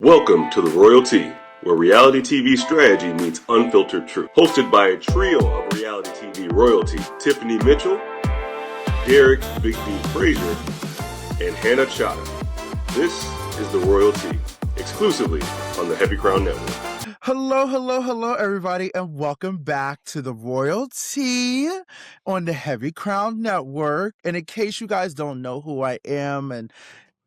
Welcome to The Royalty, where reality TV strategy meets unfiltered truth. Hosted by a trio of reality TV royalty, Tiffany Mitchell, Derek Big D Frazier, and Hannah Chada. This is The Royalty, exclusively on the Heavy Crown Network. Hello, everybody, and welcome back to The Royalty on the Heavy Crown Network. And in case you guys don't know who I am, and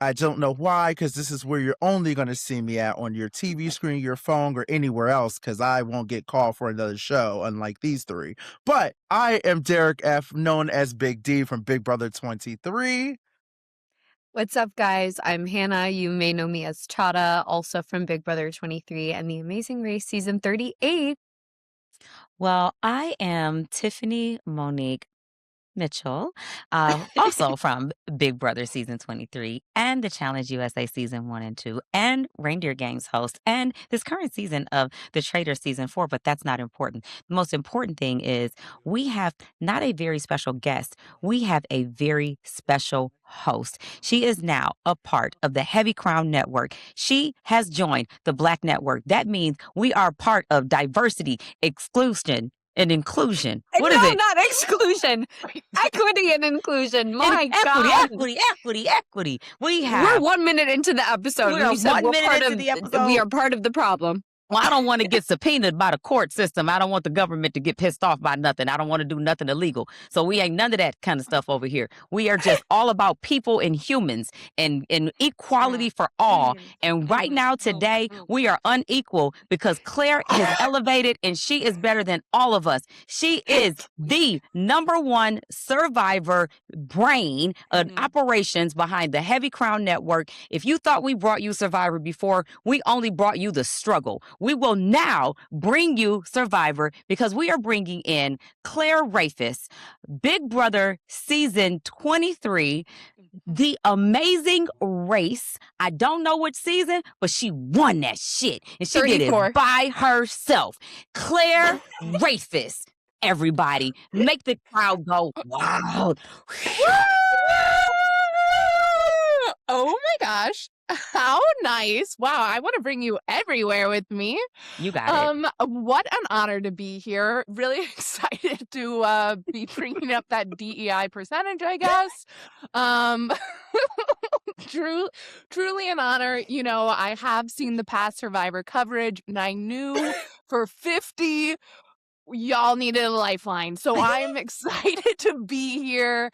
I don't know why, because this is where you're only going to see me at on your TV screen, your phone, or anywhere else, because I won't get called for another show, unlike these three. But I am Derek F., known as Big D from Big Brother 23. What's up, guys? I'm Hannah. You may know me as Chada, also from Big Brother 23 and The Amazing Race Season 38. Well, I am Tiffany Monique Mitchell, also from Big Brother Season 23 and the Challenge USA Season 1 and 2 and Reindeer Games host and this current season of The Traitor Season 4, but that's not important. The most important thing is we have not a very special guest. We have a very special host. She is now a part of the Heavy Crown Network. She has joined the Black Network. That means we are part of diversity, exclusion, and inclusion. What is it? Not exclusion. Equity and inclusion. My God. Equity. We're 1 minute into the episode. We are 1 minute into the episode. We are part of the problem. Well, I don't want to get subpoenaed by the court system. I don't want the government to get pissed off by nothing. I don't want to do nothing illegal. So we ain't none of that kind of stuff over here. We are just all about people and humans and equality for all. And right now, today, we are unequal because Claire has elevated and she is better than all of us. She is the #1 survivor brain of operations behind the Heavy Crown Network. If you thought we brought you Survivor before, we only brought you the struggle. We will now bring you Survivor because we are bringing in Claire Rafis, Big Brother Season 23, The Amazing Race. I don't know which season, but she won that shit. And she 34. did it by herself. Claire Rafis. Everybody, make the crowd go wild. Oh my gosh. How nice. Wow, I want to bring you everywhere with me. You got it. What an honor to be here. Really excited to be bringing up that DEI percentage, I guess. Truly an honor. You know, I have seen the past Survivor coverage, and I knew for 50 y'all needed a lifeline. So I'm excited to be here,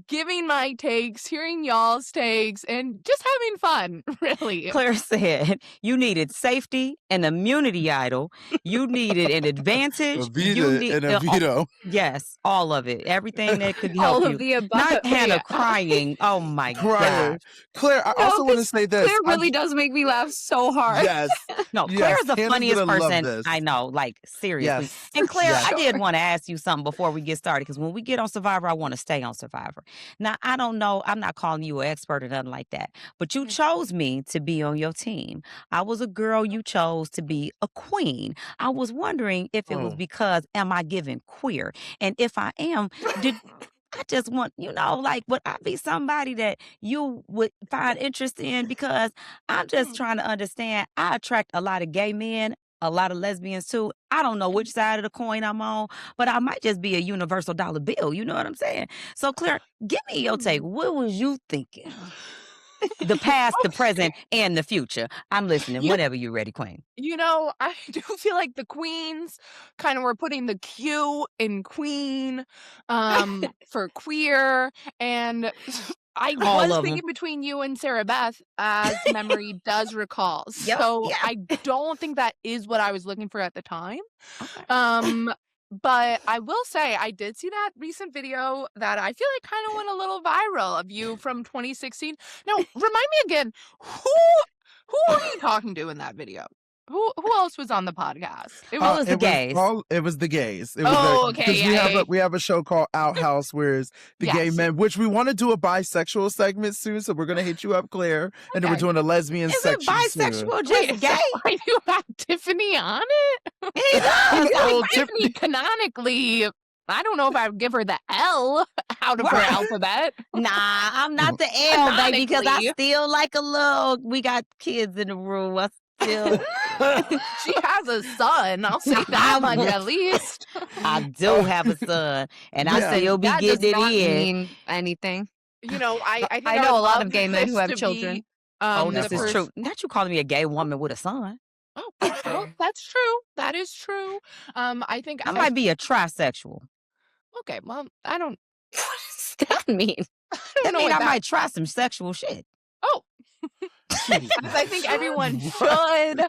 giving my takes, hearing y'all's takes, and just having fun, really. Claire said you needed safety, an immunity idol. You needed an advantage. A veto. Yes, all of it. Everything that could help All you. of the above. Not Hannah crying. Oh, my God. Claire, I also want to say this. Claire really does make me laugh so hard. Yes. No, Yes, Claire's the Hannah's funniest gonna love person this. I know, like, seriously. Yes. And Claire, Yes. I did want to ask you something before we get started, because when we get on Survivor, I want to stay on Survivor. Now, I don't know, I'm not calling you an expert or nothing like that, but you chose me to be on your team. I was a girl, you chose to be a queen. I was wondering if it was because, am I giving queer? And if I am, I just want, like, would I be somebody that you would find interest in? Because I'm just trying to understand. I attract a lot of gay men, a lot of lesbians too. I don't know which side of the coin I'm on, but I might just be a universal dollar bill. You know what I'm saying? So, Claire, give me your take. What was you thinking? The past, the present, and the future. I'm listening. Whenever you're ready, Queen. You know, I do feel like the queens kind of were putting the Q in queen for queer. And I All was of thinking between you and Sarah Beth, as memory does recall. So I don't think that is what I was looking for at the time. Okay. But I will say I did see that recent video that I feel like kind of went a little viral of you from 2016. Now, remind me again, who were you talking to in that video? Who else was on the podcast? It was the gays. It was the gays. It was because we have a show called Outhouse, where it's the gay men, which we want to do a bisexual segment soon. So we're gonna hit you up, Claire, and then we're doing a lesbian section. Is it bisexual? Just gay? Why do you have Tiffany on it? Tiffany canonically. I don't know if I would give her the L out of her alphabet. Nah, I'm not the L, baby, because I still like a little. We got kids in the room. still. She has a son. I'll say that much at least. I do have a son, and I Yeah. still be That does getting it not in. mean anything. I think I know would a lot love of gay men who this have to children. be, Oh, the this is first- true. Not you calling me a gay woman with a son. Oh, well, that's true. That is true. I think I might be a trisexual. Okay, well, I don't What does that mean? That know mean what I that- might try some sexual shit. Oh. As I think everyone should.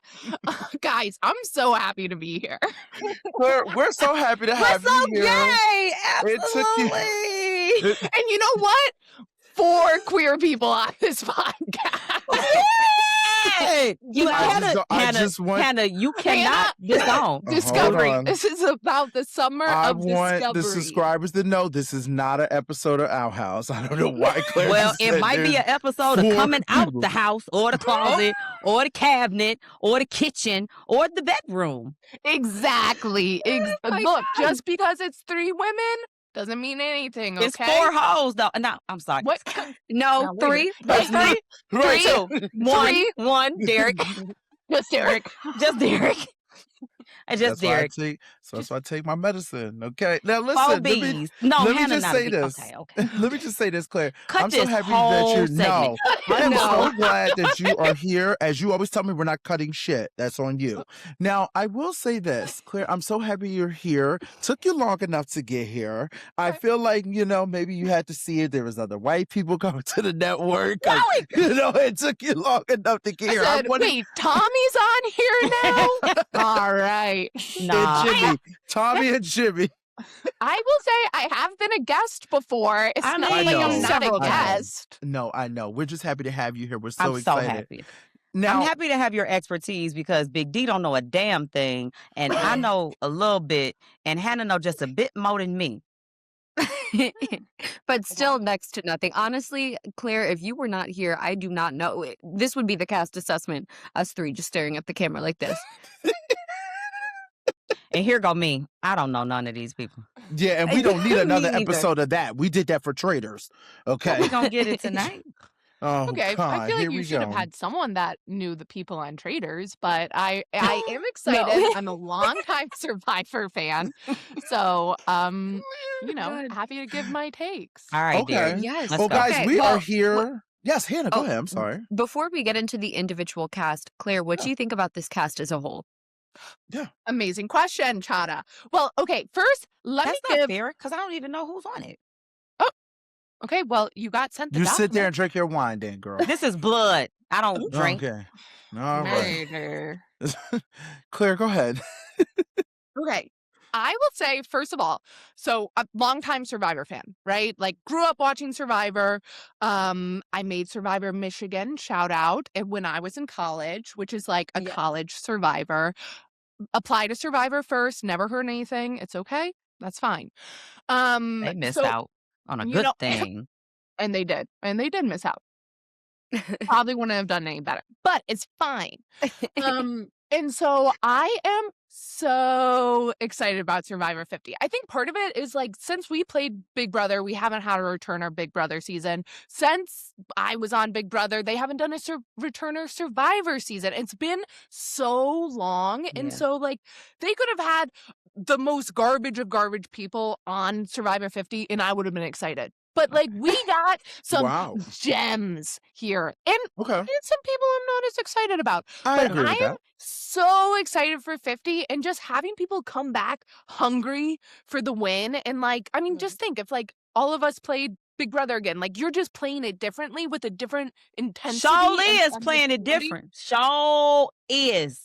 Guys, I'm so happy to be here. We're so happy to have We're so you here. gay. It took you- Absolutely. And you know what? 4 queer people on this podcast. Hey, you I just want- Hannah, you cannot disown. Discovery. on. This is about the summer I of want discovery. the subscribers to know this is not an episode of Our House. I don't know why Claire Well, just it said might be there's an episode of 4 coming out people. the house or the closet or the cabinet or the kitchen or the bedroom. Exactly. Look, just because it's 3 women doesn't mean anything, okay? It's 4 hoes, though. No, I'm sorry. What? No, Now, wait a 3. minute. That's Wait, 3. 2, 1, Derek. Just Derek. Just Derek. And just That's why I Derek. that's why I take my medicine. Okay. Now listen. Four let me- B's. No, let me Hannah just not a say B. this. Okay. Let me just say this, Claire. Cut I'm this so happy whole that you segment. know. I am No. so glad that you are here. As you always tell me, we're not cutting shit. That's on you. Now, I will say this, Claire. I'm so happy you're here. Took you long enough to get here. I Okay. feel like, maybe you had to see it. There was other white people coming to the network. It took you long enough to get I here. said, wait, Tommy's on here now? All right. Nah. And Jimmy. Tommy and Jimmy. I will say I have been a guest before. It's I not mean, like I'm know. not Several a times. guest. No, I know. We're just happy to have you here. We're so I'm so excited. happy. Now, I'm happy to have your expertise because Big D don't know a damn thing, and I know a little bit, and Hannah know just a bit more than me. But still next to nothing. Honestly, Claire, if you were not here, I do not know. This would be the cast assessment. Us 3 just staring at the camera like this. And here go me. I don't know none of these people. yeah, and we don't need Me another neither. episode of that. We did that for traders. Okay. We gonna get it tonight. Oh, Okay, God, I feel here like you we should have go. had someone that knew the people on Traders, but I am excited. No. I'm a longtime Survivor fan, so Good. happy to give my takes. All right, Okay. dear. Yes. Let's Well, go. guys, Okay, we well, are here. Yes, Hannah, go Oh, ahead. I'm sorry. Before we get into the individual cast, Claire, what do you think about this cast as a whole? Amazing question, Chada. Well, okay, first let That's me not give. fair because I don't even know who's on it. Okay, well, you got sent the You sit there document. and drink your wine, then, girl. This is blood. I don't drink. Okay. All right. Murder. Claire, go ahead. Okay. I will say, first of all, so a longtime Survivor fan, right? Like grew up watching Survivor. I made Survivor Michigan, shout out, when I was in college, which is like a Yeah. college Survivor. Apply to Survivor first, never heard anything. It's okay. That's fine. They missed so- out on a you good know- thing. And they did. And they did miss out. Probably wouldn't have done any better, but it's fine. And so I am so excited about Survivor 50. I think part of it is like, since we played Big Brother, we haven't had a returner Big Brother season. Since I was on Big Brother, they haven't done a returner Survivor season. It's been so long. And Yeah. so like they could have had the most garbage of garbage people on Survivor 50 and I would have been excited. But like we got some Wow. gems here. And Okay. some people I'm not as excited about. I But agree I with am that. so excited for 50 and just having people come back hungry for the win. And like, I mean, just think if like all of us played Big Brother again, like you're just playing it differently with a different intensity. Show and is playing it sensitivity. different. Show is.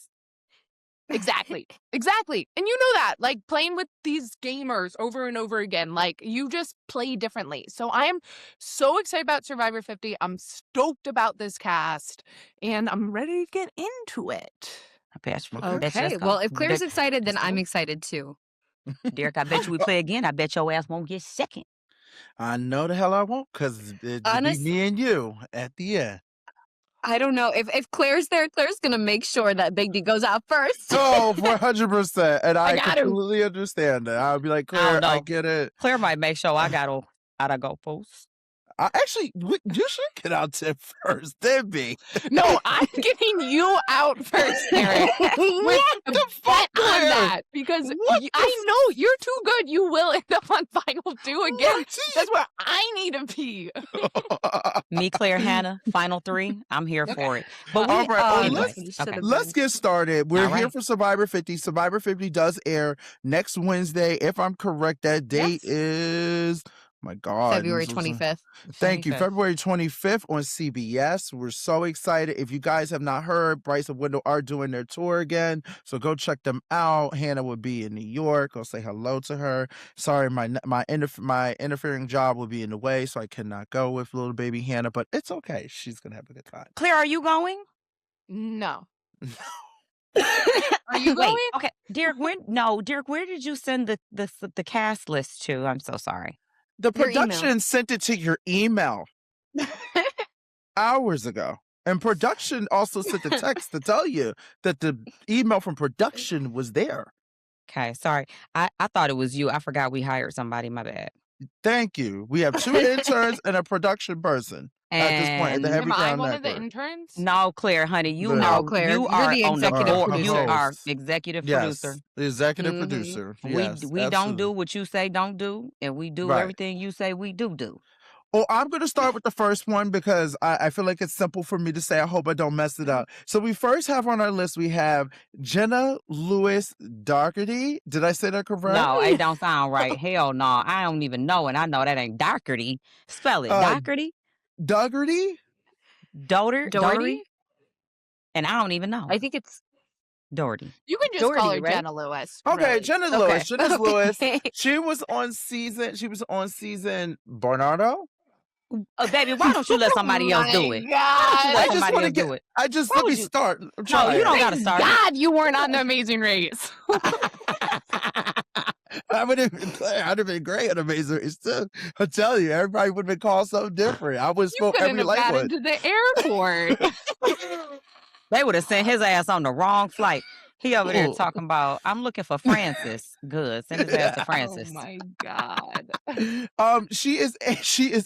Exactly. Exactly. And you know that, like playing with these gamers over and over again, like you just play differently. So I am so excited about Survivor 50. I'm stoked about this cast and I'm ready to get into it. I bet you. Okay. Let's Okay, just go. well, if Claire's Bet- excited, then let's I'm go. excited too. Derek, I bet you we play again. I bet your ass won't get second. I know the hell I won't, because it'd be Honest- me and you at the end. I don't know. If Claire's there, Claire's going to make sure that Big D goes out first. Oh, 100%. And I got him. completely understand that. I'll be like, I don't Claire, I know. get it. Claire might make sure I gotta go first. You should get out tip first, then me. No, I'm getting you out first, Eric. With a bet on that because I know you're too good. You will end up on final 2 again. That's where I need to be. Me, Claire, Hannah, final 3. I'm here for it. But All right, anyway, let's get started. We're All here right. for Survivor 50. Survivor 50 does air next Wednesday. If I'm correct, that date is... My God. February 25th. Thank you. February 25th on CBS. We're so excited. If you guys have not heard, Bryce and Wendell are doing their tour again. So go check them out. Hannah will be in New York. Go say hello to her. Sorry, my interfering job will be in the way, so I cannot go with little baby Hannah, but it's okay. She's going to have a good time. Claire, are you going? No. Are you going? Wait, okay. Derek, where did you send the cast list to? I'm so sorry. The production sent it to your email hours ago. And production also sent the text to tell you that the email from production was there. Okay, sorry. I thought it was you. I forgot we hired somebody. My bad. Thank you. We have 2 interns and a production person at this point at the Heavy Am I Crown one Network. of the interns? No, Claire, honey. You No. are Claire. you You're are the on the executive board. producer. You are executive producer. Yes, the executive producer. Yes, We don't absolutely. do what you say don't do, and we do Right. everything you say we do. Well, I'm going to start with the first one because I feel like it's simple for me to say. I hope I don't mess it up. So we first have on our list, we have Jenna Lewis Dougherty. Did I say that correct? No, it don't sound right. Hell no. I don't even know, and I know that ain't Dougherty. Spell it. Dougherty? Dougherty? Doherty? And I don't even know. I think it's Doherty. You can just call Doherty, her right? Jenna Lewis. Okay, really. Jenna Okay. Lewis. Jenna Lewis. Okay. She was on season Bernardo. Oh, baby, why don't you let somebody else do it? God. Why don't you let I just somebody want to else do it? let me would you- start. No, Try you it. don't got to start. God, you weren't on the Amazing Race. I'd have been great at Amazing Race too. I tell you, everybody would have been called something different. I would You spoke couldn't every have gotten language. to the airport. They would have sent his ass on the wrong flight. He over there talking about, I'm looking for Francis. Good. Send his ass to Francis. Oh my God. She is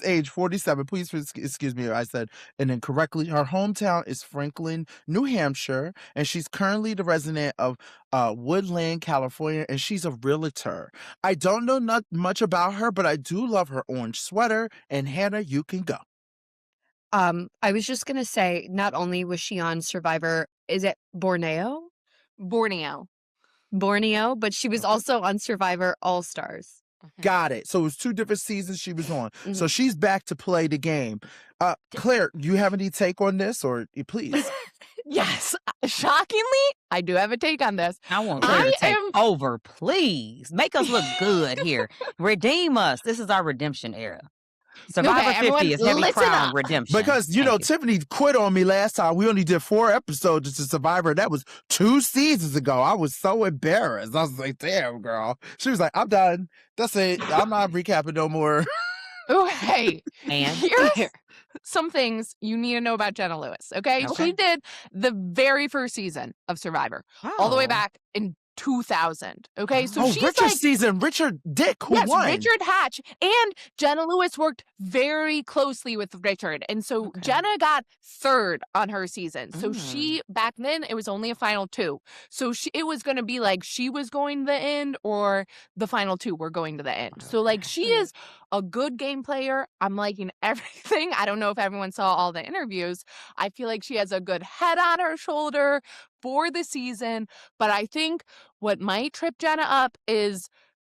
age 47. Please excuse me, I said and incorrectly. Her hometown is Franklin, New Hampshire, and she's currently the resident of Woodland, California, and she's a realtor. I don't know not much about her, but I do love her orange sweater. And Hannah, you can go. I was just gonna say, not only was she on Survivor, is it Borneo, but she was also on Survivor All Stars. Got it. So it was 2 different seasons she was on. So she's back to play the game. Claire, you have any take on this, or please? Yes. Shockingly, I do have a take on this. I want Claire to take over, please. Make us look good here. Redeem us. This is our redemption era. Survivor 50 is Heavy Crown redemption. Because, Tiffany quit on me last time. We only did 4 episodes to Survivor. That was 2 seasons ago. I was so embarrassed. I was like, damn, girl. She was like, I'm done. That's it. I'm not recapping no more. Oh, hey. And here's some things you need to know about Jenna Lewis, okay? She did the very first season of Survivor, all the way back in 2000. Okay, so she's Richard's season, Richard Dick, who won? Richard Hatch, and Jenna Lewis worked very closely with Richard, and so Jenna got 3rd on her season. So she back then it was only a final 2. So it was going to be like she was going to the end, or the final 2 were going to the end. So like she is a good game player. I'm liking everything. I don't know if everyone saw all the interviews. I feel like she has a good head on her shoulder for the season, but I think what might trip Jenna up is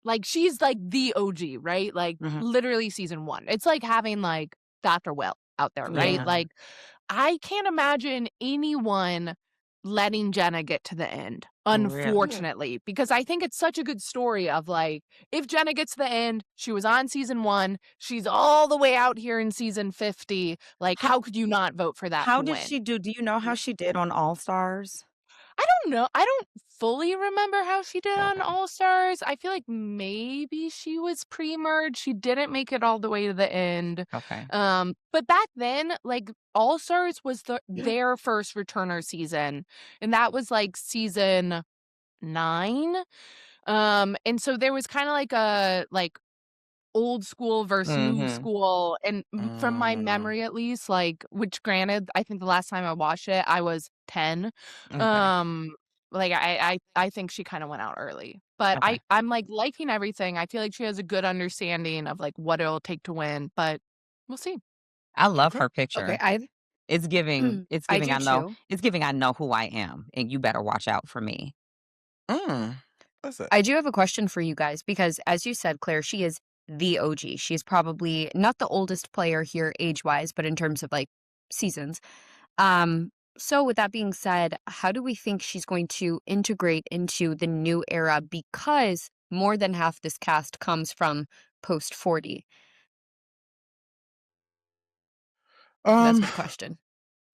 like she's like the OG, right? Like literally season 1. It's like having like Dr. Will out there, right? Yeah. Like I can't imagine anyone letting Jenna get to the end, unfortunately, because I think it's such a good story of like, if Jenna gets to the end, she was on season 1, she's all the way out here in season 50. Like, how could you not vote for that? How did she do? Do you know how she did on All Stars? I don't know. I don't fully remember how she did on All Stars. I feel like maybe she was pre-merged. She didn't make it all the way to the end. Okay. But back then, like All Stars was their first returner season, and that was like season 9. And so there was kind of like a old school versus new Mhm. school, and from my memory at least, like, which granted, I think the last time I watched it, I was 10. Okay. Like I think she kind of went out early, but Okay. I'm like liking everything. I feel like she has a good understanding of like what it'll take to win, but we'll see. I love Okay. her Okay, picture. I It's giving I do too. I know who I am, and you better watch out for me. Mm. That's it. I do have a question for you guys because, as you said, Claire, she is the OG. She's probably not the oldest player here age-wise, but in terms of like seasons. Um, so with that being said, how do we think she's going to integrate into the new era because more than half this cast comes from post 40? That's Um, my question.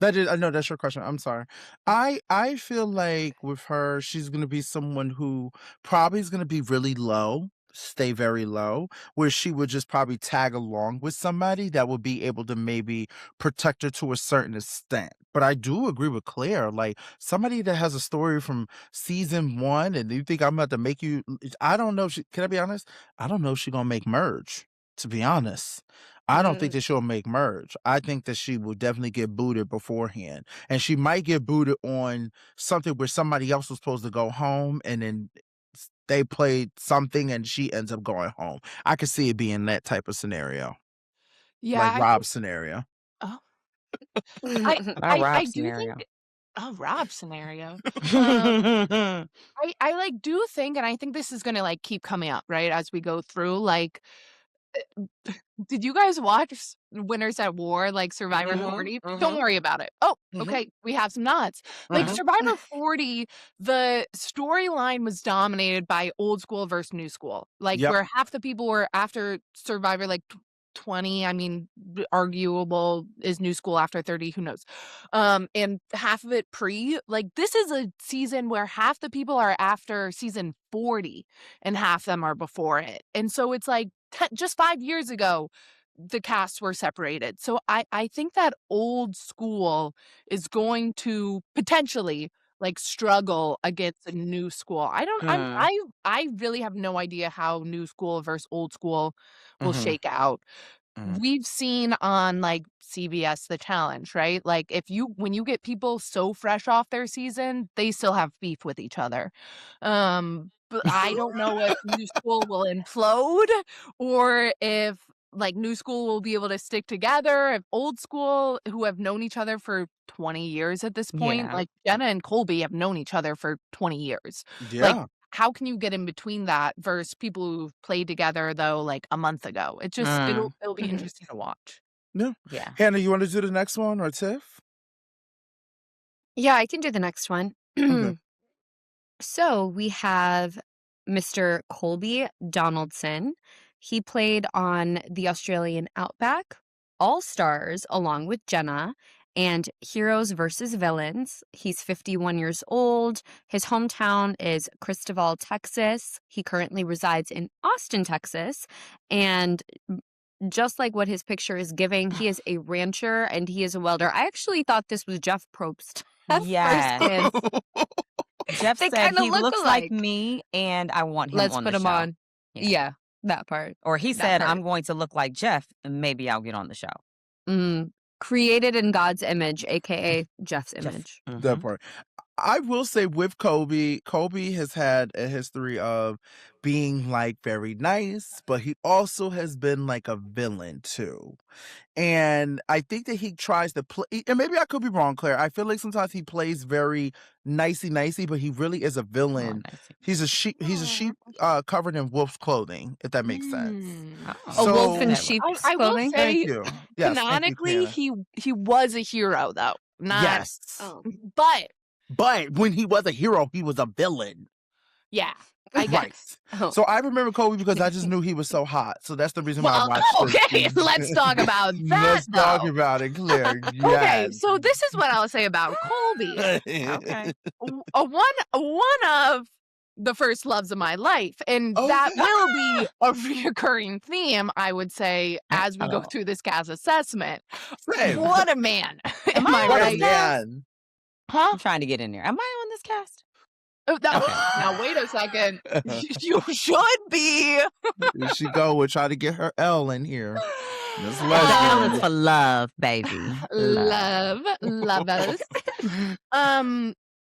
That is, I know that's your question. I'm sorry. I feel like with her, she's gonna be someone who probably is gonna be really low, stay very low, where she would just probably tag along with somebody that would be able to maybe protect her to a certain extent. But I do agree with Claire, like somebody that has a story from season 1, and you think I'm about to make you? I don't know. If she, can I be honest? I don't know if she's gonna make merge. To be honest. I don't think Mm. that she'll make merge. I think that she will definitely get booted beforehand. And she might get booted on something where somebody else was supposed to go home and then they played something and she ends up going home. I could see it being that type of scenario, Yeah, like I think. Rob's scenario. Oh, I Our I Rob do think. scenario. Oh, Rob scenario. I like do think, and I think this is gonna like keep coming up right as we go through. Like, did you guys watch Winners at War, like Survivor 40? Don't worry about it. Oh, okay, we have some nods. Like Survivor 40, the storyline was dominated by old school versus new school. Like Yep. where half the people were after Survivor, like 20. I mean, arguable is new school after 30, who knows? And half of it pre. Like this is a season where half the people are after season 40 and half them are before it. And so it's like just 5 years ago, the casts were separated. So I think that old school is going to potentially like struggle against a new school. I really have no idea how new school versus old school will Mhm. shake out. Mhm. We've seen on like CBS The Challenge, right? Like when you get people so fresh off their season, they still have beef with each other. But I don't know if new school will implode or if like new school will be able to stick together, if old school who have known each other for 20 years at this point, Yeah. like Jenna and Colby have known each other for 20 years. Like Yeah. how can you get in between that versus people who've played together though like a month ago? It just it'll be Mhm. interesting to watch. Yeah. Yeah. Hannah, you want to do the next one or Tiff? Yeah, I can do the next one. Okay. So we have Mr. Colby Donaldson. He played on the Australian Outback, All Stars, along with Jenna, and Heroes versus Villains. He's 51 years old. His hometown is Cristobal, Texas. He currently resides in Austin, Texas. And just like what his picture is giving, he is a rancher and he is a welder. I actually thought this was Jeff Probst at first Yes. glance. Jeff They said kinda he look looks like alike. me and I want him Let's on put the him show. on. Yeah. Yeah, that part. Or he That said, part. I'm going to look like Jeff and maybe I'll get on the show. Created in God's image, aka Jeff's Jeff. image. That part. I will say with Colby has had a history of being like very nice, but he also has been like a villain too. And I think that he tries to play, and maybe I could be wrong, Claire. I feel like sometimes he plays very nicey, but he really is a villain. He's a sheep. He's a sheep covered in wolf's clothing, if that makes sense. A wolf in So sheep's I will clothing? thank say you. Yes, thank you, canonically Hannah. he was a hero though. Not Yes, but when he was a hero, he was a villain. yeah, I Right. guess. Oh. So I remember Colby because I just knew he was so hot. So that's the reason why I Well, watched this. okay, let's talk about that Let's talk though. about it, Claire. Okay, Yes. so this is what I'll say about Colby. Okay. One of the first loves of my life, and that will be a reoccurring theme, I would say, as we go through this cast assessment. Same. What a man! Am Am I I on What this a right? cast? man. Huh? I'm trying to get in there. Am I on this cast? Now, wait a second. You should be. Here she go. We'll try to get her L in here. This The L is lesbian. for love, baby. Love us.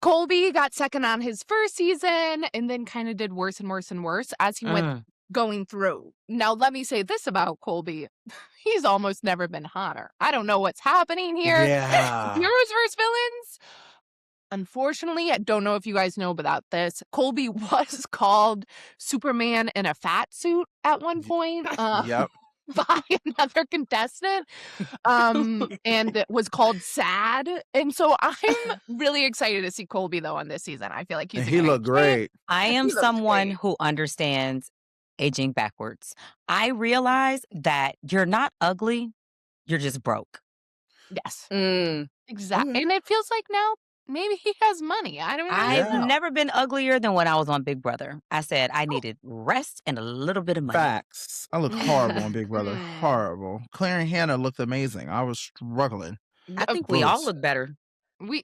Colby got second on his first season and then kind of did worse and worse and worse as he went going through. Now, let me say this about Colby. He's almost never been hotter. I don't know what's happening here. Yeah. Heroes versus villains. Unfortunately, I don't know if you guys know about this. Colby was called Superman in a fat suit at one point. Yep. By another contestant, and it was called Sad. And so I'm really excited to see Colby though on this season. I feel like he looked great. I am someone who understands aging backwards. I realize that you're not ugly, you're just broke. Yes, exactly. And it feels like now maybe he has money. I don't know. I've never been uglier than when I was on Big Brother. I said I needed rest and a little bit of money. Facts. I look horrible on Big Brother. Horrible. Claire and Hannah looked amazing. I was struggling. I think we all look better. We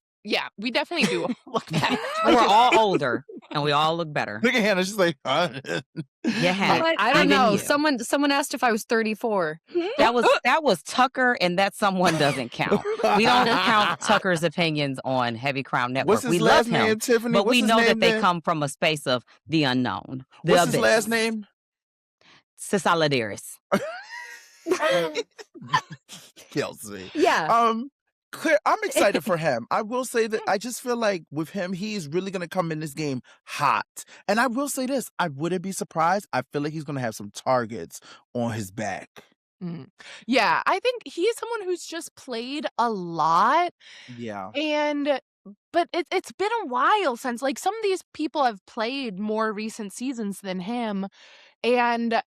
definitely do look better. We're all older and we all look better. Look at Hannah. She's like, yeah. I don't know. Someone asked if I was 34. That was Tucker, and that someone doesn't count. We don't count Tucker's opinions on Heavy Crown Network. What's his last name, Tiffany? But What's we his know name that they then? come from a space of the unknown. What's his last name? Cisaladiris. Kelsey. Yeah. Claire, I'm excited for him. I will say that I just feel like with him, he's really going to come in this game hot. And I will say this, I wouldn't be surprised. I feel like he's going to have some targets on his back. Yeah, I think he's someone who's just played a lot. Yeah. But it's been a while since, like, some of these people have played more recent seasons than him. And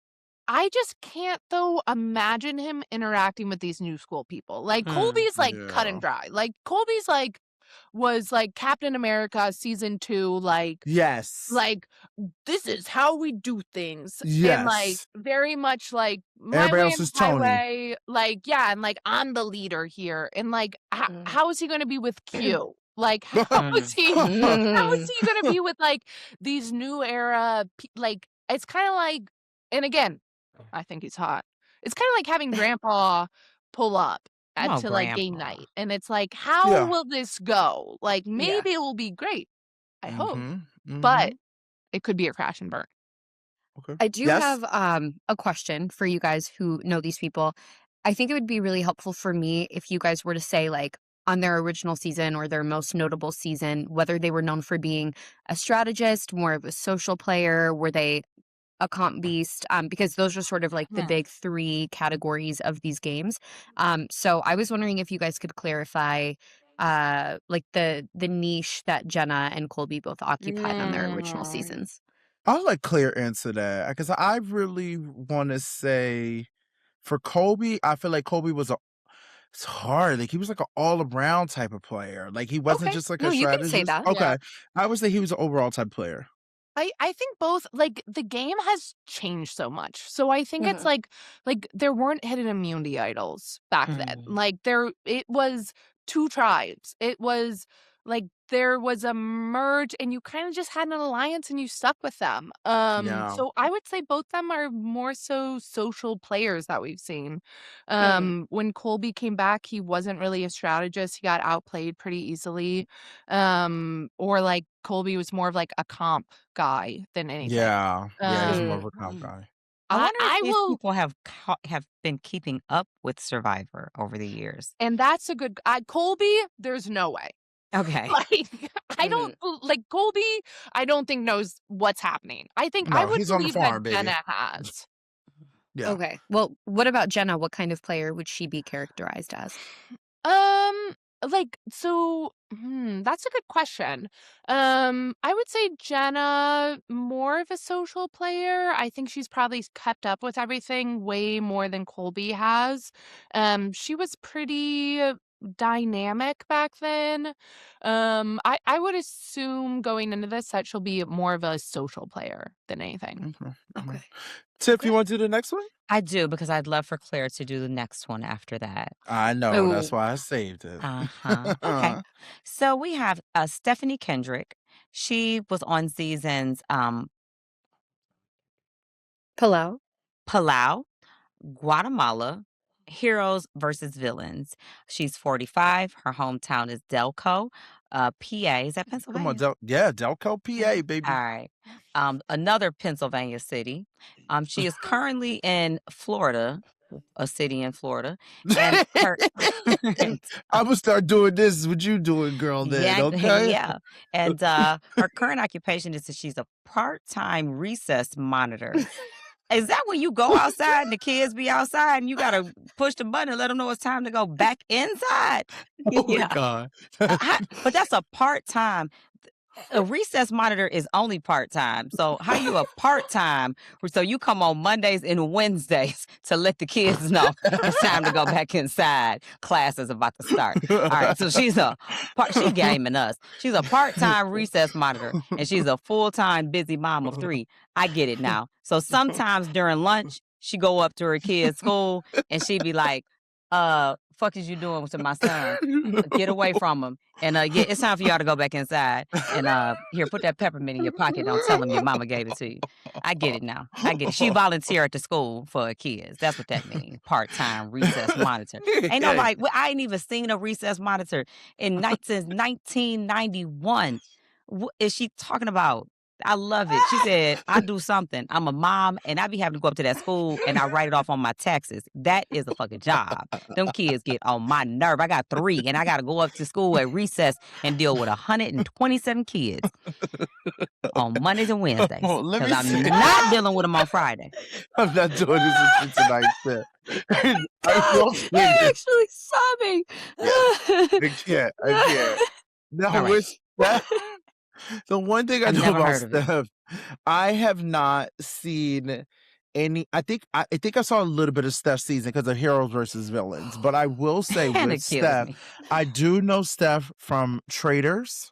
I just can't, though, imagine him interacting with these new school people. Like, Colby's, like, cut and dry. Like, Colby's, like, was, like, Captain America season 2, like... Yes. Like, this is how we do things. Yes. And, like, very much, like, my Everybody way else is and Tony. highway. Like, yeah, and, like, I'm the leader here. And, like, how is he going to be with Q? Like, how is he going to be with, like, these new era... Like, it's kind of like... And again... I think he's hot. It's kind of like having Grandpa pull up to like game night, and it's like, how will this go? Like, maybe it will be great. I hope, but it could be a crash and burn. Okay. I do have a question for you guys who know these people. I think it would be really helpful for me if you guys were to say, like, on their original season or their most notable season, whether they were known for being a strategist, more of a social player, were they a comp beast, because those are sort of like the big 3 categories of these games. So I was wondering if you guys could clarify like the niche that Jenna and Colby both occupied on their original seasons. I'll let Claire answer that because I really want to say for Colby, I feel like Colby was it's hard. Like, he was like an all-around type of player. Like, he wasn't just like a strategist. You can say that. Okay. I would say he was an overall type player. I think both, like, the game has changed so much. So I think it's like there weren't hidden immunity idols back then. Like, it was 2 tribes. It was like there was a merge and you kind of just had an alliance and you stuck with them. So I would say both them are more so social players that we've seen. When Colby came back, he wasn't really a strategist. He got outplayed pretty easily. Or like Colby was more of like a comp guy than anything. Yeah, he's more of a comp guy. I wonder if these people have been keeping up with Survivor over the years. And that's a good... Colby, there's no way. Okay. Like, I don't... Like, Colby, I don't think knows what's happening. I think I would believe that Jenna has. Yeah. Okay. Well, what about Jenna? What kind of player would she be characterized as? Like, so, that's a good question. I would say Jenna, more of a social player. I think she's probably kept up with everything way more than Colby has. She was pretty dynamic back then. I would assume going into this that she'll be more of a social player than anything. Okay. Tiff, you want to do the next one? I do, because I'd love for Claire to do the next one after that. I know. That's why I saved it. Okay. So we have Stephanie Kendrick. She was on seasons Palau. Palau, Guatemala, Heroes versus Villains. She's 45. Her hometown is Delco, PA. Is that Come on, Pennsylvania? Delco, PA, baby. All right. Another Pennsylvania city. She is currently in Florida, a city in Florida. And her I'm gonna start doing this. What you doing, girl? Then, okay? yeah. And her current occupation is that she's a part-time recess monitor. Is that when you go outside and the kids be outside and you gotta push the button and let them know it's time to go back inside? Oh my God. But that's a part-time. A recess monitor is only part-time. So how you a part-time? So you come on Mondays and Wednesdays to let the kids know it's time to go back inside. Class is about to start. All right. So she gaming us. She's a part-time recess monitor and she's a full-time busy mom of 3. I get it now. So sometimes during lunch, she go up to her kids' school and she be like, fuck is you doing to my son? Get away from him. And yeah, it's time for y'all to go back inside. And here, put that peppermint in your pocket. Don't tell him your mama gave it to you. I get it now. I get it. She volunteer at the school for her kids. That's what that means. Part-time recess monitor. Ain't nobody, I ain't even seen a recess monitor since 1991. What is she talking about? I love it. She said, I do something. I'm a mom, and I be having to go up to that school, and I write it off on my taxes. That is a fucking job. Them kids get on my nerve. I got 3, and I got to go up to school at recess and deal with 127 kids on Mondays and Wednesdays. Because I'm not dealing with them on Friday. I'm not doing this with you tonight, Steph. I'm actually sobbing. I can't. Now, with Steph, the one thing I know about Steph, I have not seen any. I think I saw a little bit of Steph's season because of Heroes versus Villains. But I will say with Steph, I do know Steph from Traitors.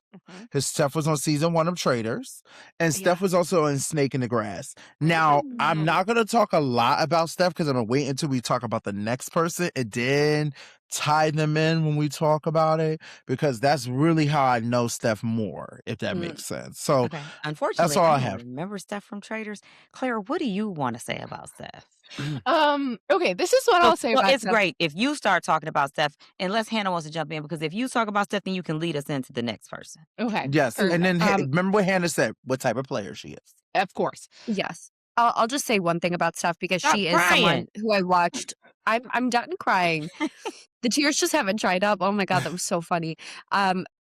His Steph was on season 1 of Traitors, and Steph was also in Snake in the Grass. Now, I'm not going to talk a lot about Steph because I'm going to wait until we talk about the next person and then tie them in when we talk about it, because that's really how I know Steph more, if that makes sense. So, unfortunately, that's all I have. Remember Steph from Traitors? Claire, what do you want to say about Steph? Okay, this is what I'll say about it's Steph. Great if you start talking about Steph, unless Hannah wants to jump in, because if you talk about Steph, then you can lead us into the next person. Okay. Yes, and then remember what Hannah said, what type of player she is. Of course. Yes. I'll just say one thing about Steph, because she is someone who I watched. I'm done crying. The tears just haven't dried up. Oh my God, that was so funny.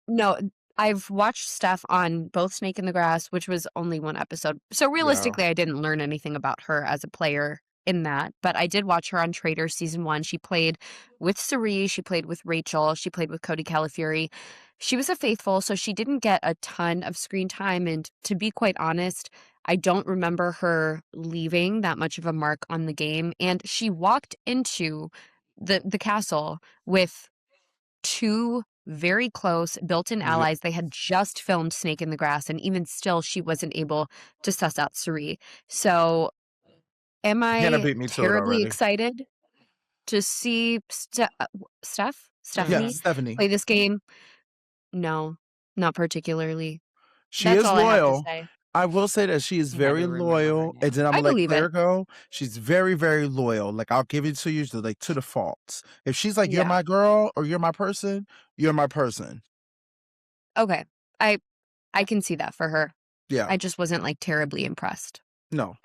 No, I've watched Steph on both Snake in the Grass, which was only 1 episode. So realistically, I didn't learn anything about her as a player in that. But I did watch her on Traitors season 1. She played with Cirie. She played with Rachel. She played with Cody Calafieri. She was a faithful, so she didn't get a ton of screen time. And to be quite honest, I don't remember her leaving that much of a mark on the game. And she walked into the castle with 2 very close built-in allies. They had just filmed Snake in the Grass, and even still, she wasn't able to suss out Cirie. So, am I terribly excited to see Stephanie play this game? No, not particularly. She is loyal. I will say that she is very loyal, and then I'm gonna let Claire go. She's very, very loyal. Like, I'll give it to you to the fault. If she's like, you're my girl or you're my person, you're my person. Okay, I can see that for her. Yeah, I just wasn't terribly impressed. No.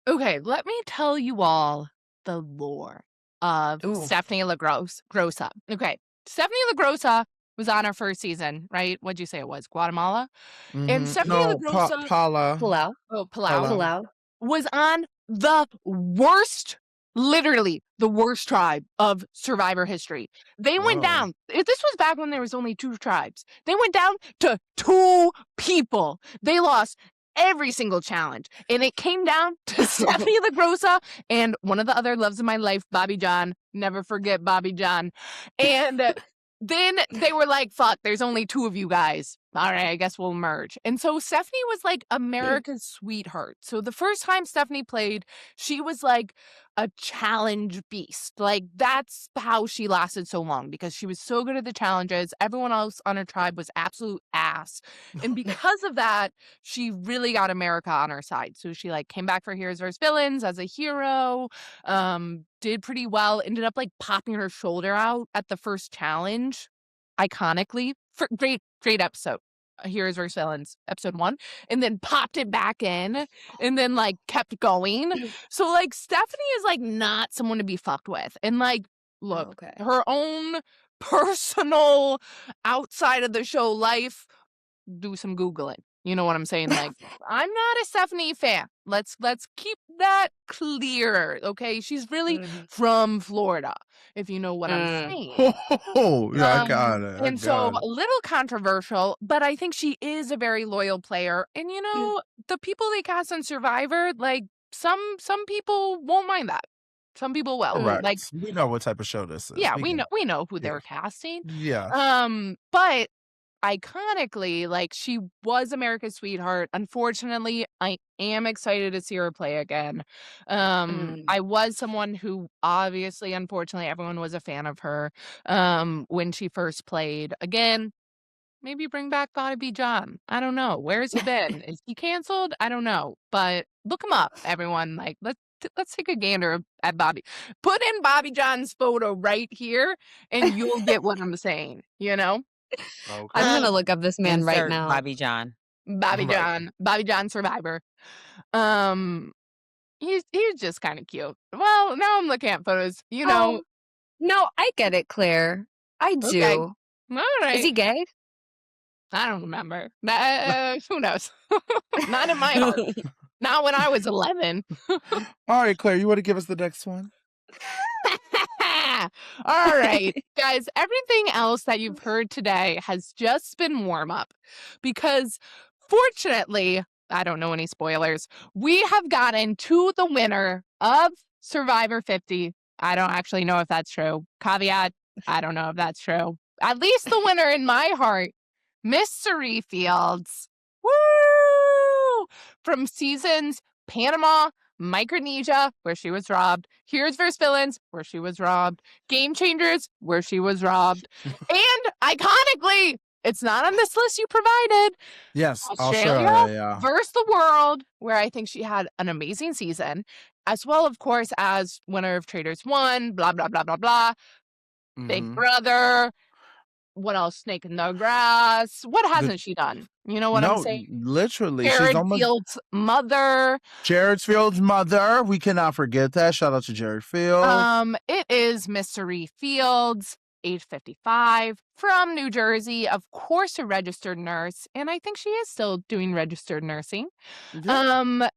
Okay, let me tell you all the lore of Stephanie LaGrossa. Okay, Stephanie LaGrossa was on her first season, right? What'd you say it was? Guatemala? And Stephanie LaGrossa... Palau. Oh, Palau. Was on the worst, literally the worst tribe of Survivor history. They went down. This was back when there was only 2 tribes. They went down to 2 people. They lost every single challenge. And it came down to Stephanie LaGrossa and one of the other loves of my life, Bobby John. Never forget Bobby John. And... then they were like, fuck, there's only 2 of you guys. all right, I guess we'll merge. And so Stephanie was like America's sweetheart. So the first time Stephanie played, she was like a challenge beast. Like that's how she lasted so long, because she was so good at the challenges. Everyone else on her tribe was absolute ass. And because of that, she really got America on her side. So she like came back for Heroes vs. Villains as a hero, did pretty well, ended up like popping her shoulder out at the first challenge, iconically. Great episode. Heroes vs. Villains, episode 1, and then popped it back in, and then like kept going. So like Stephanie is like not someone to be fucked with. And like, look, her own personal outside of the show life, do some Googling. You know what I'm saying? Like, I'm not a Stephanie fan. Let's keep that clear, okay? She's really from Florida, if you know what I'm saying. Oh, yeah, I got it. And so a little controversial, but I think she is a very loyal player. And you know, the people they cast on Survivor, like some people won't mind that. Some people will. Correct. Like, we know what type of show this is. Yeah, we know who they're casting. Yeah. But iconically, like, she was America's sweetheart. Unfortunately, I am excited to see her play again. I was someone who obviously, unfortunately, everyone was a fan of her when she first played. Again, maybe bring back Bobby John. I don't know. Where's he been? Is he canceled? I don't know. But look him up, everyone. Like, let's take a gander at Bobby. Put in Bobby John's photo right here, and you'll get what I'm saying, you know? Okay. I'm gonna look up this man right now. Bobby John. Bobby John Survivor. He's just kind of cute. Well, now I'm looking at photos. You know. No, I get it, Claire. I do. Okay. All right. Is he gay? I don't remember. Who knows? Not in my heart. Not when I was 11. All right, Claire, you want to give us the next one? All right, guys, everything else that you've heard today has just been warm up, because fortunately, I don't know any spoilers, we have gotten to the winner of Survivor 50. I don't actually know if that's true. Caveat, I don't know if that's true. At least the winner in my heart, Miss Cirie Fields. Woo! From seasons Panama, Micronesia, where she was robbed, Heroes vs. Villains, where she was robbed, Game Changers, where she was robbed, and iconically, it's not on this list you provided. Yes, Australia versus the World, where I think she had an amazing season, as well, of course, as winner of Traders 1, blah, blah, blah, blah, blah, Big Brother. What else? Snake in the Grass. What hasn't she done? You know what I'm saying? Literally. Jared Fields' mother. Jared Fields' mother. We cannot forget that. Shout out to Jared Fields. It is Miss Cirie Fields, age 55, from New Jersey. Of course, a registered nurse. And I think she is still doing registered nursing. Yeah.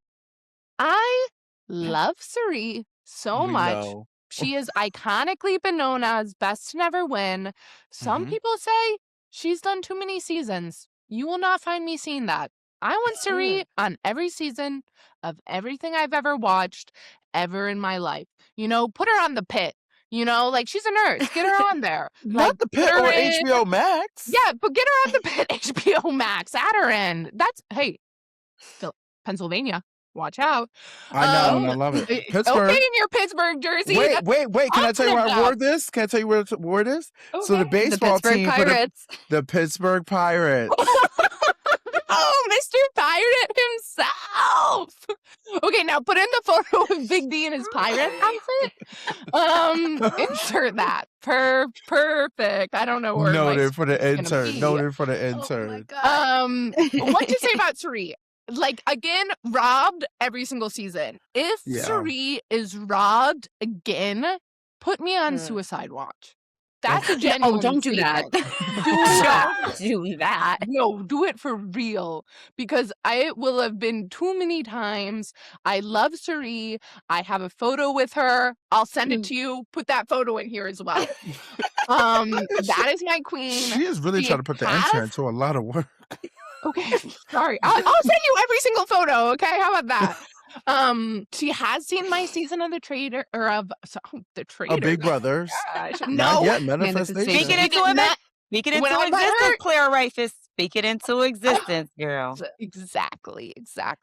I love Cirie so much. Know. She has iconically been known as best to never win. Some people say she's done too many seasons. You will not find me seeing that. I want Cirie on every season of everything I've ever watched ever in my life. You know, put her on The Pit. You know, like, she's a nurse. Get her on there. Not The Pit or HBO Max. Yeah, but get her on The Pit, HBO Max. Add her in. That's, hey, Pennsylvania. Watch out. I know, and I love it. Pittsburgh. Okay, in your Pittsburgh jersey. Wait. Can I tell you where I wore this? Can I tell you where I wore this? Okay. So the baseball team Pirates. The Pittsburgh Pirates. Oh, Mr. Pirate himself. Okay, now put in the photo of Big D in his pirate outfit. Insert that. Perfect. I don't know where. Noted for the intern. Noted for the intern. Oh my God. What to say about Cirie? Like, again, robbed every single season. If Cirie is robbed again, put me on suicide watch. That's a genuine don't do that. Don't do that. No, do it for real. Because I will have been too many times. I love Cirie. I have a photo with her. I'll send it to you. Put that photo in here as well. That is my queen. She is really trying to put the intern to a lot of work. Okay, sorry. I'll send you every single photo, okay? How about that? She has seen my season of The Trader, or of The Trader. Big Brothers. Gosh, no. Not yet, manifestation. Speaking into existence, Claire Rifus. Speak it into existence, girl. Exactly.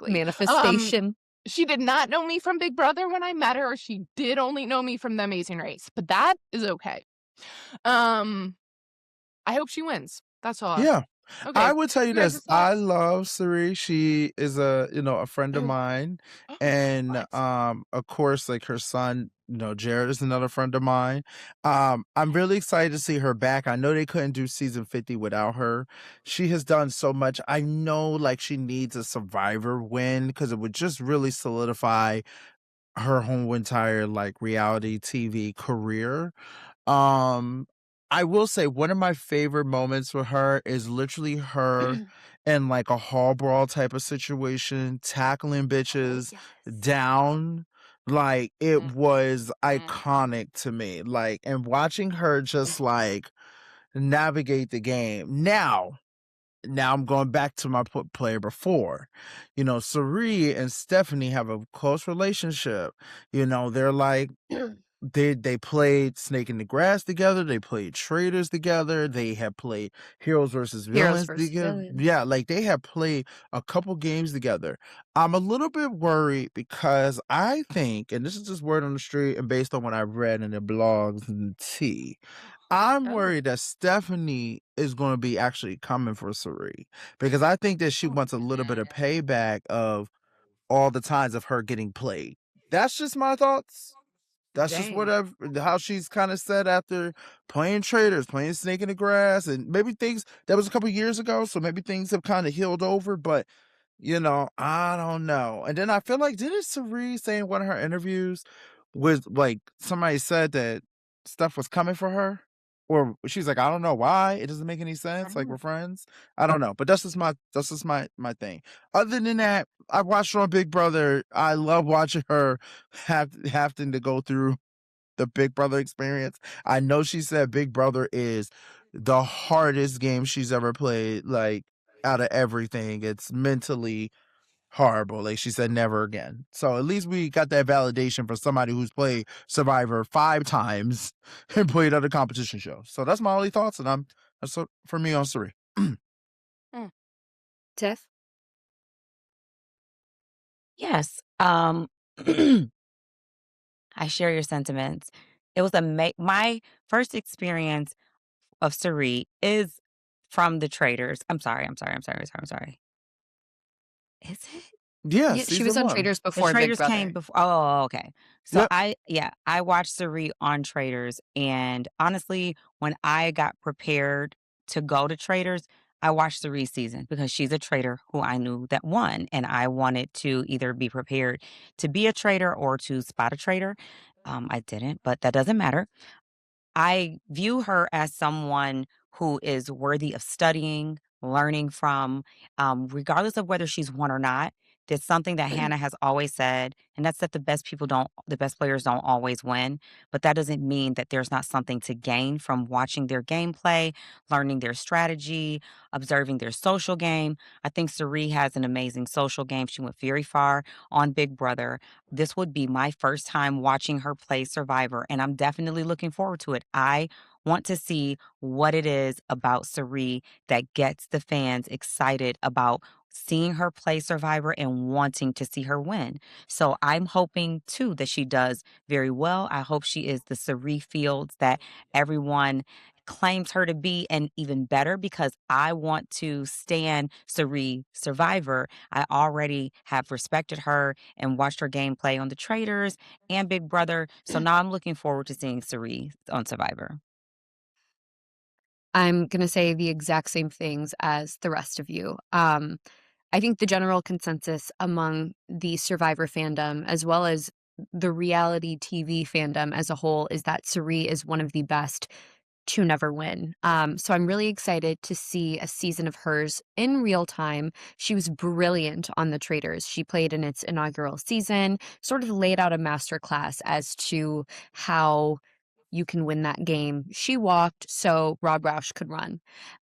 Manifestation. She did not know me from Big Brother when I met her. She did only know me from The Amazing Race, but that is okay. I hope she wins. That's all. Yeah. I Okay. would tell you You guys' this. thoughts? I love Cirie. She is a friend of mine. And What? of course, like her son, Jared is another friend of mine. I'm really excited to see her back. I know they couldn't do season 50 without her. She has done so much. I know like she needs a Survivor win because it would just really solidify her whole entire like reality TV career. Um, I will say one of my favorite moments with her is literally her in like a hall brawl type of situation, tackling bitches down. Like it was iconic to me. Like, and watching her just like navigate the game. Now I'm going back to my player before. Cirie and Stephanie have a close relationship. They're like they played Snake in the Grass together. They played Traitors together. They have played Heroes versus Heroes Villains versus together. villains. Yeah, like they have played a couple games together. I'm a little bit worried because I think, and this is just word on the street and based on what I've read in the blogs and tea, I'm worried that Stephanie is going to be actually coming for Cirie because I think that she wants a little bit of payback of all the times of her getting played. That's just my thoughts. That's just Dang. how she's kind of said after playing Traitors, playing Snake in the Grass, and maybe things that was a couple years ago, so maybe things have kind of healed over, but I don't know. And then I feel like didn't Cirie say in one of her interviews was like somebody said that stuff was coming for her? Or she's like, I don't know why. It doesn't make any sense. Like we're friends. I don't know. But that's just my thing. Other than that, I watched her on Big Brother. I love watching her having to go through the Big Brother experience. I know she said Big Brother is the hardest game she's ever played, like out of everything. It's mentally horrible. Like she said, never again. So at least we got that validation for somebody who's played Survivor 5 times and played other competition shows. So that's my only thoughts, and that's for me on Cirie. Tiff? Yes. I share your sentiments. It was my first experience of Cirie is from the Traitors. I'm sorry. Is it? Yeah, Yeah, she was season on 1. Traders The before Big Traitors came Brother. before. Oh, okay. So Yep. I watched Cirie on Traitors, and honestly, when I got prepared to go to Traitors, I watched Cirie season because she's a traitor who I knew that won, and I wanted to either be prepared to be a traitor or to spot a traitor. I didn't, but that doesn't matter. I view her as someone who is worthy of studying, learning from, regardless of whether she's won or not. There's something that Hannah has always said, and that's that the best players don't always win. But that doesn't mean that there's not something to gain from watching their gameplay, learning their strategy, observing their social game. I think Cirie has an amazing social game. She went very far on Big Brother. This would be my first time watching her play Survivor, and I'm definitely looking forward to it. I want to see what it is about Cirie that gets the fans excited about seeing her play Survivor and wanting to see her win. So I'm hoping too that she does very well. I hope she is the Cirie Fields that everyone claims her to be and even better because I want to stand Cirie Survivor. I already have respected her and watched her gameplay on the Traitors and Big Brother. So now I'm looking forward to seeing Cirie on Survivor. I'm gonna say the exact same things as the rest of you. I think the general consensus among the Survivor fandom, as well as the reality TV fandom as a whole, is that Cirie is one of the best to never win. So I'm really excited to see a season of hers in real time. She was brilliant on The Traitors. She played in its inaugural season, sort of laid out a masterclass as to how you can win that game. She walked so Rob Roush could run.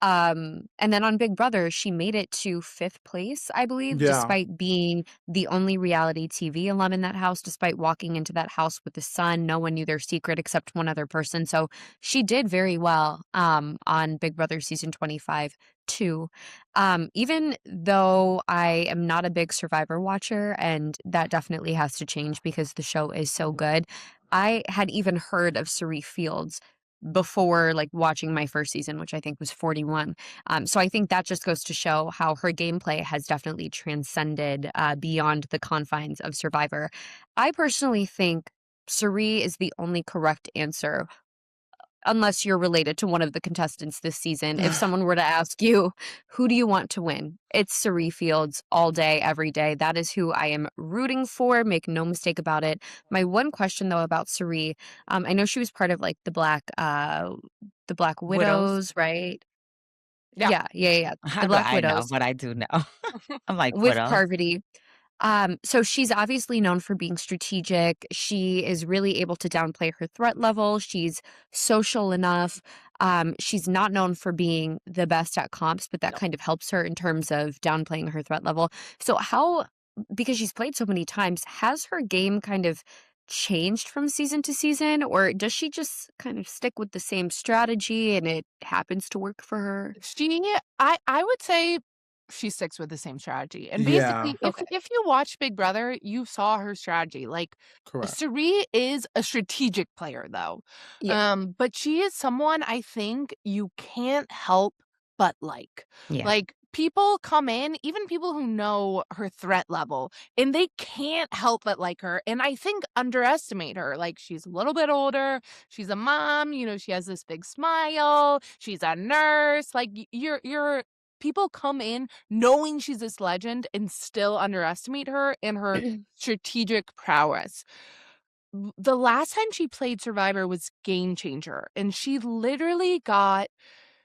And then on Big Brother, she made it to 5th place, I believe, Yeah. despite being the only reality TV alum in that house, despite walking into that house with the son. No one knew their secret except one other person. So she did very well on Big Brother season 25 too. Even though I am not a big Survivor watcher, and that definitely has to change because the show is so good, I had even heard of Cirie Fields before like watching my first season, which I think was 41. So I think that just goes to show how her gameplay has definitely transcended beyond the confines of Survivor. I personally think Cirie is the only correct answer, unless you're related to one of the contestants this season. If someone were to ask you, who do you want to win? It's Cirie Fields all day, every day. That is who I am rooting for. Make no mistake about it. My one question though about Cirie, I know she was part of like the Black Widows. Widows, right? Yeah. Yeah. How The do Black I know? Widows But I do know. I'm like, with widows. Parvati. So she's obviously known for being strategic. She is really able to downplay her threat level. She's social enough. She's not known for being the best at comps, but that kind of helps her in terms of downplaying her threat level. So because she's played so many times, has her game kind of changed from season to season, or does she just kind of stick with the same strategy and it happens to work for her? I would say she sticks with the same strategy. And Yeah. basically, Okay. if you watch Big Brother, you saw her strategy. Like Correct. Cirie is a strategic player though. Yeah. But she is someone I think you can't help but like. Yeah. Like people come in, even people who know her threat level, and they can't help but like her. And I think underestimate her. Like she's a little bit older, she's a mom, she has this big smile, she's a nurse. Like you're people come in knowing she's this legend and still underestimate her and her strategic prowess. The last time she played Survivor was Game Changer, and she literally got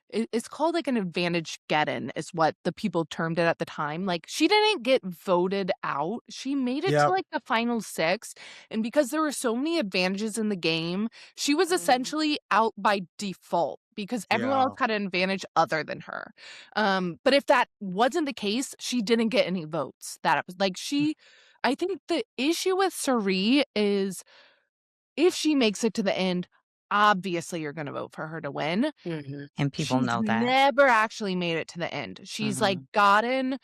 it's called like an advantage get-in is what the people termed it at the time. Like she didn't get voted out. She made it to Yep. like the final 6, and because there were so many advantages in the game, she was essentially out by default because everyone Yeah. else had an advantage other than her. But if that wasn't the case, she didn't get any votes. That was like I think the issue with Cirie is if she makes it to the end, obviously you're gonna vote for her to win. Mhm. And people She's know that. never actually made it to the end. She's, like, Mhm. gotten,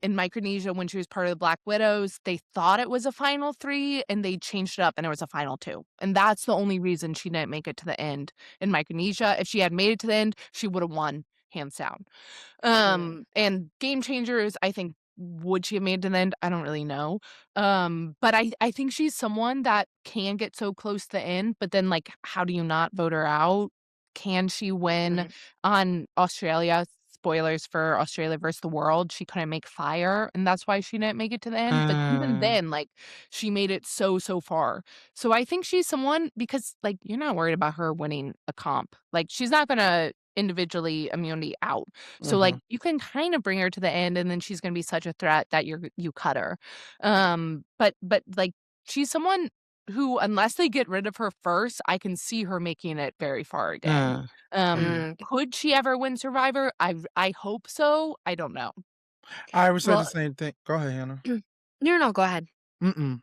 in Micronesia when she was part of the Black Widows, they thought it was a final 3, and they changed it up, and it was a final 2, and that's the only reason she didn't make it to the end in Micronesia. If she had made it to the end, she would've won hands down. And Game Changers, I think would she have made it to the end? I don't really know. But I think she's someone that can get so close to the end, but then, like, how do you not vote her out? Can she win Mhm. on Australia? Spoilers for Australia versus the world, she couldn't make fire, and that's why she didn't make it to the end, but even Mm. then, like, she made it so, so far. So I think she's someone because, like, you're not worried about her winning a comp. Like, she's not gonna individually immunity out. So, like, Mhm. you can kind of bring her to the end, and then she's gonna be such a threat that you cut her. But, like, she's someone who, unless they get rid of her first, I can see her making it very far again. Mm. Could she ever win Survivor? I hope so. I don't know. I would say the Well, same thing. Go ahead, Hannah. no, go ahead. Mm-mm.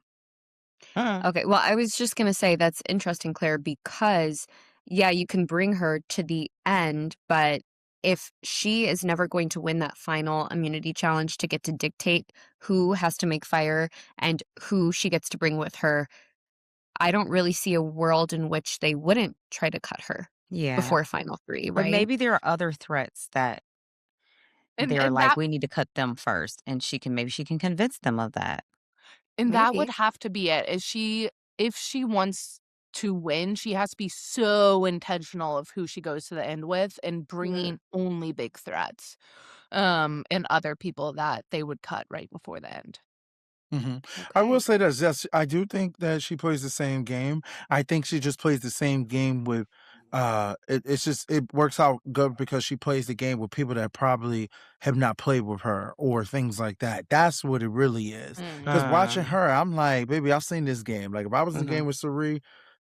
Mm. Okay, well, I was just gonna say that's interesting, Claire, because yeah, you can bring her to the end, but if she is never going to win that final immunity challenge to get to dictate who has to make fire and who she gets to bring with her, I don't really see a world in which they wouldn't try to cut her Yeah. before final 3, But right? maybe there are other threats that And they're and like, that we need to cut them first, and maybe she can convince them of that. And that would Maybe. have to be it. Is she if she wants to win, she has to be so intentional of who she goes to the end with and Mm, bringing only big threats, and other people that they would cut right before the end. I will okay. say this, yes, I do think that she plays the same game. I think she just plays the same game with it's just it works out good because she plays the game with people that probably have not played with her or things like that. That's what it really is. Mhm. Because watching Mm. her, I'm like, baby, I've seen this game. Like if I was in the game Mhm. with Cirie,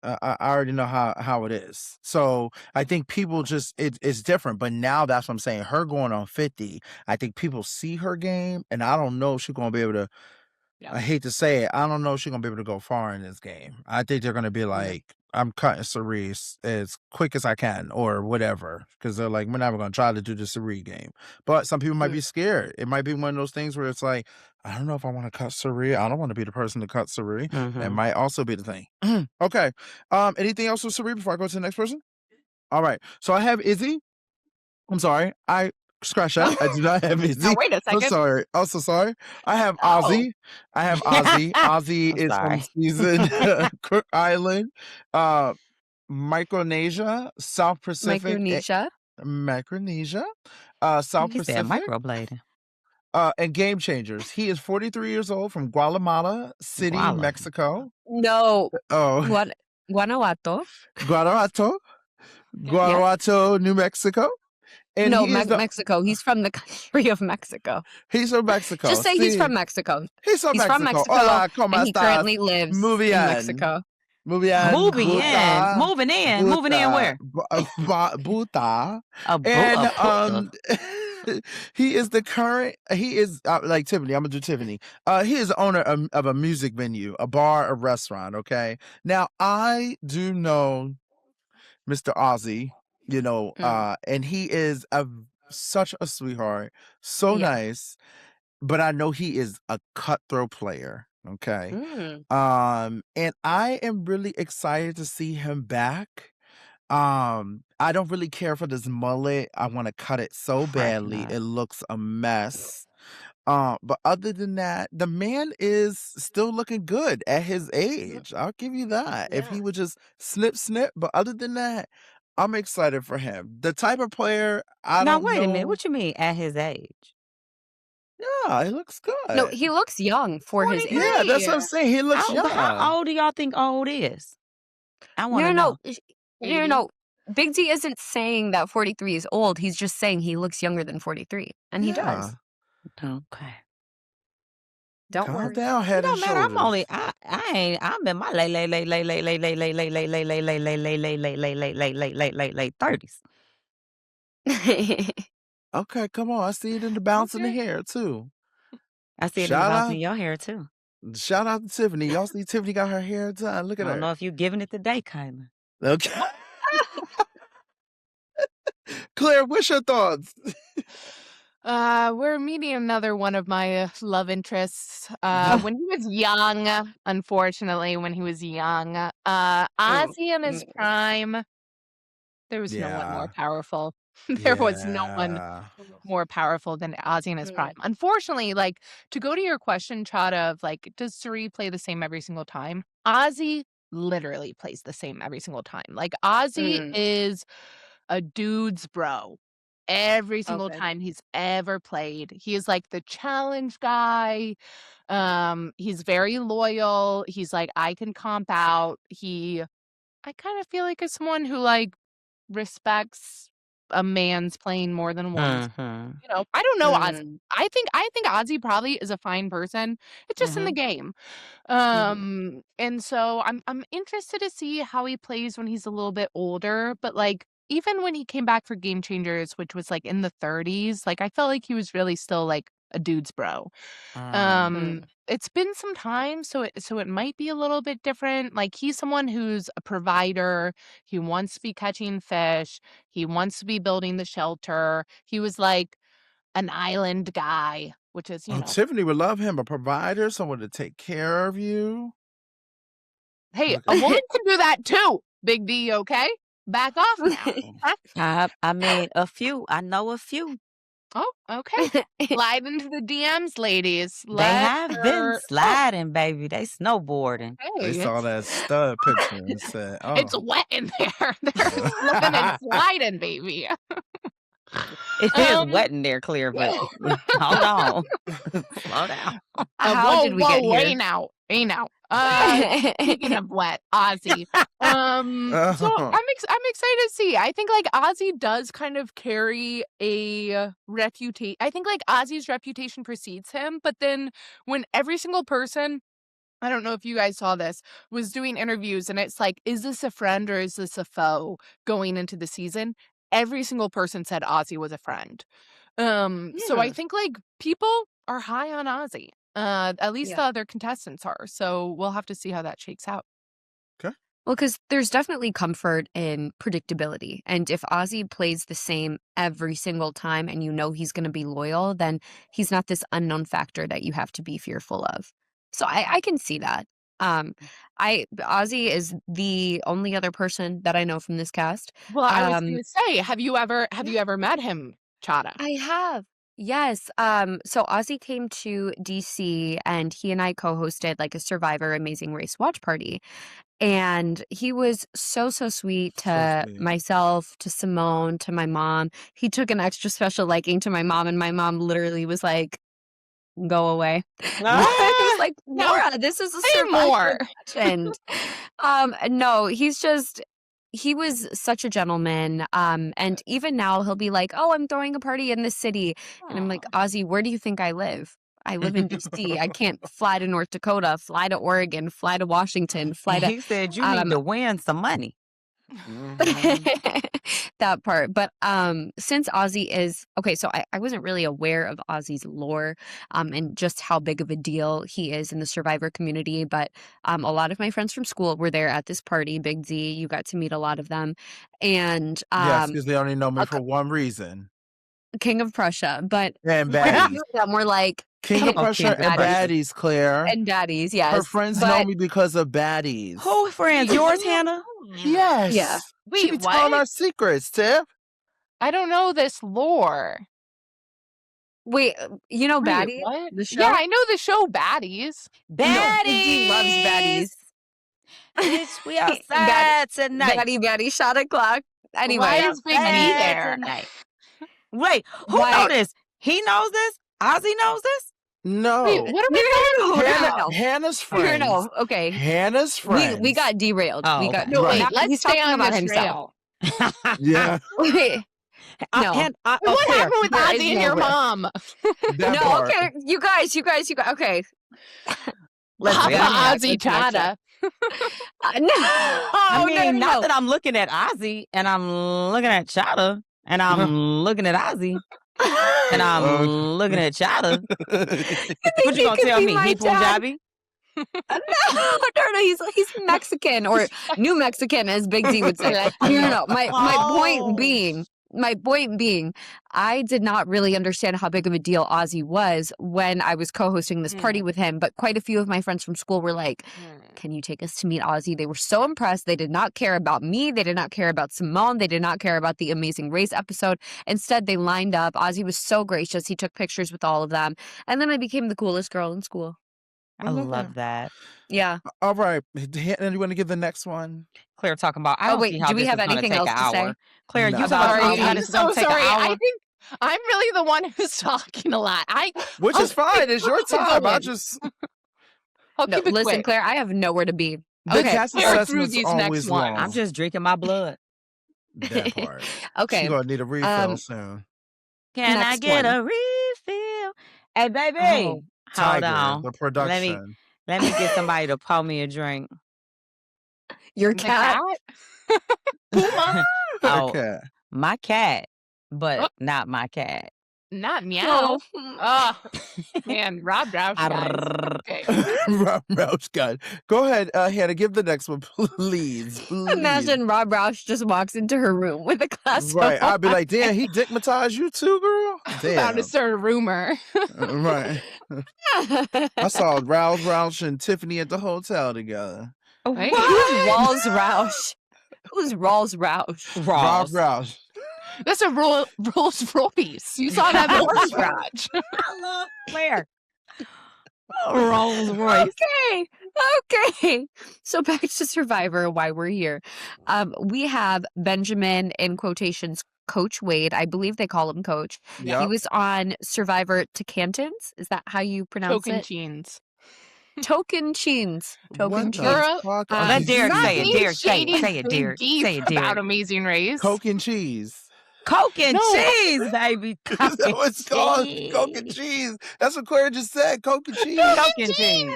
I already know how it is. So I think people just it's different. But now that's what I'm saying. Her going on 50, I think people see her game, and I don't know if she's gonna be able to. Yeah. I hate to say it, I don't know if she's gonna be able to go far in this game. I think they're gonna be like, I'm cutting Cirie as quick as I can, or whatever, because they're like, we're never gonna try to do the Cirie game. But some people might be scared. It might be one of those things where it's like, I don't know if I want to cut Cirie. I don't want to be the person to cut Cirie. That might also be the thing. Okay. Anything else with Cirie before I go to the next person? All right. So I have Izzy. I'm sorry. I scratch that. I do not have Izzy. Now, wait a I'm second. sorry. Also sorry. I have Oh. Ozzy. I have Ozzy. Ozzy I'm is from sorry. season Cook Island, Micronesia, South Pacific, Micronesia. South He said Pacific, microblading. and Game Changers. He is 43 years old from Guatemala City, Guala. Mexico. No. Oh, Guanajuato. Guanajuato, New Mexico. And No, he is Mexico. He's from the country of Mexico. He's from Mexico. Just say he's from Mexico. He's from He's from Mexico. Mexico, Hola, ¿cómo and he estás? currently lives Muy in bien. Mexico. Muy bien. Moving in. Buta. Moving in. Moving in where? Buta. A And he is the current, he is like Tiffany. I'm gonna do Tiffany. He is the owner of a music venue, a bar, a restaurant. Okay. Now I do know Mr. Ozzy, you know, and he is such a sweetheart, so nice, but I know he is a cutthroat player. Okay. And I am really excited to see him back. I don't really care for this mullet. I want to cut it so badly. It looks a mess. But other than that, the man is still looking good at his age. I'll give you that. If he would just snip. But other than that, I'm excited for him. The type of player I Now don't wait a minute. know. What you mean at his age? Yeah, he looks good. No, he looks young for his age. Yeah, that's what I'm saying. He looks young. But how old do y'all think old is? I want to know. No. Big D isn't saying that 43 is old. He's just saying he looks younger than 43, and he does. Okay. Don't Calm worry. down, head and Man, shoulders. I'm in my late 30s. Okay, come on. I see it in the bounce in the hair too. I see it in the bounce in your hair too. Shout out to Tiffany. Y'all see Tiffany got her hair done. Look at I her. don't know if you giving it today, Kyla. Okay. Claire, what's your thoughts? We're meeting another one of my love interests. When he was young, unfortunately, Ozzy in his prime, there was no one more powerful. There was no one more powerful than Ozzy in his prime. Unfortunately, like, to go to your question, Chad, of like, does Cirie play the same every single time? Ozzy literally plays the same every single time. Like, Ozzy is a dude's bro. Every single time he's ever played. He is like the challenge guy. He's very loyal. He's like, I can comp out. I kind of feel like is someone who like respects a man's playing more than once. You know, I don't know Ozzy. I think Ozzy probably is a fine person. It's just in the game. And so I'm interested to see how he plays when he's a little bit older, but like even when he came back for Game Changers, which was like in the 30s, like I felt like he was really still like a dude's bro. It's been some time, so it might be a little bit different. Like he's someone who's a provider. He wants to be catching fish. He wants to be building the shelter. He was like an island guy, which is, you know. Tiffany would love him, a provider, someone to take care of you. Hey, a woman can do that too, Big D, okay? Back off now. I mean, a few. I know a few. Oh, okay. Slide into the DMs, ladies. They have been sliding, baby. They snowboarding. They saw that stud picture and said, "Oh, it's wet in there. They're slipping and sliding, baby." It is wet in there, Clear, but hold on. Slow down. How did we get here? Hey now. Speaking of wet, Ozzy. So I'm excited to see. I think like Ozzy does kind of carry a reputation. I think like Ozzy's reputation precedes him, but then when every single person I don't know if you guys saw this, was doing interviews, and it's like, is this a friend or is this a foe going into the season? Every single person said Ozzy was a friend. So I think like people are high on Ozzy. At least the other contestants are. So we'll have to see how that shakes out. Well, because there's definitely comfort in predictability. And if Ozzy plays the same every single time and you know he's going to be loyal, then he's not this unknown factor that you have to be fearful of. So I can see that. Ozzy is the only other person that I know from this cast. Well, I was going to say, have you ever met him, Chada? I have. Yes. So Ozzy came to DC and he and I co-hosted like a Survivor Amazing Race watch party. And he was so sweet to myself, to Simone, to my mom. He took an extra special liking to my mom, and my mom literally was like, go away. I was like, Laura, this is a Survivor match. And no, he was such a gentleman. And even now he'll be like, oh, I'm throwing a party in this city. And I'm like, Ozzy, where do you think I live? I live in DC. I can't fly to North Dakota, fly to Oregon, fly to Washington, fly to... He said you need to win some money. That part. But since Ozzy is... Okay, so I wasn't really aware of Ozzy's lore and just how big of a deal he is in the Survivor community. But a lot of my friends from school were there at this party, Big Z. You got to meet a lot of them. And yes, because they only know me for one reason. King of Prussia. But and baddies. Them were like... King of Prussia and baddies, Claire. And baddies, yes. Her friends know me because of baddies. Who friends? Yours, Hannah? Yes. Yeah. Wait, she be telling our secrets, Tiff. I don't know this lore. Wait, you know Baddies? What? The show? Yeah, I know the show Baddies. Baddies! He loves Baddies. Bitch, we outside tonight. Baddie, shot o'clock. Anyway. Why is Big D there? Wait, who knows this? He knows this? Ozzy knows this? No. Wait, what are we talking about? Hannah's friend. No, okay. Hannah's friend. We got derailed. Oh, we got no, wait, let's he's stay talking on about this himself. Yeah. Wait. No. What happened with Ozzy and your mom? No, okay. You guys. Okay. Let's Ozzy Chada. Not that I'm looking at Ozzy and I'm looking at Chada and I'm looking at Ozzy. And I'm looking at Chada. What you gonna tell me? He Punjabi? No. He's Mexican or New Mexican, as Big D would say. No. My point being, I did not really understand how big of a deal Ozzy was when I was co-hosting this party with him. But quite a few of my friends from school were like, can you take us to meet Ozzy? They were so impressed. They did not care about me. They did not care about Simone. They did not care about the Amazing Race episode. Instead, they lined up. Ozzy was so gracious. He took pictures with all of them. And then I became the coolest girl in school. I love that. Yeah. All right. And you want to give the next one? Claire talking about, I don't see how do we this have is anything take else an to hour. say? Claire, No. you I'm so sorry. I I think I'm really the one who's talking a lot. Which is fine. It's your time. I'll keep it listen, quick. Claire, I have nowhere to be. The Okay. cast assessment's always long. I'm just drinking my blood. That part. Okay. She's going to need a refill soon. Can I get a refill? Hey, baby. Hold Tiger, on. the production. Let me get somebody to pour me a drink. Your cat? Okay. My cat, but not my cat. Not meow. Oh, man, Rob Roush. Okay. Rob Roush got. Go ahead, Hannah. Give the next one, please. Imagine Rob Roush just walks into her room with a glass. Right. I'd be like, damn, he dickmatized you too, girl. Damn. About to start a rumor. Right. I saw Roush and Tiffany at the hotel together. Wait. Who's Rawls Roush? Who's Rawls Roush? Rob Roush. That's a Rolls Royce. You saw that Rolls Royce. I love Claire. Rolls Royce. Okay. So back to Survivor, why we're here. We have Benjamin, in quotations, Coach Wade. I believe they call him Coach. Yep. He was on Survivor Tocantins. Is that how you pronounce it? Tocantins. Tocantins. Let Derek say it. Derek, say it, Derek. Say it, Derek. About Amazing Race. Coke and cheese. Coke and cheese, baby. That's what it's called. Coke and cheese. That's what Claire just said. Coke and cheese. Coke and cheese.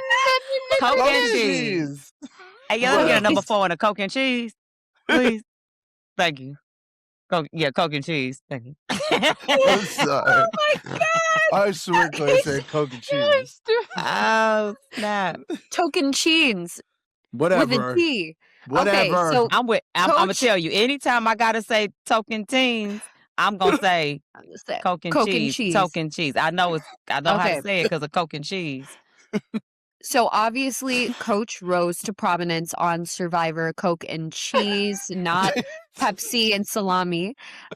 Coke Coke and and cheese. cheese. Hey, yo, let me get a What? number 4 and a Coke and cheese, please. Thank you. Coke and cheese. Thank you. I'm sorry. Oh my God. I swear Claire said Coke and cheese. Oh, snap. Token cheese with Whatever. a T. Whatever. Okay, so I'm gonna Coach, tell you, anytime I gotta say token teens, I'm gonna say Coke and cheese. Token cheese. I know how to Okay. say it because of Coke and cheese. So obviously, Coach rose to prominence on Survivor Coke and cheese, not Pepsi and salami.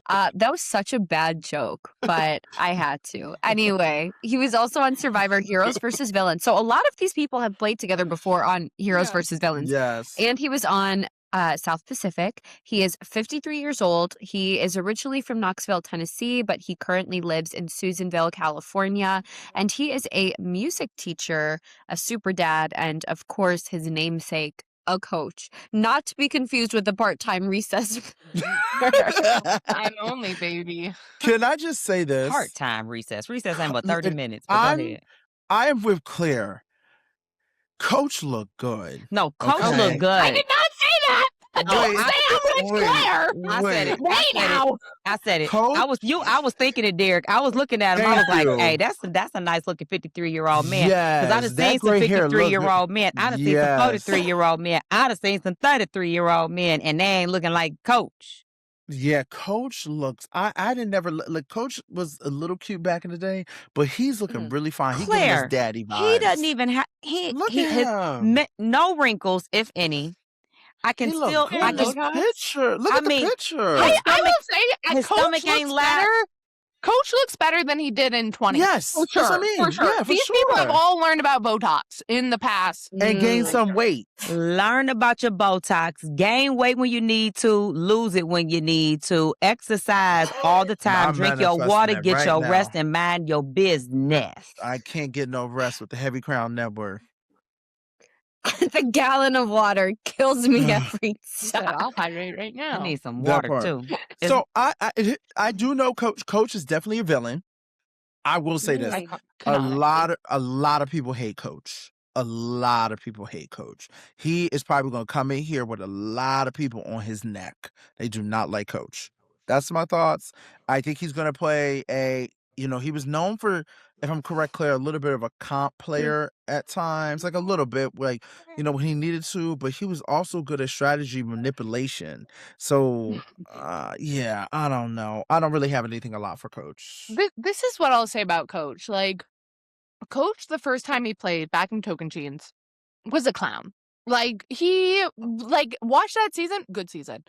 That was such a bad joke, but I had to. Anyway, he was also on Survivor Heroes versus Villains. So a lot of these people have played together before on Heroes versus Villains. Yes. And he was on South Pacific. He is 53 years old. He is originally from Knoxville, Tennessee, but he currently lives in Susanville, California. And he is a music teacher, a super dad, and of course, his namesake, a coach. Not to be confused with the part-time recess. I'm only baby. Can I just say this? Part-time recess. Recess ain't but 30 minutes. But go ahead. I am with Claire. Coach looked good. No, Coach Okay. looked good. I did not say that. Don't say I'm with Claire. I said it. Hey now. I said it. Coach? I was thinking it, Derek. I was looking at him. I was Thank like, you. hey, that's a nice looking 53-year-old man. Because I Yes, done that seen some gray hair look good. 53-year-old men. I done seen some 43-year-old men. I done seen some 33-year-old men, and they ain't looking like Coach. Yeah, Coach looks. I didn't never like. Coach was a little cute back in the day, but he's looking really fine. He giving Claire, us daddy vibes. he doesn't even have Look at him. no wrinkles, if any. I can He still look good in this picture. Look I at the mean, picture. I will say, his Coach stomach ain't looks better. Coach looks better than he did in 20. Yes, for that's what I sure. mean. For sure. Yeah, for These people have sure. all learned about Botox in the past. And gain some weight. Learn about your Botox. Gain weight when you need to. Lose it when you need to. Exercise all the time. I'm Drink your manifesting water. that Get right your now. rest and mind your business. I can't get no rest with the Heavy Crown Network. The gallon of water kills me every Said, time. I'll hydrate right now. I need some That water part. too. So I do know Coach. Coach is definitely a villain. I will say this: a lot of people hate Coach. A lot of people hate Coach. He is probably going to come in here with a lot of people on his neck. They do not like Coach. That's my thoughts. I think he's going to play he was known for, if I'm correct, Claire, a little bit of a comp player at times, like a little bit, like, when he needed to, but he was also good at strategy manipulation. So, yeah, I don't know. I don't really have anything a lot for Coach. This is what I'll say about Coach. Like, Coach, the first time he played back in Token Jeans, was a clown. Like, he, watch that season, good season.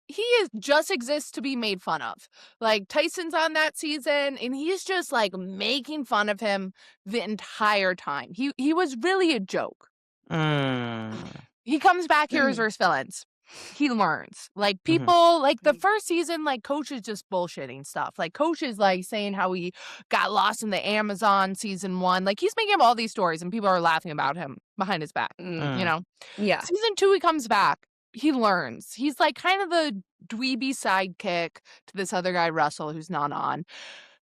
He just exists to be made fun of. Like, Tyson's on that season, and he's just, making fun of him the entire time. He was really a joke. He comes back here as versus villains. He learns. People, the first season, Coach is just bullshitting stuff. Coach is, saying how he got lost in the Amazon season 1. He's making up all these stories, and people are laughing about him behind his back, Yeah. Season 2, he comes back. He learns. He's, kind of the dweeby sidekick to this other guy, Russell, who's not on.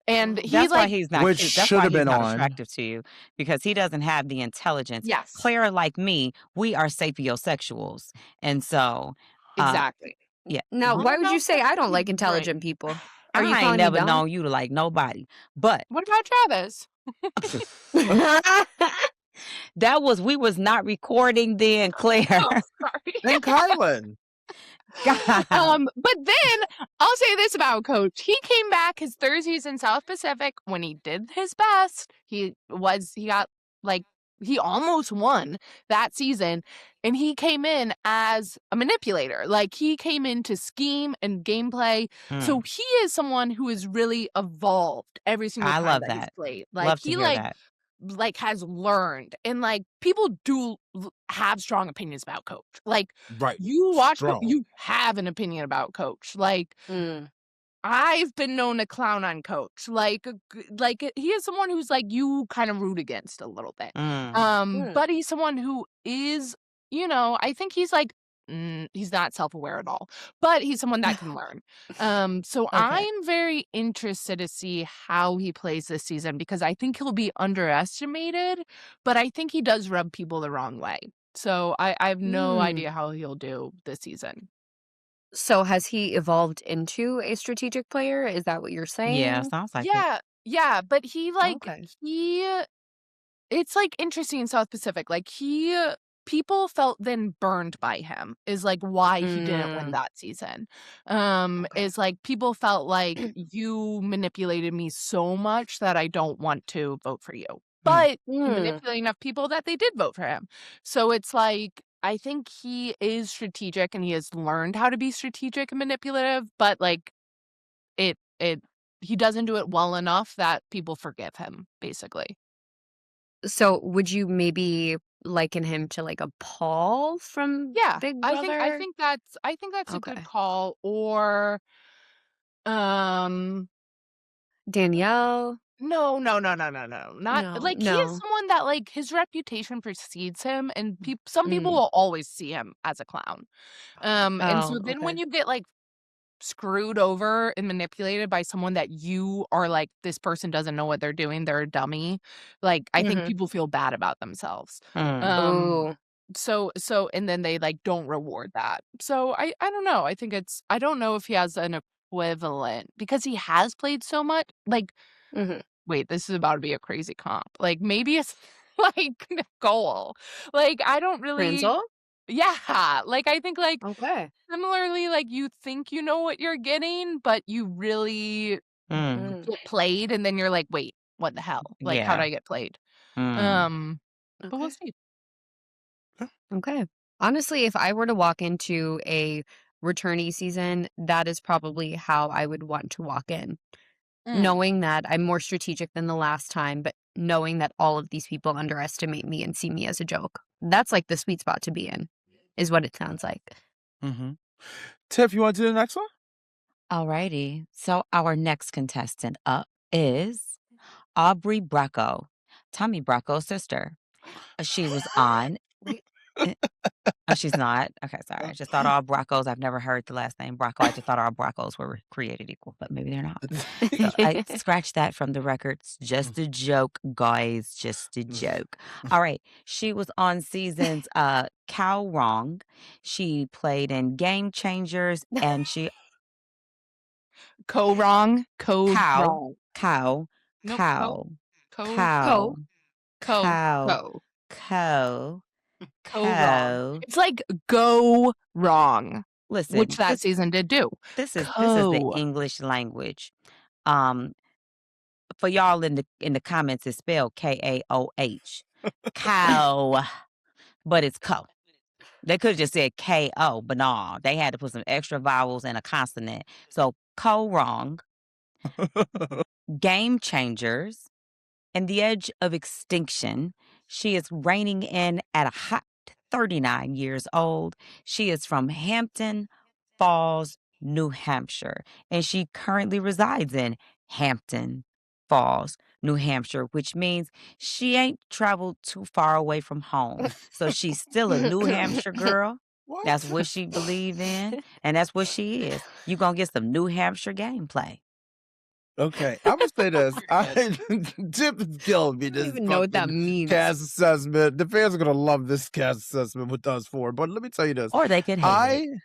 And he's That's why he's not Which cute. That's should why have he's been not on. attractive to you, because he doesn't have the intelligence. Yes. Claire, like me, we are sapiosexuals. And so exactly. yeah. Now, why would you say I don't like intelligent people? Are you I calling ain't me never dumb? known you to like nobody. But What about Travis? we was not recording then, Claire. Oh, sorry. And Kylan. God. But then I'll say this about Coach. He came back his Thursdays in South Pacific when he did his best. He almost won that season, and he came in as a manipulator. He came in to scheme and gameplay. So he is someone who has really evolved every single time love that he's that. played. Love to hear that. Has learned, and people do have strong opinions about Coach. Right. You watch, Strong. you have an opinion about Coach. I've been known to clown on Coach. He is someone who's you kind of root against a little bit. But he's someone who is, I think he's he's not self-aware at all, but he's someone that can learn. So Okay. I'm very interested to see how he plays this season because I think he'll be underestimated, but I think he does rub people the wrong way. So I have no idea how he'll do this season. So has he evolved into a strategic player? Is that what you're Yeah, saying? sounds like it. Yeah, but he Okay. it's like interesting in South Pacific. Like people felt then burned by him is like why he didn't win that season. Okay. Is like people felt like you manipulated me so much that I don't want to vote for you. But he manipulated enough people that they did vote for him. So it's like I think he is strategic and he has learned how to be strategic and manipulative, but like it he doesn't do it well enough that people forgive him, basically. So would you maybe liken him to like a Paul from Yeah, Big I Brother? think that's a Okay. good call. Or um Danielle? no, no, no, no, no, no. Not No, like he is no. someone that like his reputation precedes him and some people Mm. will always see him as a clown. And so Oh, then when okay. you get like screwed over and manipulated by someone that you are like, this person doesn't know what they're doing, they're a dummy. Like, I think Mhm. people feel bad about themselves. Mm. Um, Ooh. so and then they like don't reward that. So I don't know. I don't know if he has an equivalent because he has played so much. Like, Mhm. wait, this is about to be a crazy comp. Like maybe it's like Nicole. Like I don't really Prinzel? yeah. Like I think like Okay. similarly, like, you think you know what you're getting, but you really Mm. Mm. get played, and then you're like, "Wait, what the hell? Like, how'd Yeah. I get played?" Mm. But we'll Okay. see. Okay. Honestly, if I were to walk into a returnee season, that is probably how I would want to walk in. Mm. Knowing that I'm more strategic than the last time, but knowing that all of these people underestimate me and see me as a joke. That's like the sweet spot to be in, is what it sounds like. Mm-hmm. Tiff, you want to do the next one? Alrighty. So our next contestant up is Aubry Bracco, Tommy Bracco's sister. She was on. Wait. eh, Oh, she's not? Okay, sorry. I just thought all Braccos, I've never heard the last name Bracco. I just thought all Braccos were created equal, but maybe they're not. So I scratched that from the records. Just a joke, guys. Just a joke. All right. She was on seasons Cow Wrong. She played in Game Changers and she Wrong. Code cow, wrong. cow, Nope. cow, Co cow, Co. co cow, Co. cow, co wrong. cow. It's like go wrong, which Listen, that season did do. this is the Co. English language. Um, for y'all in the comments, it's spelled Kaoh. Cow, but it's co. They could have just said Ko, but nah, they had to put some extra vowels and a consonant. So co wrong. Game changers. And the edge of extinction. She is reigning in at a hot 39 years old. She is from Hampton Falls, New Hampshire, and she currently resides in Hampton Falls, New Hampshire, which means she ain't traveled too far away from home. So she's still a New Hampshire girl. That's What? what she believe in, and that's what she is. You gonna get some New Hampshire gameplay. Okay, I'm gonna say this. Tip is killing me. I don't This even know what that fucking means. cast assessment. The fans are gonna love this cast assessment with us for. But let me tell you this. Or they could hate it.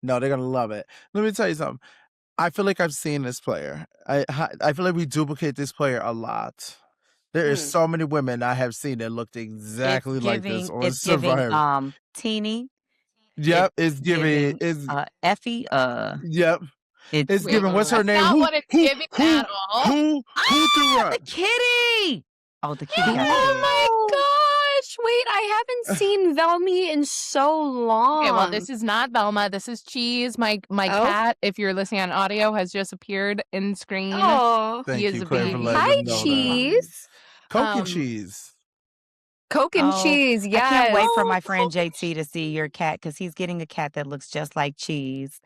No, they're gonna love it. Let me tell you something. I feel like I've seen this player. I feel like we duplicate this player a lot. There is Mm. so many women I have seen that looked exactly like this on It's giving Survivor. teeny. Yep, it's giving. Giving Is Effie yep, it's it's giving. What's her That's name? not what it's giving at all. Who threw the up? kitty. Oh, the kitty got Oh fed. my gosh. Wait, I haven't seen Velmy in so long. Okay, well, this is not Velma. This is Cheese. My Oh. cat, if you're listening on audio, has just appeared in screen. Oh. Thank He is you, a Claire, for baby. letting Hi, them know that. Cheese. Coke and Um, cheese. Coke and Oh, cheese, I can't wait for yes. my friend JT to see your cat because he's getting a cat that looks just like Cheese.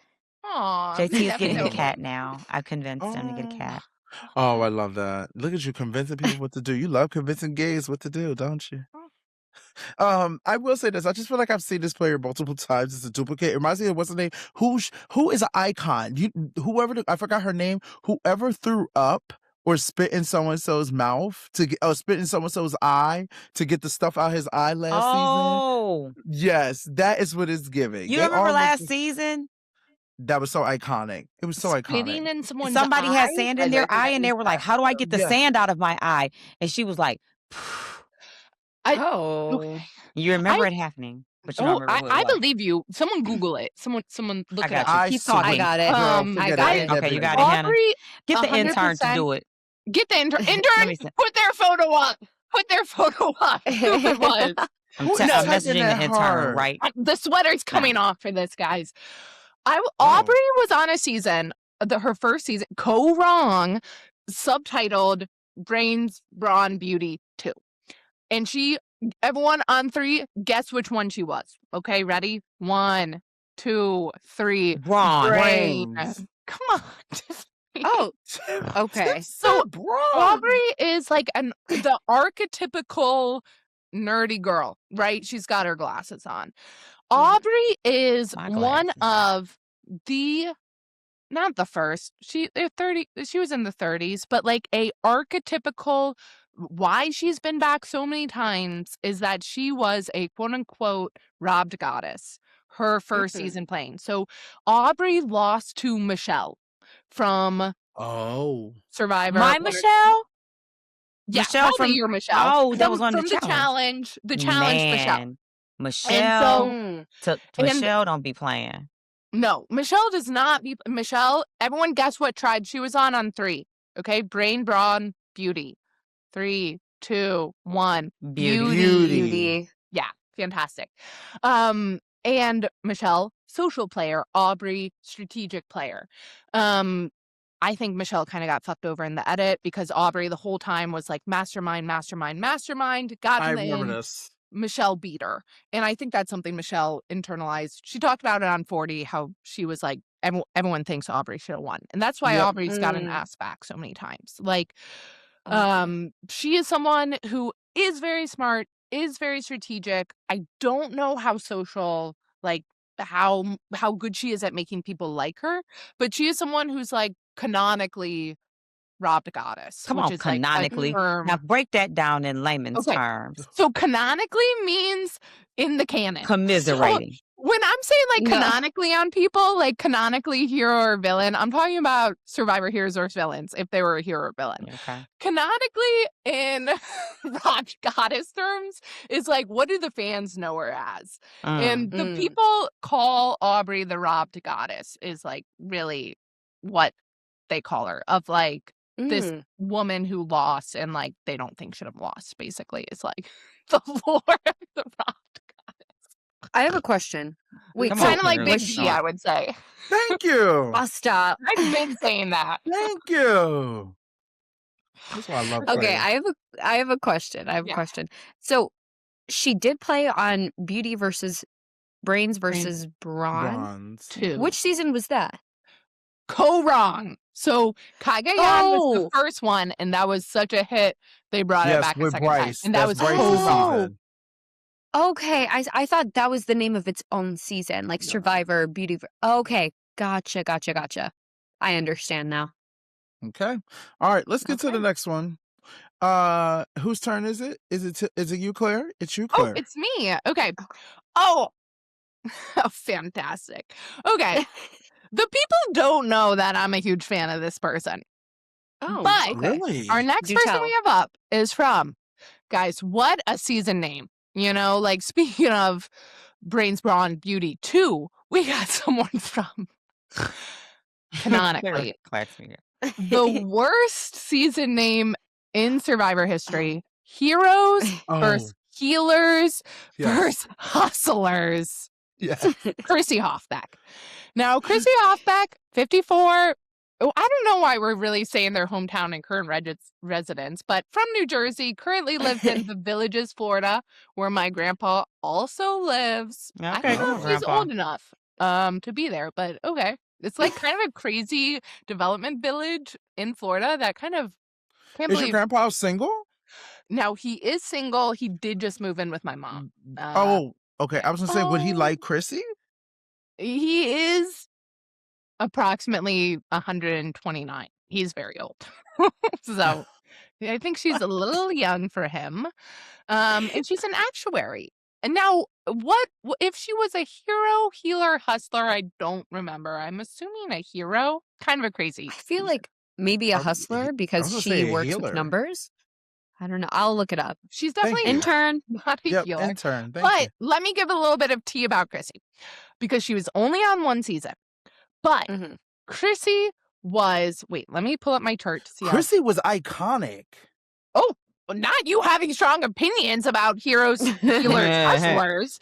Aw, JT is getting a definitely. cat now. I've convinced him to get a Oh. cat. Oh, I love that. Look at you convincing people what to do. You love convincing gays what to do, don't you? I will say this. I just feel like I've seen this player multiple times. It's a duplicate. It reminds me of what's the name? Who is an icon? I forgot her name. Whoever threw up or spit in so and so's mouth spit in so and so's eye to get the stuff out his eye last season. Yes, that is what it's giving. You remember last season? That was so iconic. It was so Spitting iconic. in someone's Somebody had eye? sand in their eye, and they were like, "How do I get the sand out of my eye?" And she was like, okay. You remember it happening, but you don't remember who it was. I believe you. Someone Google it. Someone look it up. Keep talking. I got it. I got it. Okay, you got it, Hannah. Get the intern to do it. Get the intern. Put their photo up. Put their photo up. Who it was. I'm messaging the intern, right? The sweater's coming off for this, guys. Aubry was on a season, her first season, Go Wrong, subtitled Brains, Brawn, Beauty 2. And everyone on 3, guess which one she was. Okay, ready? 1, 2, 3. Brains. Come on. Oh, okay. So Aubry is like the archetypical nerdy girl, right? She's got her glasses on. Aubry is one of not the first. She was in the 30s, but like a archetypical. Why she's been back so many times is that she was a quote unquote robbed goddess her first season playing. So Aubry lost to Michelle from Survivor. My Michelle? Yeah, Michelle from your Michelle. Oh, that was on the challenge. The challenge, Michelle. Michelle don't be playing. No, Michelle does not be. Michelle, everyone guess what tribe she was on 3. Okay, Brain, Brawn, Beauty. 3, 2, 1. Beauty. Yeah, fantastic. And Michelle, social player. Aubry, strategic player. I think Michelle kind of got fucked over in the edit because Aubry the whole time was like mastermind. Got I remember this. Michelle beat her. And I think that's something Michelle internalized. She talked about it on 40, how she was like, everyone thinks Aubry should have won. And that's why Aubrey's got an ass back so many times. Like, she is someone who is very smart, is very strategic. I don't know how social, like how good she is at making people like her, but she is someone who's like canonically robbed goddess. Come on, canonically. Like now break that down in layman's terms. So canonically means in the canon. Commiserating. So when I'm saying like canonically on people, like canonically hero or villain, I'm talking about Survivor heroes or villains if they were a hero or villain. Okay. Canonically in robbed goddess terms is like, what do the fans know her as? And the people call Aubry the robbed goddess is like really what they call her, of like this woman who lost and like they don't think should have lost, basically. It's like the lore of the robbed goddess. I have a question. Wait, kind of like Big G, I would say. Thank you. I'll stop. I've been saying that. Thank you. That's why I love playing. Okay, I have a question. I have a question. So she did play on Beauty versus Brains versus Brawn. 2. Which season was that? Go Wrong. So Cagayan was the first one, and that was such a hit. They brought it back a second time, and that was Go Wrong. Okay, I thought that was the name of its own season, like Survivor, Beauty. Okay, gotcha. I understand now. Okay, all right. Let's get to the next one. Whose turn is it? Is it you, Claire? It's you, Claire. Oh, it's me. Okay. Oh, fantastic. Okay. The people don't know that I'm a huge fan of this person. Oh, but really? Our next person we have up is from, guys, what a season name. You know, like speaking of Brains, Brawn, Beauty 2, we got someone from canonically the worst season name in Survivor history. Heroes versus healers versus hustlers. Yeah. Chrissy Hofbeck. Now, Chrissy Hofbeck, 54. I don't know why we're really saying their hometown and current residence, but from New Jersey, currently lives in the Villages, Florida, where my grandpa also lives. Okay, I don't know if he's old enough to be there, but okay. It's like kind of a crazy development village in Florida that kind of can't Is believe. your grandpa single? Now, he is single. He did just move in with my mom. Okay. I was gonna say, would he like Chrissy? He is approximately 129. He's very old. So I think she's a little young for him. And she's an actuary. And now, what if she was a hero, healer, hustler? I don't remember. I'm assuming a hero. Kind of a crazy. I feel like maybe a hustler because she works with numbers. I don't know. I'll look it up. She's definitely intern. Not a healer. Intern. But let me give a little bit of tea about Chrissy because she was only on one season. But Chrissy was, wait, let me pull up my chart to see. Chrissy was iconic. Oh, not you having strong opinions about heroes, healers, hustlers.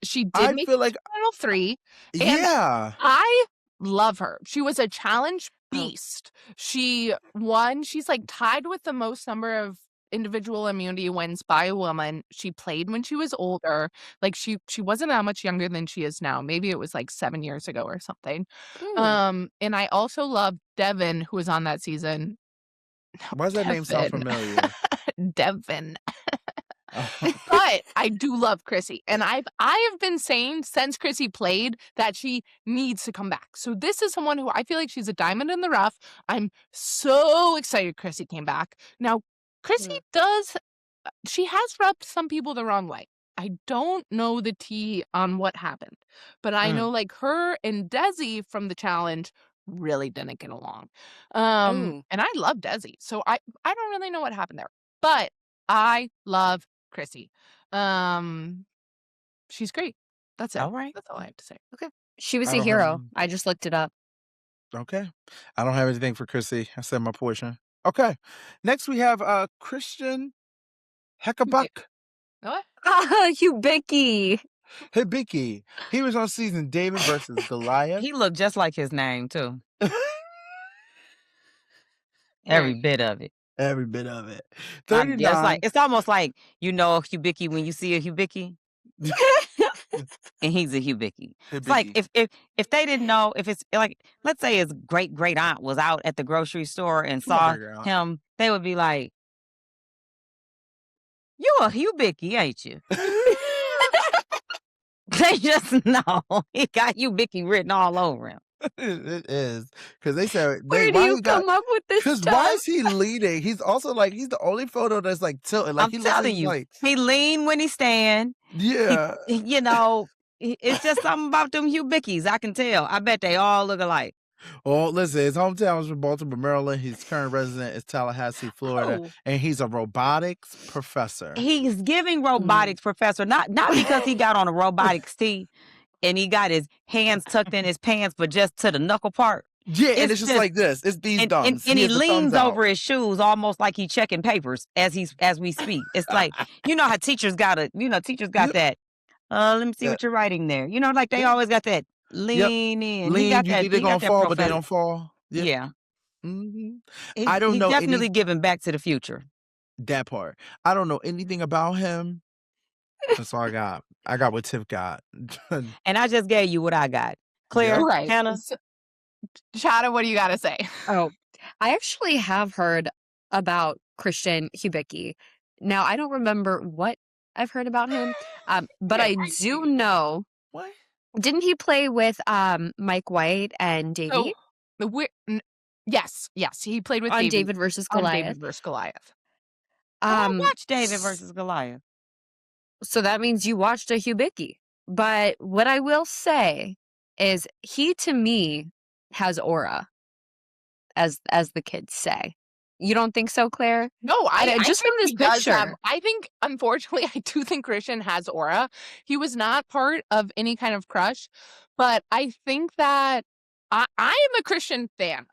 She did make like Final 3. Yeah. I love her. She was a challenge beast. She won. She's like tied with the most number of individual immunity wins by a woman. She played when she was older. Like she wasn't that much younger than she is now. Maybe it was like 7 years ago or something. And I also love Devens, who was on that season. Why does that name sound familiar? Devens. But I do love Chrissy. And I have been saying since Chrissy played that she needs to come back. So this is someone who I feel like she's a diamond in the rough. I'm so excited Chrissy came back. Now, Chrissy she has rubbed some people the wrong way. I don't know the tea on what happened. But I know like her and Desi from the challenge really didn't get along. And I love Desi. So I don't really know what happened there. But I love Chrissy. She's great. That's it. All right. That's all I have to say. Okay. She was a hero. I just looked it up. Okay. I don't have anything for Chrissy. I said my portion. Okay. Next we have Christian Heckabuck. What? Hubicki. Hibiki. He was on season David versus Goliath. He looked just like his name too. Every bit of it. Every bit of it. 39. It's almost like you know a Hubicki when you see a Hubicki. And he's a Hubicki. It's like if they didn't know, if it's like, let's say his great aunt was out at the grocery store and saw him, they would be like, "You a Hubicki, ain't you?" They just know he got Hubicki written all over him. It is because they said, "Where do you come up with this stuff?" Why is he leading? He's also like he's the only photo that's like tilted. Like I'm telling you, like, he lean when he stand. Yeah, you know, it's just something about them Hubickis. I can tell. I bet they all look alike. Well, listen, his hometown is from Baltimore, Maryland. His current resident is Tallahassee, Florida, and he's a robotics professor. He's giving robotics professor, not because he got on a robotics tee and he got his hands tucked in his pants, but just to the knuckle part. Yeah, and it's just like this. It's these thumbs. And he leans over his shoes almost like he's checking papers as we speak. It's like, you know how teachers got that. Let me see what you're writing there. You know, like they always got that lean in. Lean, he got you that, think they're going to fall, but they don't fall. Yeah. Mm-hmm. I don't know. He's definitely giving back to the future. That part. I don't know anything about him. That's all I got. I got what Tiff got. And I just gave you what I got. Claire, right. Hannah. Chada, what do you got to say? Oh, I actually have heard about Christian Hubicki. Now, I don't remember what I've heard about him, but I do know. What? Didn't he play with Mike White and Davey? Yes. He played with on Davey, David versus Goliath. David versus Goliath. I watched David versus Goliath. So that means you watched a Hubicki. But what I will say is he, to me, has aura, as the kids say. You don't think so, Claire? No, I just from this picture. I think, unfortunately, I do think Christian has aura. He was not part of any kind of crush, but I think that I am a Christian fan.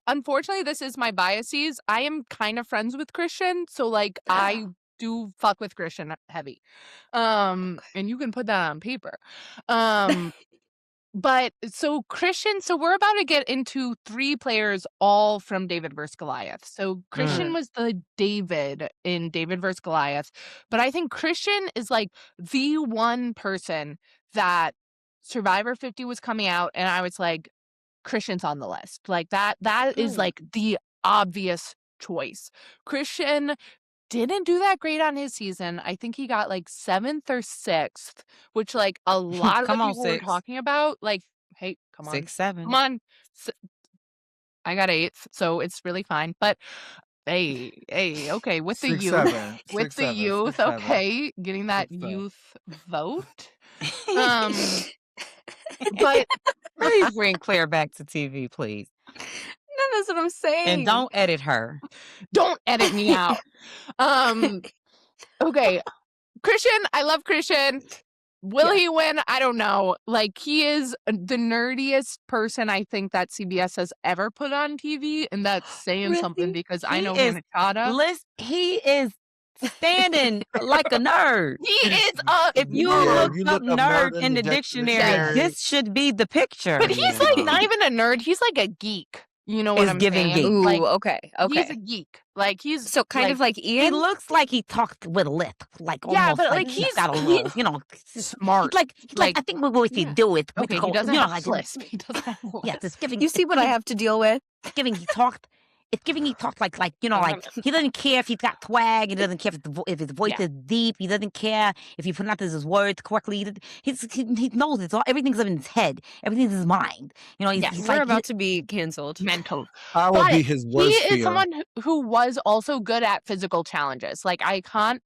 Unfortunately, this is my biases. I am kind of friends with Christian, so like I do fuck with Christian heavy. And you can put that on paper. But so Christian, so we're about to get into 3 players all from David vs. Goliath. So Christian was the David in David vs. Goliath. But I think Christian is like the one person that Survivor 50 was coming out and I was like, Christian's on the list. Like that is like the obvious choice. Christian didn't do that great on his season. I think he got like 7th or 6th, which like a lot of the Come on, people were 6. talking about. Like, hey, come on. 6, 7. Come on. I got 8th, so it's really fine. But hey, okay, with the 6, youth, 7, with 6, the 7, youth, 6, 7, okay, getting that 6, 7. youth vote. But Please bring Claire back to TV, please. No, that's what I'm saying. And don't edit her. Don't edit me out. Okay, Christian, I love Christian. Will he win? I don't know. Like, he is the nerdiest person I think that CBS has ever put on TV, and that's saying something because I know him. He is standing like a nerd. He is a If you nerd. look up nerd in the dictionary, this should be the picture. But he's like not even a nerd. He's like a geek. You know what I'm saying? Geek. Ooh, like, okay. He's a geek. Like, he's so kind of like Ian. He looks like he talked with a lip, like almost but like he's got a little, you know, smart. Like I think what we do it. Okay, he doesn't have a lisp. He doesn't have a lisp. Yeah, it's giving. You see what I have to deal with? It's giving he talked like you know, like he doesn't care if he's got twag. He doesn't care if his voice is deep. He doesn't care if he pronounces his words correctly. He knows it's all. Everything's in his head. Everything's in his mind. You know, he's we're about to be canceled. Mental. I will be his worst fear. He is someone who was also good at physical challenges. Like, iconically,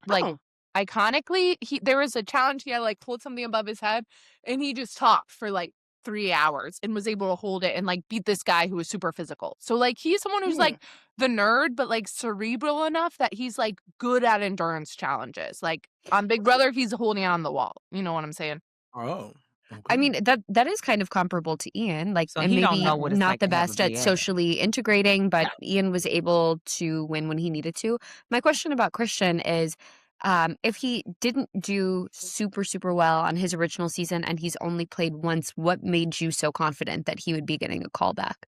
there was a challenge he had like hold something above his head, and he just talked for like 3 hours and was able to hold it and like beat this guy who was super physical. So like he's someone who's like the nerd, but like cerebral enough that he's like good at endurance challenges. Like on Big Brother, he's holding it on the wall. You know what I'm saying? Oh. Okay. I mean, that is kind of comparable to Ian. Like, so and he maybe don't know what it's not like the best at socially integrating, but Ian was able to win when he needed to. My question about Christian is, if he didn't do super, super well on his original season and he's only played once, what made you so confident that he would be getting a call back?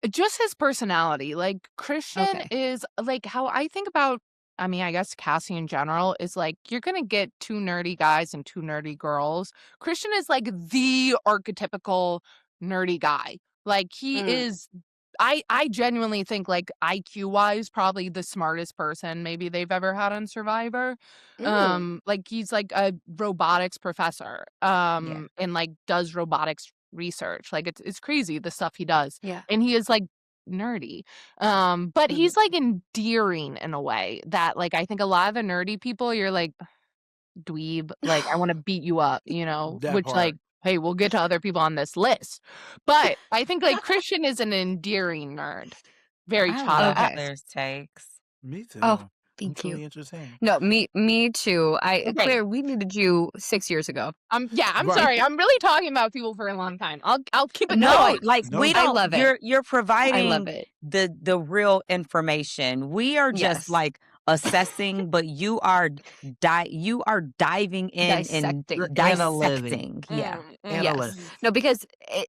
Just his personality. Like, Christian is like how I think about, I mean, I guess Cassie in general is like, you're going to get 2 nerdy guys and 2 nerdy girls. Christian is like the archetypical nerdy guy. Like, he is, I genuinely think like IQ wise, probably the smartest person maybe they've ever had on Survivor. Like, he's like a robotics professor, and like does robotics research. Like, it's crazy the stuff he does. Yeah. And he is like nerdy. But he's like endearing in a way that like I think a lot of the nerdy people, you're like, dweeb, like I want to beat you up, you know, which part. Like, hey, we'll get to other people on this list. But I think like Christian is an endearing nerd. Very childish. There's takes. Me too. Oh, thank you. Really interesting. No, me too. Claire, we needed you 6 years ago. I'm sorry. I'm really talking about people for a long time. I'll keep it going. We don't. I love it. You're providing I love it. the real information. We are just like assessing, but you are diving in and dissecting. Analyst. No, because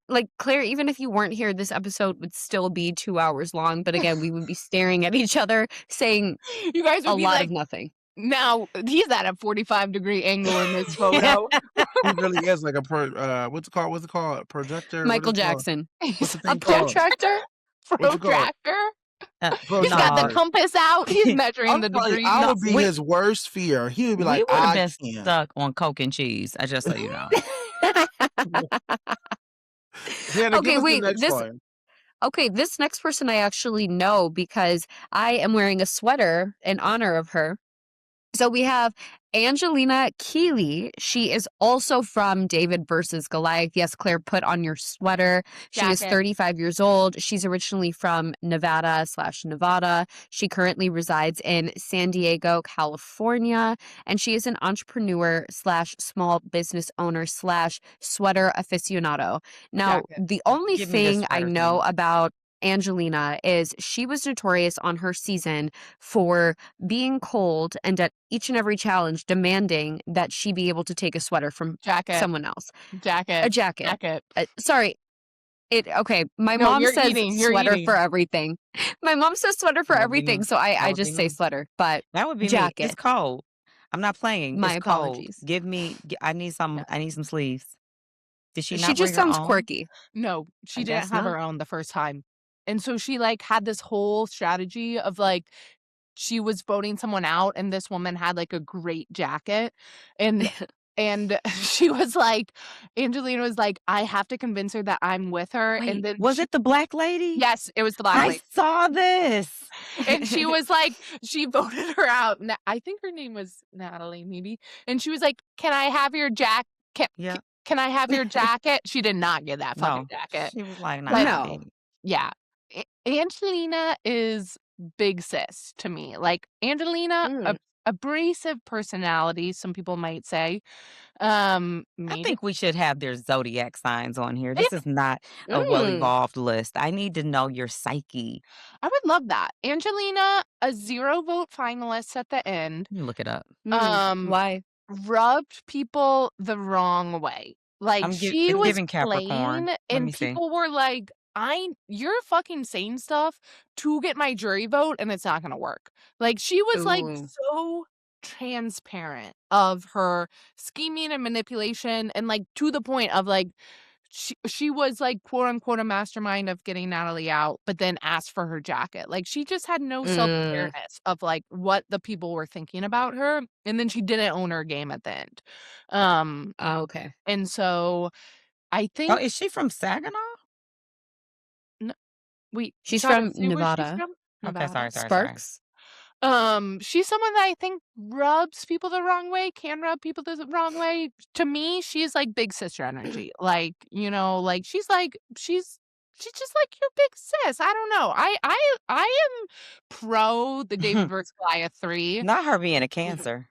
like Claire, even if you weren't here, this episode would still be 2 hours long. But again, we would be staring at each other, saying you guys would a be lot like, of nothing. Now he's at a 45-degree angle in this photo. He really is like a what's it called? Projector. Michael Jackson. A protractor. Protractor. He's got the compass out. He's measuring the degrees. I would be his worst fear. He would be like, we would have been stuck on Coke and cheese. I just let you know. Jenna, okay, wait. This next person I actually know because I am wearing a sweater in honor of her. So we have Angelina Keeley. She is also from David versus Goliath. Yes, Claire, put on your sweater. She is 35 years old. She's originally from Nevada. She currently resides in San Diego, California. And she is an entrepreneur / small business owner / sweater aficionado. Now, the only thing I know about Angelina is she was notorious on her season for being cold and at each and every challenge demanding that she be able to take a sweater from someone else. A jacket. Sorry. My mom says sweater for everything. My mom says sweater for everything, so I just say sweater. But that would be jacket. Me. It's cold. I'm not playing. My it's apologies. Cold. I need some sleeves. Did she not She just sounds quirky. No, she didn't have her own the first time. And so she like had this whole strategy of like she was voting someone out, and this woman had like a great jacket, and she was like, Angelina was like, I have to convince her that I'm with her. Wait, And then was it the black lady? Yes, it was the black I lady. saw this. And she was like, she voted her out. I think her name was Natalie, maybe. And she was like, can I have your jacket? Yeah. Can I have your jacket? She did not get that fucking No, jacket. she was like, But nah, No. baby. yeah, Angelina is big sis to me. Like Angelina, abrasive personality, some people might say. I Maybe. think we should have their zodiac signs on here. Yeah. This is not a well-evolved list. I need to know your psyche. I would love that. Angelina, a 0 vote finalist at the end. Let me look it up. Why? Rubbed people the wrong way. Like It's she was giving Capricorn. plain, Let and me see. people were like, you're fucking saying stuff to get my jury vote, and it's not gonna work. Like she was like so transparent of her scheming and manipulation, and like to the point of like she was like quote unquote a mastermind of getting Natalie out, but then asked for her jacket. Like she just had no self-awareness of like what the people were thinking about her, and then she didn't own her game at the end. Okay. And so I Oh, think is she from Saginaw? She's gotta from say where she's Nevada. from? Okay, sorry. Sparks. She's someone that I think rubs people the wrong way, can rub people the wrong way. To me, she's like big sister energy. Like, you know, like she's just like your big sis. I don't know. I am pro the David versus Goliath 3. Not her being a Cancer.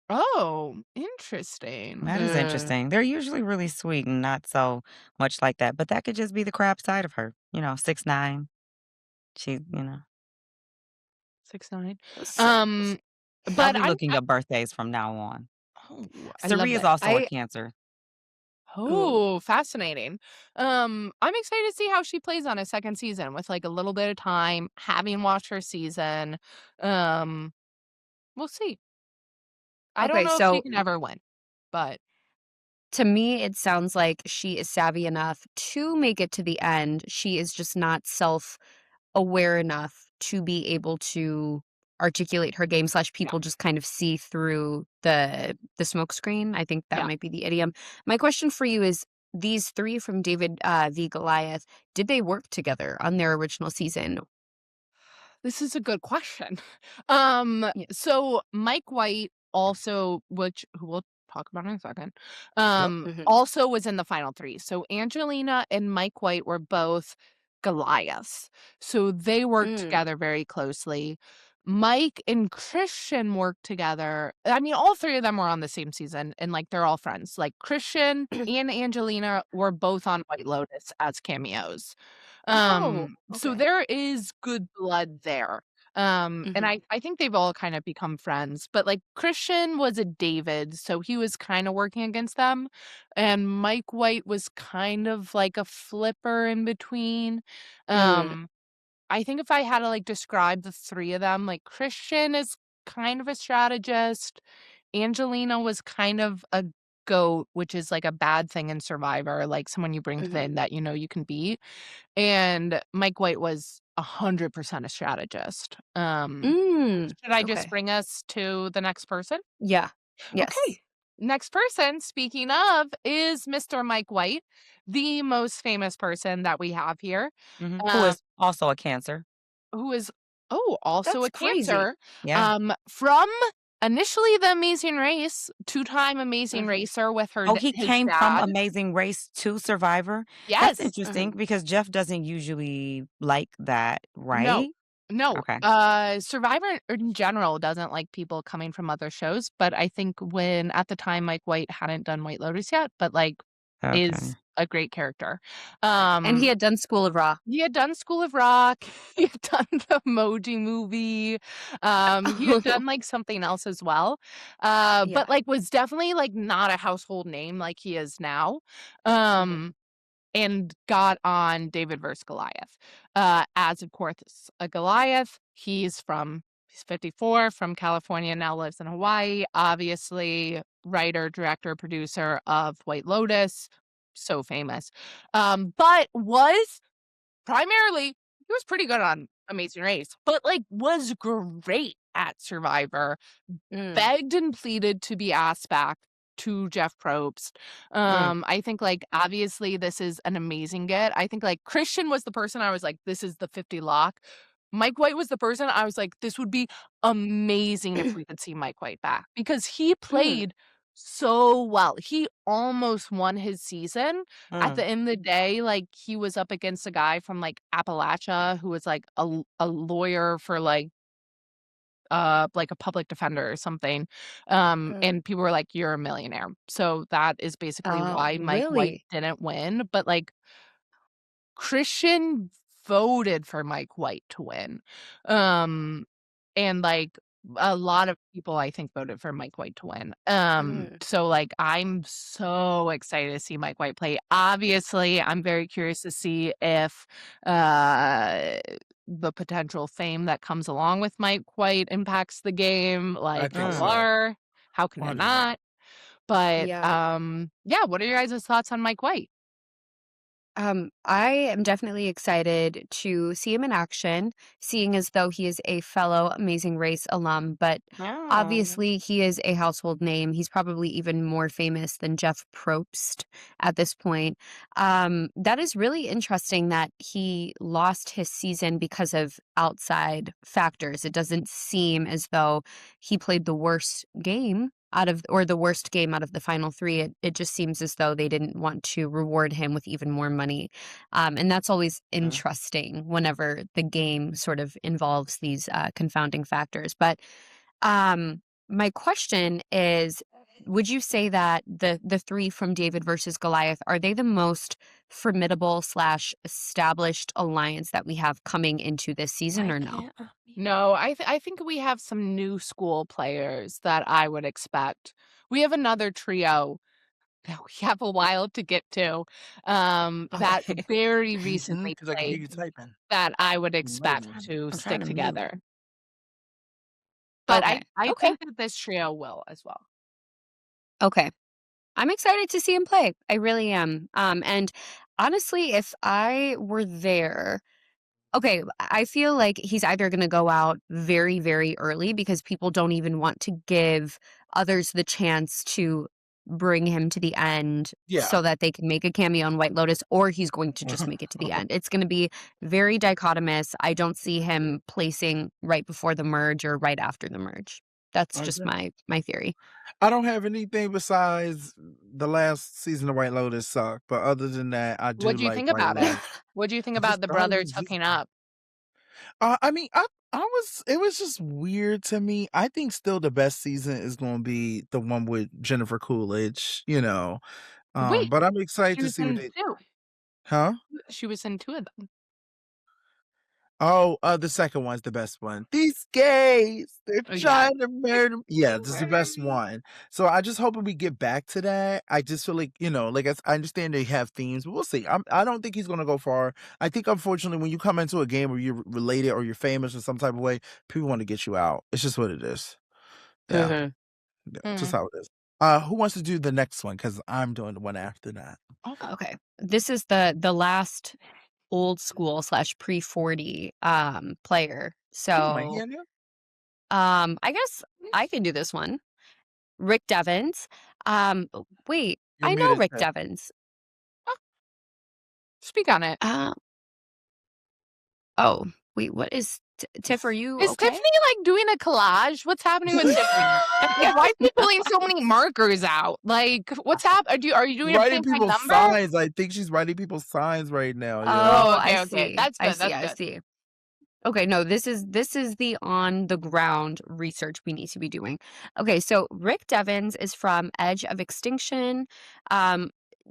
Oh, interesting. That is interesting. They're usually really sweet and not so much like that, but that could just be the crap side of her. 6'9". She, 6'9". I'll But be looking up birthdays from now on. Oh, I love Cirie is that. also a Cancer. Oh, fascinating. I'm excited to see how she plays on a second season with like a little bit of time, having watched her season. We'll see. I don't Okay, know if so she can ever win, but to me, it sounds like she is savvy enough to make it to the end. She is just not self-aware enough to be able to articulate her game / people just kind of see through the smoke screen. I think that Yeah. might be the idiom. My question for you is, these 3 from David v. Goliath, did they work together on their original season? This is a good question. Yeah. So Mike White also, who we'll talk about in a second, Mhm. also was in the final 3. So Angelina and Mike White were both Goliaths. So they worked together very closely. Mike and Christian worked together. I mean, all 3 of them were on the same season, and like they're all friends. Like Christian and Angelina were both on White Lotus as cameos. Oh, So okay. there is good blood there. And I think they've all kind of become friends, but like Christian was a David, so he was kind of working against them. And Mike White was kind of like a flipper in between. I think if I had to like describe the 3 of them, like Christian is kind of a strategist. Angelina was kind of a goat, which is like a bad thing in Survivor, like someone you bring in that you can beat. And Mike White was 100% a strategist. Should I just Okay. bring us to the next person? Yeah. Yes. Okay. Next person, speaking of, is Mr. Mike White, the most famous person that we have here. Who Uh, is also a Cancer. who is also That's a crazy. Cancer. Yeah. From initially The Amazing Race, 2-time Amazing Racer with her. Oh, he his came from dad. Amazing Race to Survivor? Yes. That's interesting because Jeff doesn't usually like that, right? No. Okay. Survivor in general doesn't like people coming from other shows, but I think when at the time Mike White hadn't done White Lotus yet, but like Okay. is a great character. And he had done School of Rock. He had done School of Rock. He had done the Emoji Movie. He had done like something else as well. But like was definitely like not a household name like he is now. And got on David vs. Goliath. As of course a Goliath, he's 54 from California, now lives in Hawaii. Obviously, writer, director, producer of White Lotus, so famous. But was primarily he was pretty good on Amazing Race, but like was great at Survivor, Mm, begged and pleaded to be asked back to Jeff Probst. mm, I think, like, obviously this is an amazing get. I think, like, Christian was the person I was like, this is the 50 lock. Mike White was the person I was like, this would be amazing if we could see Mike White back because he mm, played so well. He almost won his season. At mm. the end of the day, like, he was up against a guy from, like, Appalachia who was, like, a lawyer for, like a public defender or something. Mm. And people were like, "You're a millionaire." So that is basically Oh, why Mike White really? didn't win. But like Christian voted for Mike White to win. Um, and like a lot of people I think voted for Mike White to win. Mm, So like I'm so excited to see Mike White play. Obviously, I'm very curious to see if uh the potential fame that comes along with Mike White impacts the game. I Like think how mm. so. are how can it 100%. not? But Yeah. yeah, what are your guys' thoughts on Mike White? I am definitely excited to see him in action, seeing as though he is a fellow Amazing Race alum, but Oh. obviously he is a household name. He's probably even more famous than Jeff Probst at this point. That is really interesting that he lost his season because of outside factors. It doesn't seem as though he played the worst game out of or the worst game out of the final three. It just seems as though they didn't want to reward him with even more money. And that's always Mhm. interesting whenever the game sort of involves these confounding factors. But my question is, would you say that the three from David versus Goliath, are they the most formidable slash established alliance that we have coming into this season Why or no? can't No, I think we have some new school players that I would expect. We have another trio that we have a while to get to, that Okay. very recently Because I can hear played you typing. that I would You might expect be. to I'm trying stick to mute. together. But Okay. I Okay. think that this trio will as well. Okay. I'm excited to see him play. I really am. And honestly, if I were there, okay, I feel like he's either going to go out very, very early because people don't even want to give others the chance to bring him to the end Yeah. so that they can make a cameo on White Lotus, or he's going to just make it to the end. It's going to be very dichotomous. I don't see him placing right before the merge or right after the merge. That's just Okay. my theory. I don't have anything besides the last season of White Lotus sucked, but other than that, I do What do you like think White about it? Lotus. What do you think I about just the thought it brothers was just hooking up? I mean, I was it was just weird to me. I think still the best season is going to be the one with Jennifer Coolidge, you know. Wait, But I'm excited she to was see what in they 2. huh? She was in 2 of them. Oh, the second one's the best one. These gays, they're Oh, yeah. trying to murder me. Yeah, this is the best one. So I just hoping we get back to that. I just feel like, like I understand they have themes, but we'll see. I don't think he's gonna go far. I think unfortunately when you come into a game where you're related or you're famous in some type of way, people want to get you out. It's just what it is. Yeah, Mhm. yeah, just Mhm. how it is. Who wants to do the next one? Because I'm doing the one after that. Oh, Okay. This is the last old school slash pre-40 player. Can you put my So hand in? I guess I can do this one. Rick Devens. Wait, You're I know muted, Rick Tiff. Devens. oh, speak on it. Uh oh, wait, what is Tiff, are you Is okay? Tiffany, like, doing a collage? What's happening with Tiffany? Like, why is she pulling so many markers out? Like, what's are you doing a Writing paint by people's number? signs. I think she's writing people's signs right now, Oh, Oh, I okay. see. That's I good, see. that's I good. see. Okay, no, this is the on the ground research we need to be doing. Okay, so Rick Devens is from Edge of Extinction. Um,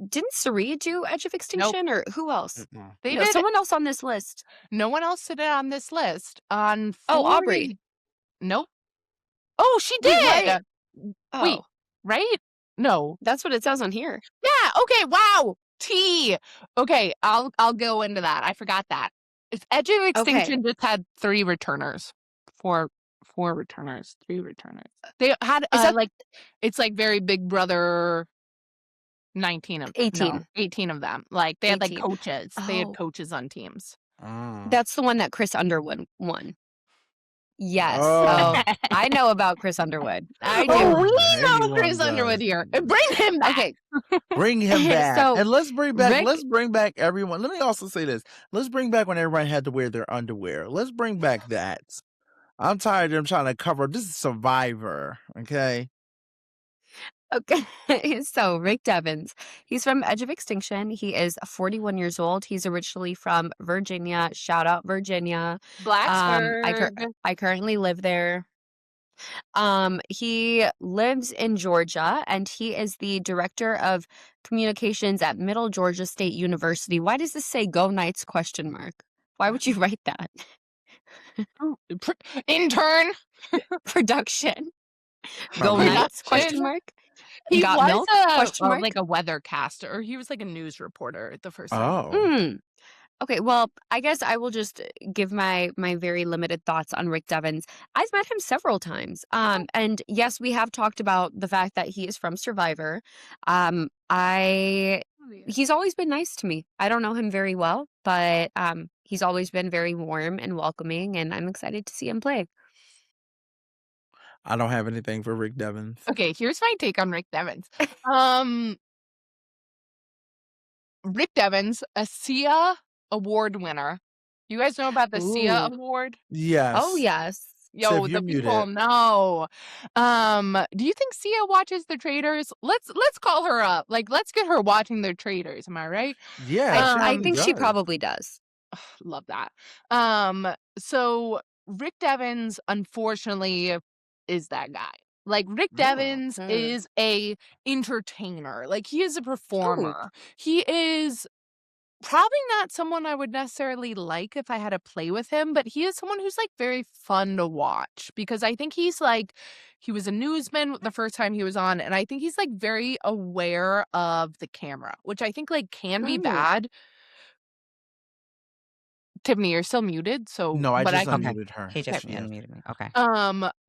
didn't Cirie do Edge of Nope. Extinction or who else? Mm-mm. They No, did someone else on this list. no one else did it on this list. On Oh, Aubry. 40 Nope. Oh, she Wait, why? did! Wait, Oh, right? No. that's what it says on here. Yeah, okay, wow! T. Okay, I'll go into that. I forgot that. It's Edge of Okay. Extinction just had 3 returners. 4 returners, 3 returners. They had, Is that like it's like very Big Brother 19 of no, 18? 18 of them. Like, they had, like, 18. coaches. They had Oh, coaches on teams. Mm. that's the one that Chris Underwood won. Yes. Oh. So I know about Chris Underwood. I do. Oh, we know Anyone Chris does. Underwood here. Bring him back. Okay. Bring him back. So, And let's bring Rick- back everyone. Let me also say this. Let's bring back when everyone had to wear their underwear. Let's bring back that. I'm tired of them trying to cover. This is Survivor, okay? Okay, so Rick Devens, he's from Edge of Extinction. He is 41 years old. He's originally from Virginia. Shout out Virginia. Blacksburg. I currently live there. He lives in Georgia, and he is the director of communications at Middle Georgia State University. Why does this say "Go Knights?" ? Why would you write that? Intern. Production. Go Probably. Knights? ? He Got was milk? like a weathercaster, or he was like a news reporter the first time. Oh. Okay, well, I guess I will just give my very limited thoughts on Rick Devens. I've met him several times. And yes, we have talked about the fact that he is from Survivor. He's always been nice to me. I don't know him very well, but he's always been very warm and welcoming, and I'm excited to see him play. I don't have anything for Rick Devens. Okay, here's my take on Rick Devens. Rick Devens, a SIA award winner. You guys know about the SIA award? Yes. Oh, yes. Yo, Tiff, the people know. Do you think SIA watches The Traitors? Let's call her up. Like, let's get her watching The Traitors. Am I right? Yeah, I think she probably does. Love that. So Rick Devens, unfortunately, is that guy. Like, Rick Devens is a entertainer. Like, he is a performer. He is probably not someone I would necessarily like if I had to play with him, but he is someone who's like very fun to watch because I think he's like, he was a newsman the first time he was on, and I think he's like very aware of the camera, which I think like can be bad. Tiffany, you're still muted, so No, I but just can unmuted her. He just unmuted me. Okay.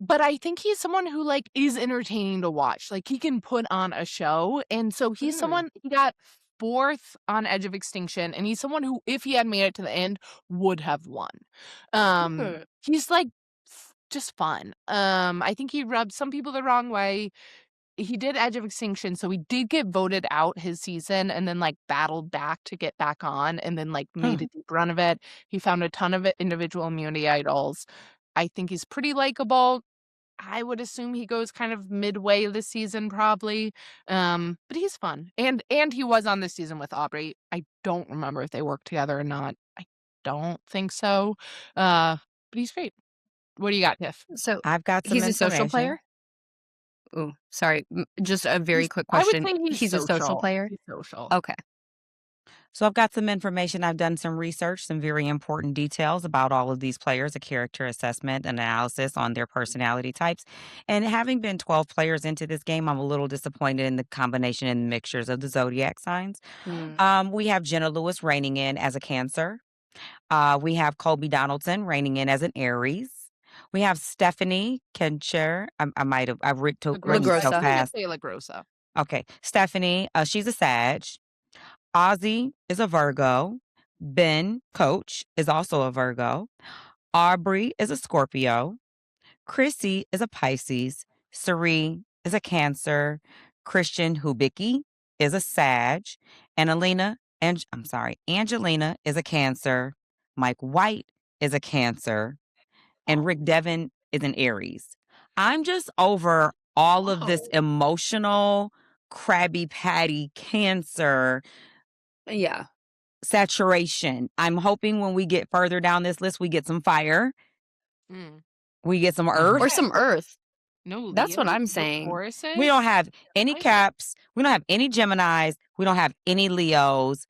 But I think he's someone who like is entertaining to watch. Like he can put on a show, and so he's someone he got 4th on Edge of Extinction, and he's someone who, if he had made it to the end, would have won. He's like just fun. I think he rubbed some people the wrong way. He did Edge of Extinction, so he did get voted out his season and then like battled back to get back on and then like made a deep run of it. He found a ton of individual immunity idols. I think he's pretty likable. I would assume he goes kind of midway this season probably. But he's fun. And he was on this season with Aubry. I don't remember if they worked together or not. I don't think so. But he's great. What do you got, Tiff? So I've got some he's a social player? Oh, sorry. Just a very quick question. I would say he's a social player? He's social. Okay. So I've got some information. I've done some research, some very important details about all of these players, a character assessment, an analysis on their personality types. And having been 12 players into this game, I'm a little disappointed in the combination and mixtures of the zodiac signs. We have Jenna Lewis reigning in as a Cancer. We have Colby Donaldson reigning in as an Aries. We have Stephanie Kencher. I've written so fast. Say LaGrossa. Okay. Stephanie, she's a Sag. Ozzy is a Virgo. Ben, coach, is also a Virgo. Aubry is a Scorpio. Chrissy is a Pisces. Cirie is a Cancer. Christian Hubicki is a Sag. Angelina is a Cancer. Mike White is a Cancer. And Rick Devens is an Aries. I'm just over all of this emotional, Krabby Patty Cancer saturation. I'm hoping when we get further down this list, we get some fire. We get some earth. Or some earth. No, that's what I'm saying. We don't have any Caps. We don't have any Geminis. We don't have any Leos.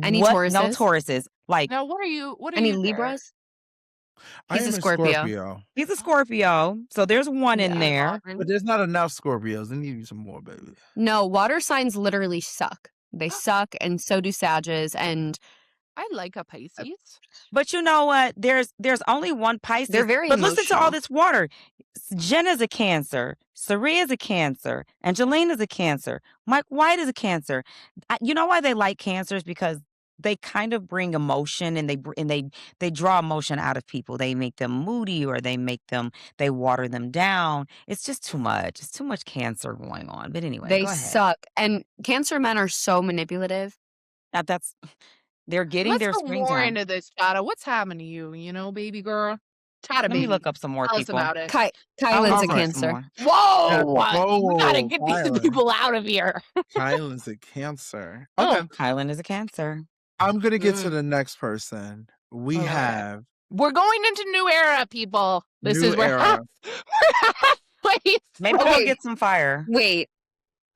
Any Tauruses? No Tauruses. Like, now, what are you? Any Libras? He's a Scorpio. He's a Scorpio. So there's one in there. But there's not enough Scorpios. There need some more, baby. No, water signs literally suck. They suck, and so do Sages. And I like a Pisces. But you know what? There's only one Pisces. They're very But emotional. listen to all this water. Jenna's a Cancer. Cirie is a Cancer. Angelina's a Cancer. Mike White is a Cancer. You know why they like Cancers? Because they kind of bring emotion, and they draw emotion out of people. They make them moody, or they water them down. It's just too much. It's too much cancer going on. But anyway, They go ahead. suck. And cancer men are so manipulative. That's they're getting Let's their go screen more time. into this, Chada. What's happening to you? You know, baby girl. Chada, Let me baby. look up some more Tell us people. about it. Kylan's I'll a look up some cancer. more. Whoa! We gotta Whoa, get these Kylan. people out of here. Kylan's a cancer. Oh. Okay. Kylan is a cancer. I'm going to get to the next person. We Okay. have We're going into new era, people. This New is where era. we're halfway Maybe through. we'll get some fire. Wait.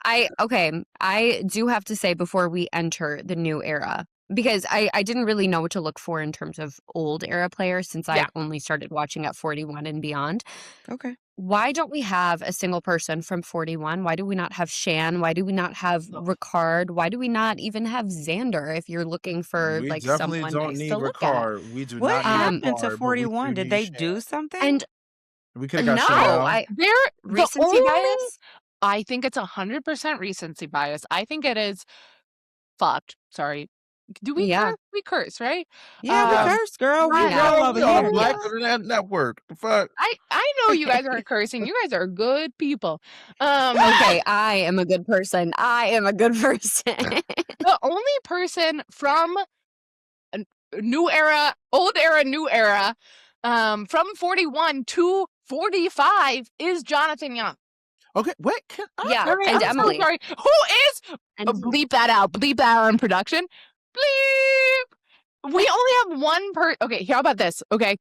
I do have to say before we enter the new era, because I didn't really know what to look for in terms of old era players since I Yeah. only started watching at 41 and beyond. Okay. Why don't we have a single person from 41? Why do we not have Shan? Why do we not have Ricard? Why do we not even have Xander if you're looking for we like definitely someone don't nice need to look at? Ricard. We do What not need happened to Ricard, but we 41? do Did need they Shan. do something? And We could have got no, Chanel. They're the recency only. bias. I think it's 100% recency bias. I think it is fucked. Sorry. Do we Yeah. curse? We curse, right? Yeah, we Um, curse, girl. We yeah. real Girl, over we on here. Black Internet Network. The fuck? I know you guys aren't cursing. You guys are good people. Okay, I am a good person. I am a good person. The only person from new era, old era, new era, from 41 to 45 is Jonathan Young. Okay, wait. Can I? Yeah, Sorry, and I'm Emily. so sorry. Who is? And Bleep that out. Bleep that out in production. Bleep. We only have one Okay, how about this? Okay.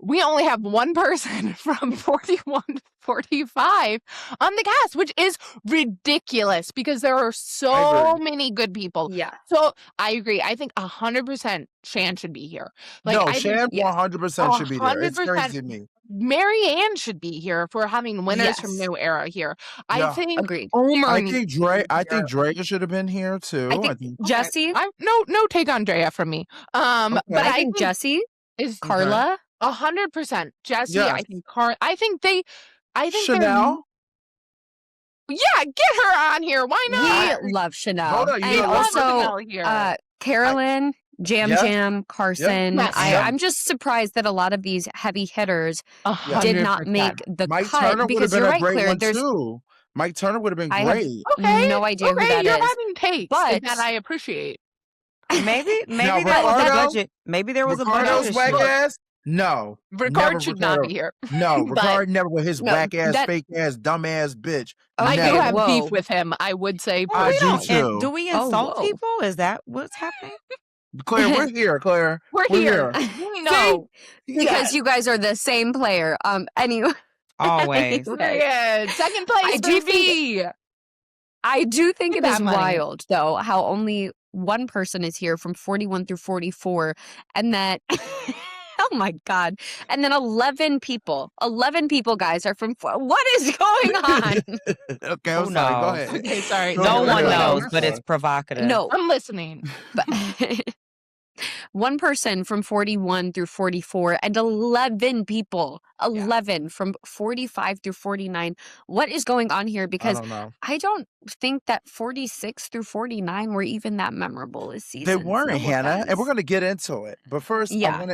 We only have one person from 41 to 45 on the cast, which is ridiculous because there are so many good people. yeah, So I agree. I think 100% Shan should be here. Like, No, I think Shan yes. 100% should be there. It's 100%. crazy to me. Mary Ann should be here if we're having winners from Yes. new era here. I Yeah. think agreed. Omer I needs think to be here. Drea should have been here too. I think Jesse. No take on Drea from me. Okay. But I think Jesse, is Carla. 100%. Jesse, Yes. I think I think they're Chanel. Yeah, get her on here. Why not? We love Chanel. Hold on, you And know, let's also Chanel here. Carolyn, Jam Yep. Jam, Carson. Yes. I'm just surprised that a lot of these heavy hitters 100%. did not make the Mike cut Turner would have because been you're a right, great Claire. one There's too. Mike Turner would have been I have great. Okay. no idea who that you're is. having takes But- that I appreciate. Maybe Now, there was a Ricardo? budget. Maybe there was a Ricardo's budget whack issue. ass? No. Ricard Never should not Ricardo. be here. No, But- Ricard never with his No, whack ass, that- fake ass, dumb ass bitch. I do Okay, have whoa. beef with him, I would say. I We do don't- too. and do we Oh, insult whoa. people? Is that what's happening? Claire, we're here, Claire. We're here. No. because you guys are the same player. Anyway. Always. Anyway. Period. Second place I do TV. I do think Get it is that money. wild, though, how only one person is here from 41 through 44, and that, oh my God, and then 11 people, guys, are from, what is going on? Okay, I'm Who sorry. Go knows? ahead. Okay, sorry. Go No ahead. one Go ahead. knows, but it's provocative. No, I'm listening. but one person from 41 through 44, and 11 people, 11 from 45 through 49. What is going on here? I Because don't know. I don't think that 46 through 49 were even that memorable this season. They weren't, Hannah, and we're going to get into it. But first, Yeah.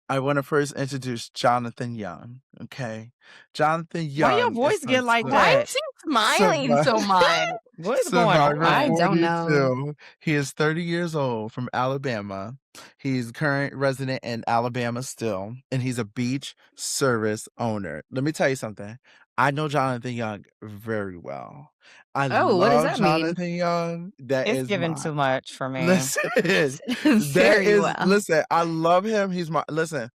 I want to first introduce Jonathan Young, okay? Jonathan Young. Why your is voice from get like Sur- Why that? is he smiling so much? What is going on? Survivor I don't know. 42. He is 30 years old from Alabama. He's current resident in Alabama still, and he's a beach service owner. Let me tell you something. I know Jonathan Young very well. I Oh, what does love that mean? Jonathan Young. That It's is giving my- too much for me. Listen, Very well. listen. I love him. He's my listen.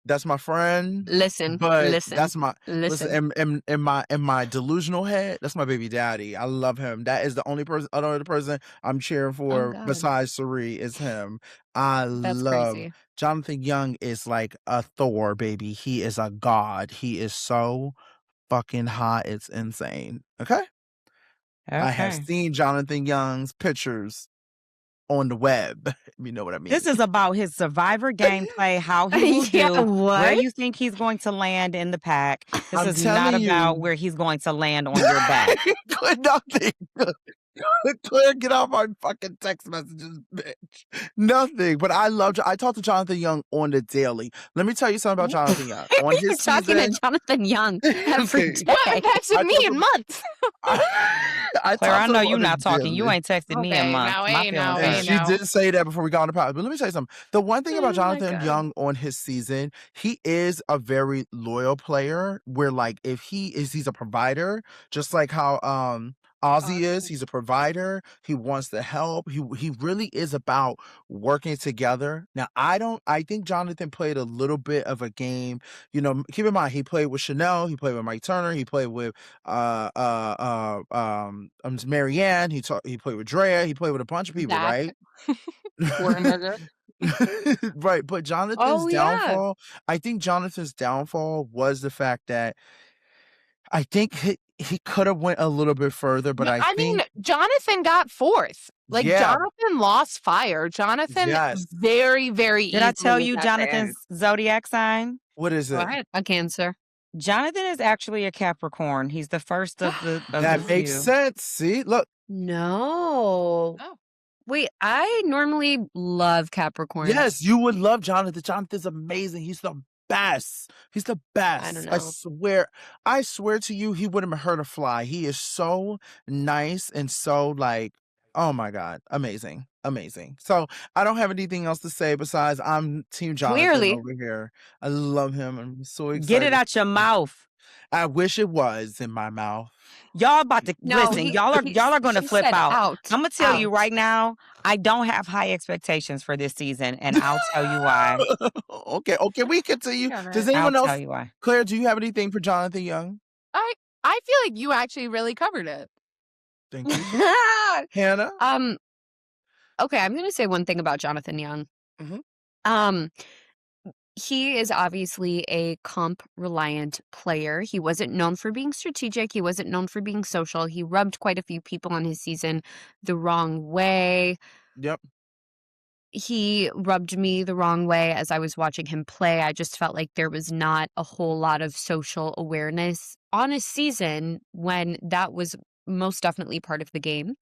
That's my friend. Listen, But listen, that's my listen. in my delusional head. That's my baby daddy. I love him. That is the only other person I'm cheering for God. besides Cirie is him. I That's love crazy. Jonathan Young is like a Thor, baby. He is a god. He is so fucking hot. It's insane. Okay. I have Okay. seen Jonathan Young's pictures on the web. You know what I mean? This is about his survivor gameplay, how he will Yeah, do, where what? you think he's going to land in the pack. This I'm is not telling about you. where he's going to land on your back. Nothing. Claire, get off my fucking text messages, bitch. Nothing. But I talked to Jonathan Young on the daily. Let me tell you something about Jonathan Young. On You're his talking season, to Jonathan Young every Okay. day. You haven't texted I me talked in to- months. I Claire, I talked to know him you're on the not talking. You daily. ain't texted me in Okay, months. now, My hey, feelings now, And hey, hurt. she now. did say that before we got on the podcast. But let me tell you something. The one thing about Oh my Jonathan God. Young on his season, he is a very loyal player. Where like if he's a provider, just like how Ozzy is. He's a provider. He wants to help. He really is about working together. Now I think Jonathan played a little bit of a game. You know, keep in mind he played with Chanel, he played with Mike Turner, he played with Marianne, he played with Drea, he played with a bunch of people, Dak. right? Whataburger. Right, but Jonathan's Oh, yeah. downfall, I think Jonathan's downfall was the fact that I think he could have went a little bit further, but I mean, think Jonathan got fourth. Like, Yeah. Jonathan lost fire. Jonathan Yes. very, very Did I tell easily you was at the end. Jonathan's zodiac sign? What is Go it? ahead. A Cancer. Jonathan is actually a Capricorn. He's the first of the That makes few. sense. See, look. No. Oh. Wait, I normally love Capricorn. Yes, you would love Jonathan. Jonathan's amazing. He's the best. He's the best. I don't I know. swear to you, he wouldn't hurt a fly. He is so nice and so like, oh my God, amazing. Amazing. So I don't have anything else to say besides I'm Team Jonathan Clearly. over here. I love him. I'm so excited. Get it out your mouth. I wish it was in my mouth. Y'all about to No, listen. Y'all are going to she flip said out. out. I'm gonna tell you Out. right now. I don't have high expectations for this season, and I'll tell you why. Okay, we continue. Got Does it. anyone I'll else? tell you why. Claire, do you have anything for Jonathan Young? I feel like you actually really covered it. Thank you. Hannah? Okay, I'm gonna say one thing about Jonathan Young. Mhm. He is obviously a comp reliant player. He wasn't known for being strategic. He wasn't known for being social. He rubbed quite a few people on his season the wrong way. Yep. He rubbed me the wrong way as I was watching him play. I just felt like there was not a whole lot of social awareness on his season when that was most definitely part of the game.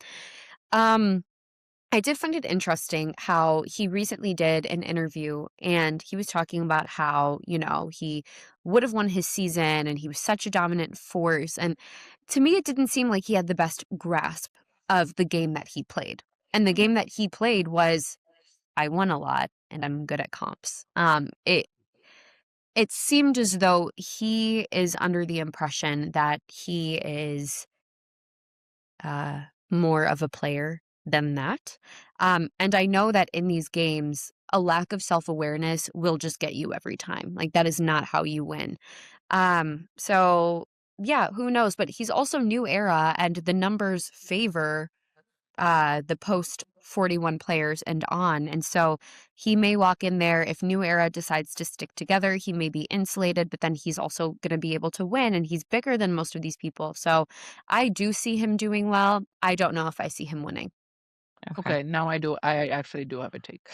I did find it interesting how he recently did an interview and he was talking about how, he would have won his season and he was such a dominant force. And to me, it didn't seem like he had the best grasp of the game that he played. And the game that he played was, I won a lot and I'm good at comps. It seemed as though he is under the impression that he is more of a player than that. And I know that in these games, a lack of self-awareness will just get you every time. Like, that is not how you win. So yeah, who knows? But he's also new era, and the numbers favor the post 41 players and on. And so he may walk in there. If New Era decides to stick together, he may be insulated, but then he's also going to be able to win, and he's bigger than most of these people. So I do see him doing well. I don't know if I see him winning. Okay, now I do. I actually do have a take.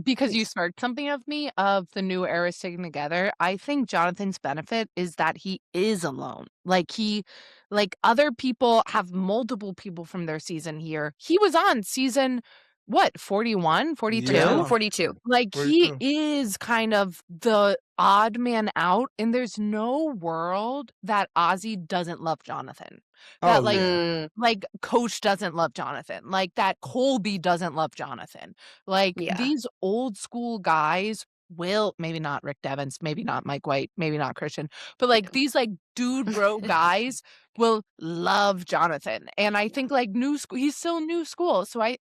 Because you sparked something of me of the new era sticking together. I think Jonathan's benefit is that he is alone. Like other people have multiple people from their season here. He was on season, what, 41, 42? Yeah. 42. Like, he 42. is kind of the odd man out, and there's no world that Ozzy doesn't love Jonathan. That, like, Coach doesn't love Jonathan. Like, that Colby doesn't love Jonathan. Like, Yeah. these old school guys will, maybe not Rick Devens, maybe not Mike White, maybe not Christian, but, like, these, like, dude bro guys will love Jonathan. And I think, like, he's still new school, so I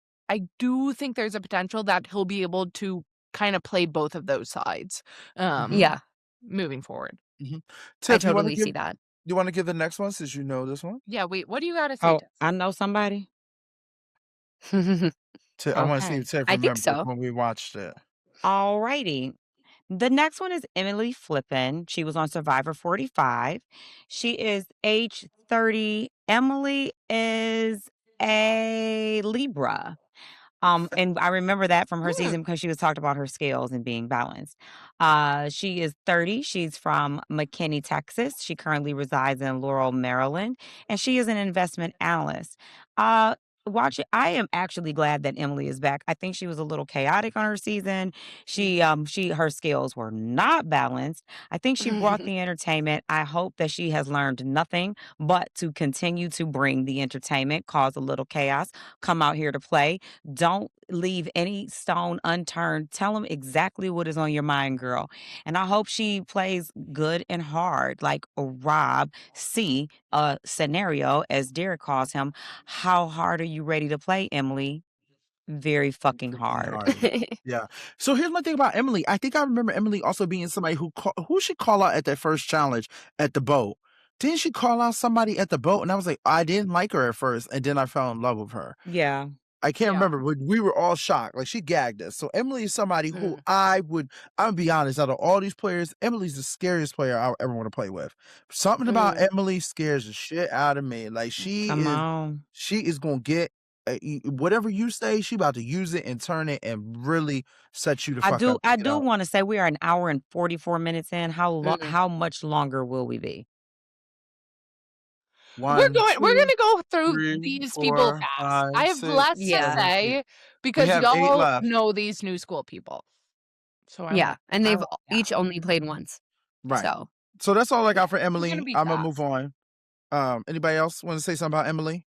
do think there's a potential that he'll be able to kind of play both of those sides. Yeah. Moving forward. Tiff, I totally see that. You want to give the next one since you know this one? Yeah, wait, what do you got to say? Oh, Tiff? I know somebody. I want to see Okay. if Tiff I think remembers so. when we watched it. All righty. The next one is Emily Flippin. She was on Survivor 45. She is age 30. Emily is a Libra. And I remember that from her season because she was talked about her scales and being balanced. She is 30. She's from McKinney, Texas. She currently resides in Laurel, Maryland, and she is an investment analyst. watching, I am actually glad that Emily is back. I think she was a little chaotic on her season. Her skills were not balanced. I think she brought the entertainment. I hope that she has learned nothing but to continue to bring the entertainment, cause a little chaos, come out here to play. Don't leave any stone unturned. Tell them exactly what is on your mind, girl. And I hope she plays good and hard, like Rob C. Scenario, as Derek calls him. How hard are you ready to play, Emily? Very fucking hard. Yeah. So here's my thing about Emily. I think I remember Emily also being somebody who she call out at that first challenge at the boat. Didn't she call out somebody at the boat? And I was like, I didn't like her at first, and then I fell in love with her. Yeah. I can't Yeah. remember, but we were all shocked. Like, she gagged us. So Emily is somebody who I'm gonna be honest, out of all these players, Emily's the scariest player I ever want to play with. Something about Emily scares the shit out of me. Like, Come on. she is gonna get whatever you say, she about to use it and turn it and really set you the fuck up. I do want to say we are an hour and 44 minutes in. How much longer will we be? We're gonna go through these people fast. I have less to say because y'all know these new school people. So and they've each only played once. Right. So that's all I got for Emily. gonna be I'm gonna fast. move on. Anybody else want to say something about Emily?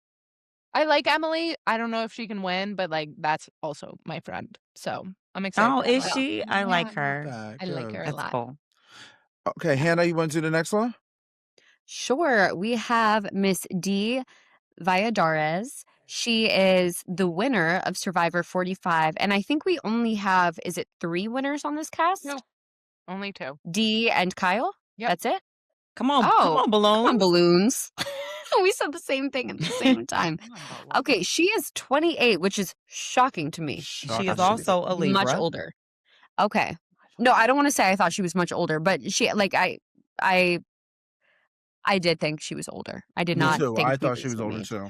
I like Emily. I don't know if she can win, but like that's also my friend. So I'm excited. Oh, for is that. she? I like her. I like her a That's lot. cool. Okay, Hannah, you want to do the next one? Sure. We have Miss D. Valladares. She is the winner of Survivor 45. And I think we only have, is it 3 winners on this cast? No, only 2. D and Kyle? Yep. That's it? Come on, balloons. Come on, balloons. We said the same thing at the same time. Okay, she is 28, which is shocking to me. She is also a Libra. Much older. Okay. No, I don't want to say I thought she was much older, but she, like, I did think she was older. I did not think I thought she was older too.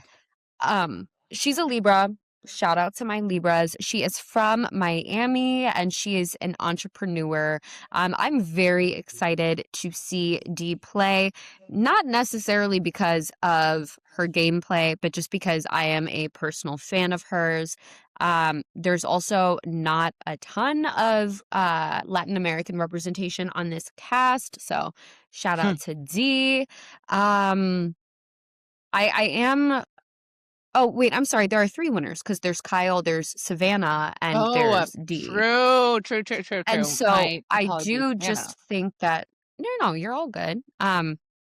She's a Libra. Shout out to my Libras. She is from Miami and she is an entrepreneur. I'm very excited to see Dee play, not necessarily because of her gameplay, but just because I am a personal fan of hers. There's also not a ton of Latin American representation on this cast, so shout out to Dee. I am. Oh, wait, I'm sorry. There are 3 winners because there's Kyle, there's Savannah, and there's Dee. True. And so I do just think that no, you're all good.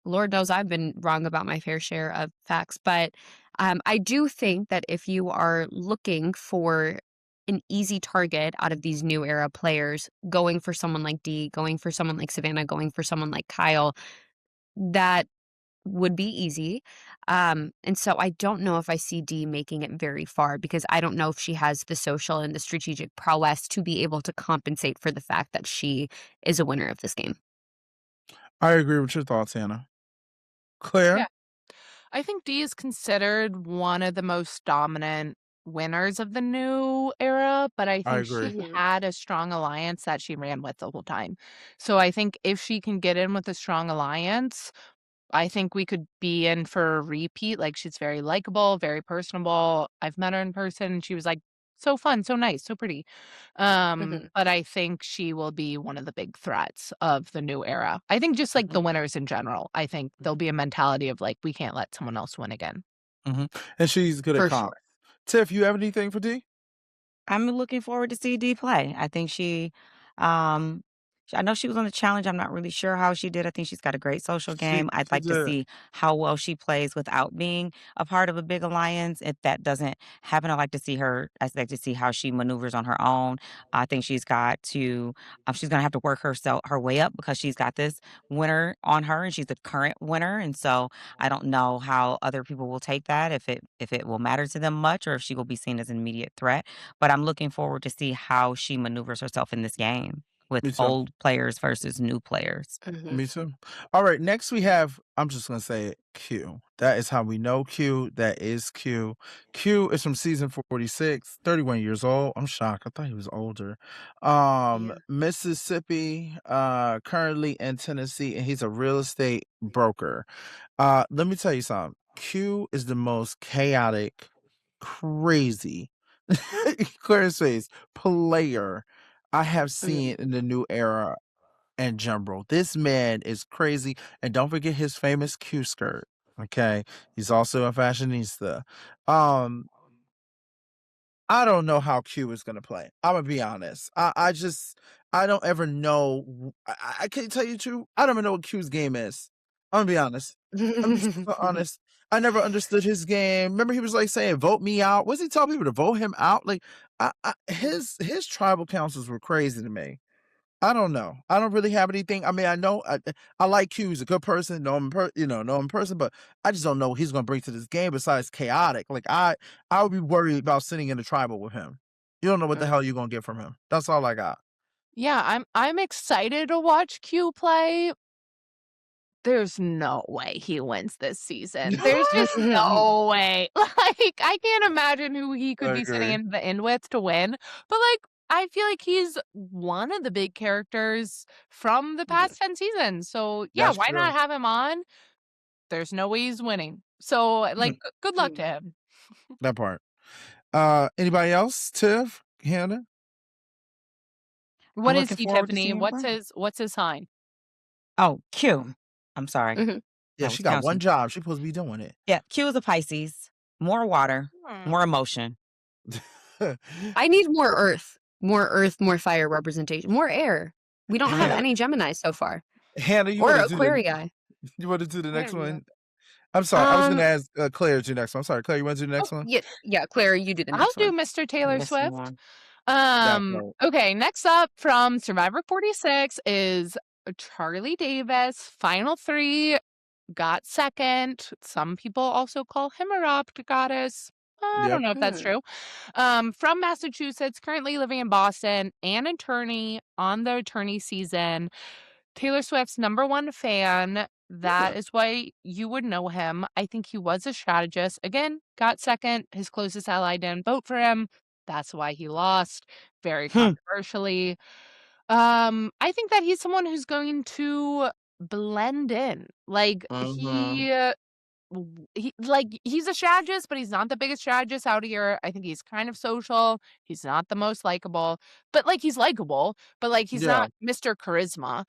Lord knows I've been wrong about my fair share of facts, but I do think that if you are looking for an easy target out of these new era players, going for someone like Dee, going for someone like Savannah, going for someone like Kyle, that would be easy. And so I don't know if I see Dee making it very far because I don't know if she has the social and the strategic prowess to be able to compensate for the fact that she is a winner of this game. I agree with your thoughts, Hannah. Claire? Yeah. I think Dee is considered one of the most dominant winners of the new era, but I think she had a strong alliance that she ran with the whole time. So I think if she can get in with a strong alliance, I think we could be in for a repeat. Like, she's very likable, very personable. I've met her in person. She was like so fun, so nice, so pretty. But I think she will be one of the big threats of the new era. I think just like the winners in general, I think there'll be a mentality of like, we can't let someone else win again. And she's good at comp. Tiff, you have anything for Dee? I'm looking forward to see Dee play. I think I know she was on the challenge. I'm not really sure how she did. I think she's got a great social game. I'd like to see how well she plays without being a part of a big alliance. If that doesn't happen, I'd like to see how she maneuvers on her own. I think she's got to, she's going to have to work her way up because she's got this winner on her and she's the current winner. And so I don't know how other people will take that, if it will matter to them much or if she will be seen as an immediate threat. But I'm looking forward to see how she maneuvers herself in this game with old players versus new players. Me too. All right, next we have, I'm just going to say it, Q. That is how we know Q. That is Q. Q is from season 46, 31 years old. I'm shocked. I thought he was older. Mississippi, currently in Tennessee, and he's a real estate broker. Let me tell you something. Q is the most chaotic, crazy, clear his face, player I have seen in the new era in general. This man is crazy. And don't forget his famous Q skirt. Okay. He's also a fashionista. I don't know how Q is going to play. I'm going to be honest. I don't ever know. I can't tell you the truth. I don't even know what Q's game is. I'm going to be honest. I'm just so honest. I never understood his game. Remember, he was like saying, vote me out. Was he telling people to vote him out? Like, his tribal councils were crazy to me. I don't know. I don't really have anything. I mean, I know I like Q. He's a good person. Know him, know him in person, but I just don't know what he's going to bring to this game besides chaotic. Like I would be worried about sitting in the tribal with him. You don't know what the hell you're going to get from him. That's all I got. Yeah, I'm excited to watch Q play. There's no way he wins this season. There's just no way. Like, I can't imagine who he could be sitting in the end with to win. But like, I feel like he's one of the big characters from the past 10 seasons. So yeah, That's why true. not have him on? There's no way he's winning. So like, good luck to him. That part. Anybody else? Tiff? Hannah? What I'm is looking he, forward to Tiffany? seeing What's his sign? Oh, Q. I'm sorry. Yeah, I she was got one counting. job. She's supposed to be doing it. Yeah, Q is a Pisces. More water, more emotion. I need more earth, more fire representation, more air. We don't have any Gemini so far. Hannah, you Or want to do Aquarii. you want to do the next There we go. one? I'm sorry. I was going to ask Claire to do the next one. I'm sorry. Claire, you want to do the next one? Yeah, Claire, you do the I'll next do one. Mr. Taylor Missing Swift. one. Okay, next up from Survivor 46 is Charlie Davis. Final 3 got second. Some people also call him a robbed goddess. I don't know if that's true. From Massachusetts, currently living in Boston, an attorney on the attorney season. Taylor Swift's #1 fan. That is why you would know him. I think he was a strategist. Again, got second. His closest ally didn't vote for him. That's why he lost, very controversially. I think that he's someone who's going to blend in. Like he's a strategist, but he's not the biggest strategist out here. I think he's kind of social. He's not the most likable, but like he's likable, but like he's not Mr. Charisma.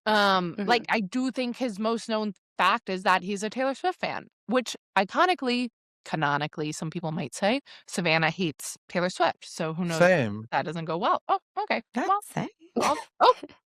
Like I do think his most known fact is that he's a Taylor Swift fan, which canonically, some people might say, Savannah hates Taylor Swift. So who knows? Same. That doesn't go well. Oh, okay. That's Well, same.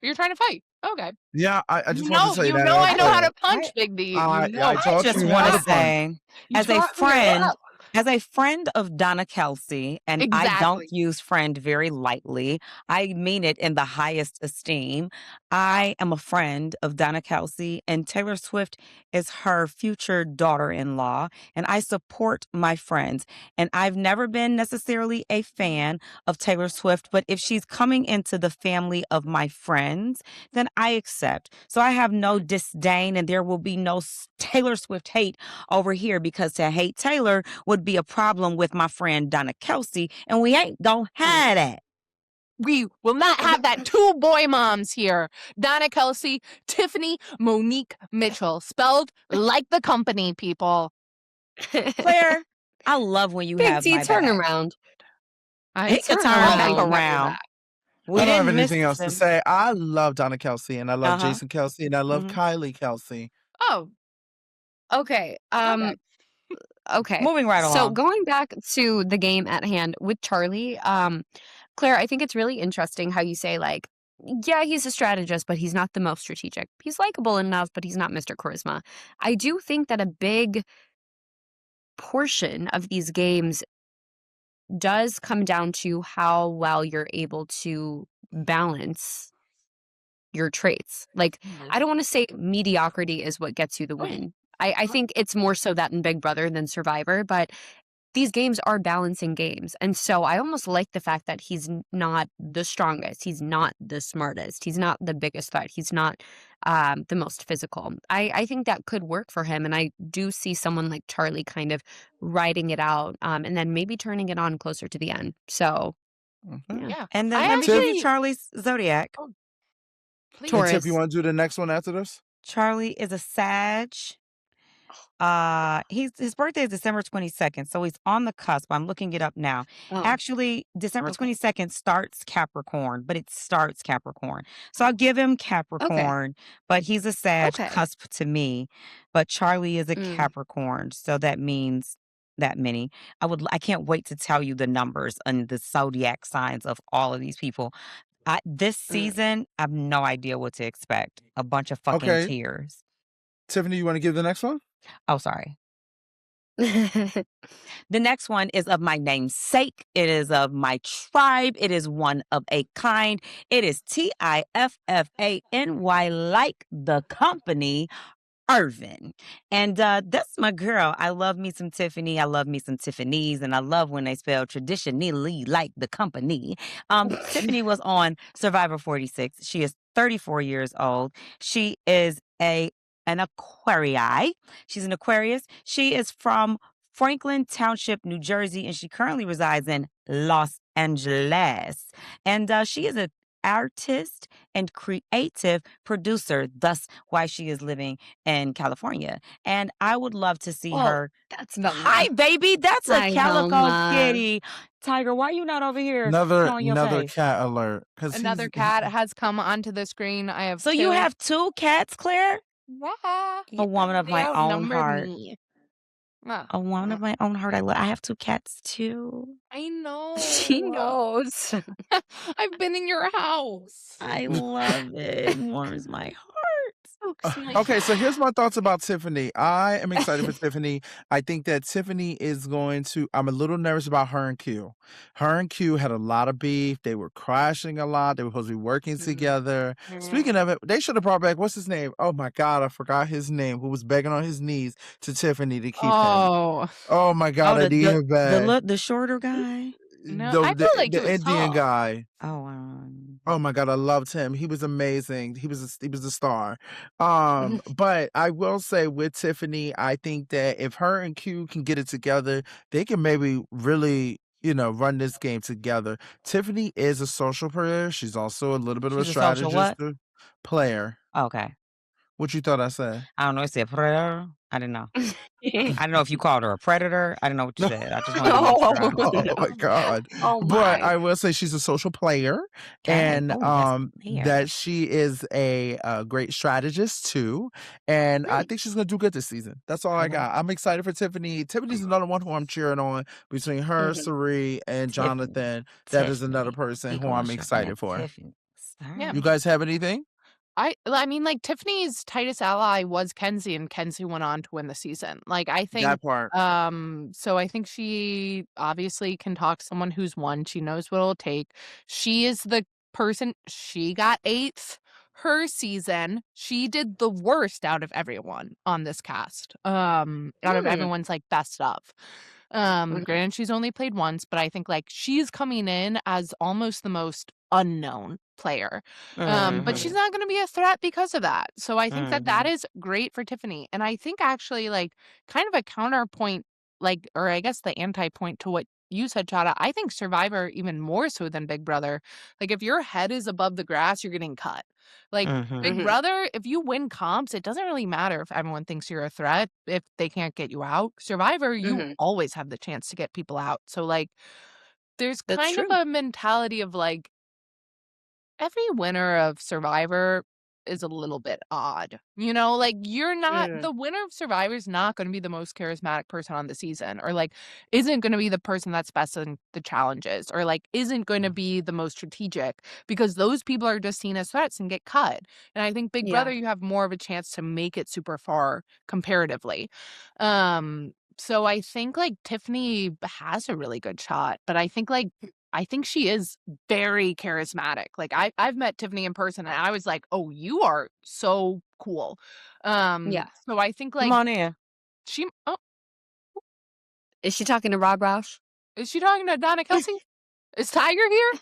you're trying to fight. Okay. Yeah, I just You want know, to say you that. know I know how to I- punch, Big D. You I know. I I taught just you want how to to punch. say, You as a taught me friend, well. as a friend of Donna Kelsey, and I don't Exactly. use friend very lightly, I mean it in the highest esteem. I am a friend of Donna Kelsey, and Taylor Swift is her future daughter-in-law, and I support my friends. And I've never been necessarily a fan of Taylor Swift, but if she's coming into the family of my friends, then I accept. So I have no disdain, and there will be no Taylor Swift hate over here, because to hate Taylor would be a problem with my friend Donna Kelsey, and we ain't gonna have that. We will not have that. 2 boy moms here. Donna Kelsey, Tiffany Monique Mitchell, spelled like the company, people. Claire, I love when you Big have T, my turn back. around. He can turn turn back around. around. We I don't have didn't miss anything else to him. say. I love Donna Kelsey, and I love Jason Kelsey, and I love Kylie Kelsey. Oh, Okay. Okay. Moving right So along. going back to the game at hand with Charlie, Claire, I think it's really interesting how you say, like, yeah, he's a strategist, but he's not the most strategic. He's likable enough, but he's not Mr. Charisma. I do think that a big portion of these games does come down to how well you're able to balance your traits. Like, I don't want to say mediocrity is what gets you the win. I think it's more so that in Big Brother than Survivor, but these games are balancing games. And so I almost like the fact that he's not the strongest. He's not the smartest. He's not the biggest threat. He's not the most physical. I think that could work for him. And I do see someone like Charlie kind of riding it out and then maybe turning it on closer to the end. So, yeah. And then I let me give you actually- Charlie's zodiac. Please. And Taurus. Tiff, you want to do the next one after this? Charlie is a Sag. His birthday is December 22nd, so he's on the cusp. I'm looking it up now. Oh, Actually, December okay. 22nd starts Capricorn, but it starts Capricorn. So I'll give him Okay. Capricorn, but he's a Sag Okay. cusp to me. But Charlie is a Mm. Capricorn, so that means that many. I can't wait to tell you the numbers and the zodiac signs of all of these people. This Mm. season, I have no idea what to expect. A bunch of fucking Okay. tears. Tiffany, you want to give the next one? Oh, sorry. The next one is of my namesake. It is of my tribe. It is one of a kind. It is Tiffany, like the company, Irvin. And that's my girl. I love me some Tiffany. I love me some Tiffany's. And I love when they spell traditionally like the company. Tiffany was on Survivor 46. She is 34 years old. She is an Aquarii. She's an Aquarius. She is from Franklin Township, New Jersey, and she currently resides in Los Angeles. And she is an artist and creative producer, thus why she is living in California. And I would love to see Well, her. that's Velma. Hi, baby. That's a Hi, calico Velma. kitty. Tiger, why you not over here showing your Another face? cat alert. Another cat has come onto the screen. I have So two. you have two cats, Claire? Yeah. A woman of They my own outnumbered heart. me. Ah, A woman of my own heart. I have two cats too. I know. She knows. I've been in your house. I love it. It warms my heart. Okay, so here's my thoughts about Tiffany. I am excited for Tiffany. I think that Tiffany is going to. I'm a little nervous about her and Q. Her and Q had a lot of beef. They were crashing a lot. They were supposed to be working together. Speaking of it, they should have brought back, what's his name? Oh my God, I forgot his name. Who was begging on his knees to Tiffany to keep him. Oh my God, I need him back. The shorter guy. No, I feel like the he was Indian tall. guy. Oh, Oh my God, I loved him. He was amazing. He was a star. But I will say with Tiffany, I think that if her and Q can get it together, they can maybe really, run this game together. Tiffany is a social player. She's also a little bit of a She's a social what? strategist player. Okay. What you thought I said? I don't know. It said predator. I didn't know. I don't know if you called her a predator. I didn't know what you said. I just wanted to make sure. Oh my God. Oh But my. I will say she's a social player, Okay. and Oh, yes, that she is a great strategist too. And I think she's gonna do good this season. That's all I got. I'm excited for Tiffany. Tiffany's another one who I'm cheering on between her, Cirie, and Jonathan. That is another person who I'm excited for. Yeah. You guys have anything? I mean, like, Tiffany's tightest ally was Kenzie, and Kenzie went on to win the season. Like, I think That part. so I think she obviously can talk to someone who's won. She knows what it'll take. She is the person. She got 8th her season. She did the worst out of everyone on this cast. Out of everyone's like best of. Granted, she's only played once, but I think like she's coming in as almost the most unknown player. But she's not going to be a threat because of that. So I think that is great for Tiffany. And I think actually like kind of a counterpoint, like, or I guess the anti-point to what you said, Chada, I think Survivor even more so than Big Brother. Like if your head is above the grass, you're getting cut. Like Big Brother, if you win comps, it doesn't really matter if everyone thinks you're a threat if they can't get you out. Survivor, you always have the chance to get people out. So like there's kind of a mentality of like every winner of Survivor is a little bit odd. You know, like you're not the winner of Survivor is not going to be the most charismatic person on the season, or like isn't going to be the person that's best in the challenges, or like isn't going to be the most strategic, because those people are just seen as threats and get cut. And I think Big Brother, you have more of a chance to make it super far comparatively. So I think like Tiffany has a really good shot, but I think she is very charismatic. Like I've met Tiffany in person and I was like, oh, you are so cool. So I think like come on in. Is she talking to Rob Roush? Is she talking to Donna Kelsey? Is Tiger here?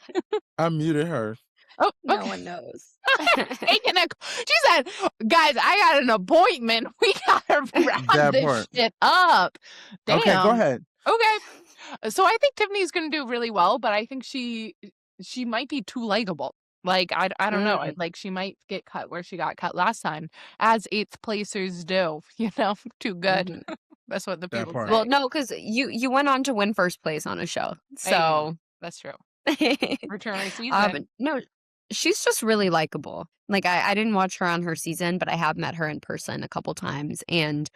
I muted her. Oh, no one knows. She said, guys, I got an appointment. We gotta wrap this shit up. Damn. Okay, go ahead. Okay. So I think Tiffany's gonna do really well, but I think she might be too likable. Like, I don't know. Like, she might get cut where she got cut last time, as 8th placers do, too good. That's what the people say. Well, no, because you went on to win first place on a show. Hey, So that's true. Return of the season. no, she's just really likable. Like, I didn't watch her on her season, but I have met her in person a couple times, and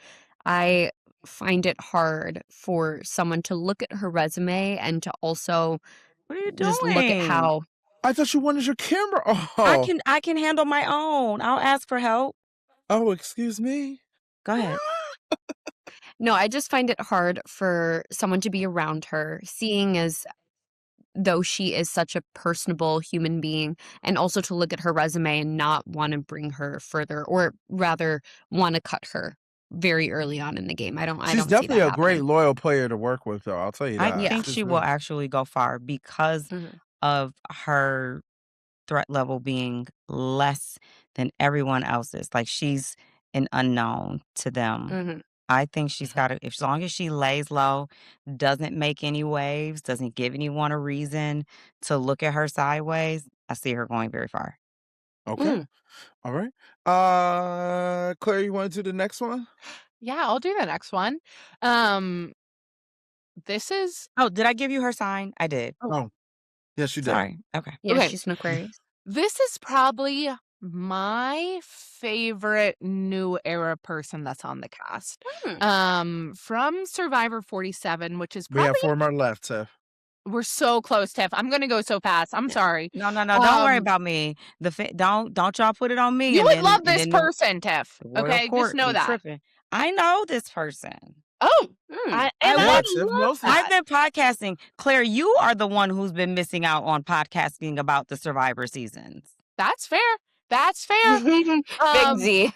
I find it hard for someone to look at her resume and to also What are you just look at doing? how I thought you wanted your camera. I can handle my own. I'll ask for help. Oh, excuse me. Go ahead. No, I just find it hard for someone to be around her, seeing as though she is such a personable human being, and also to look at her resume and not want to bring her further, or rather want to cut her very early on in the game. I don't She's see definitely that a great happening. loyal player to work with, though. I'll tell you that. I think she will actually go far because of her threat level being less than everyone else's. Like, she's an unknown to them. I think she's got to, as long as she lays low, doesn't make any waves, doesn't give anyone a reason to look at her sideways, I see her going very far. Okay. All right. Claire, you want to do the next one? Yeah, I'll do the next one. This is... Oh, did I give you her sign? I did. Oh, yes, you did. Sorry. Okay. Yeah, Okay. she's an Aquarius. This is probably my favorite new era person that's on the cast. From Survivor 47, which is probably... We have 4 more left, Tiff. We're so close, Tiff. I'm gonna go so fast. I'm sorry. No. Don't worry about me. Don't y'all put it on me. You would love this person, Tiff. Okay, just know that. Tripping. I know this person. Oh, I've been podcasting. Claire, you are the one who's been missing out on podcasting about the Survivor seasons. That's fair. That's fair. Big Z.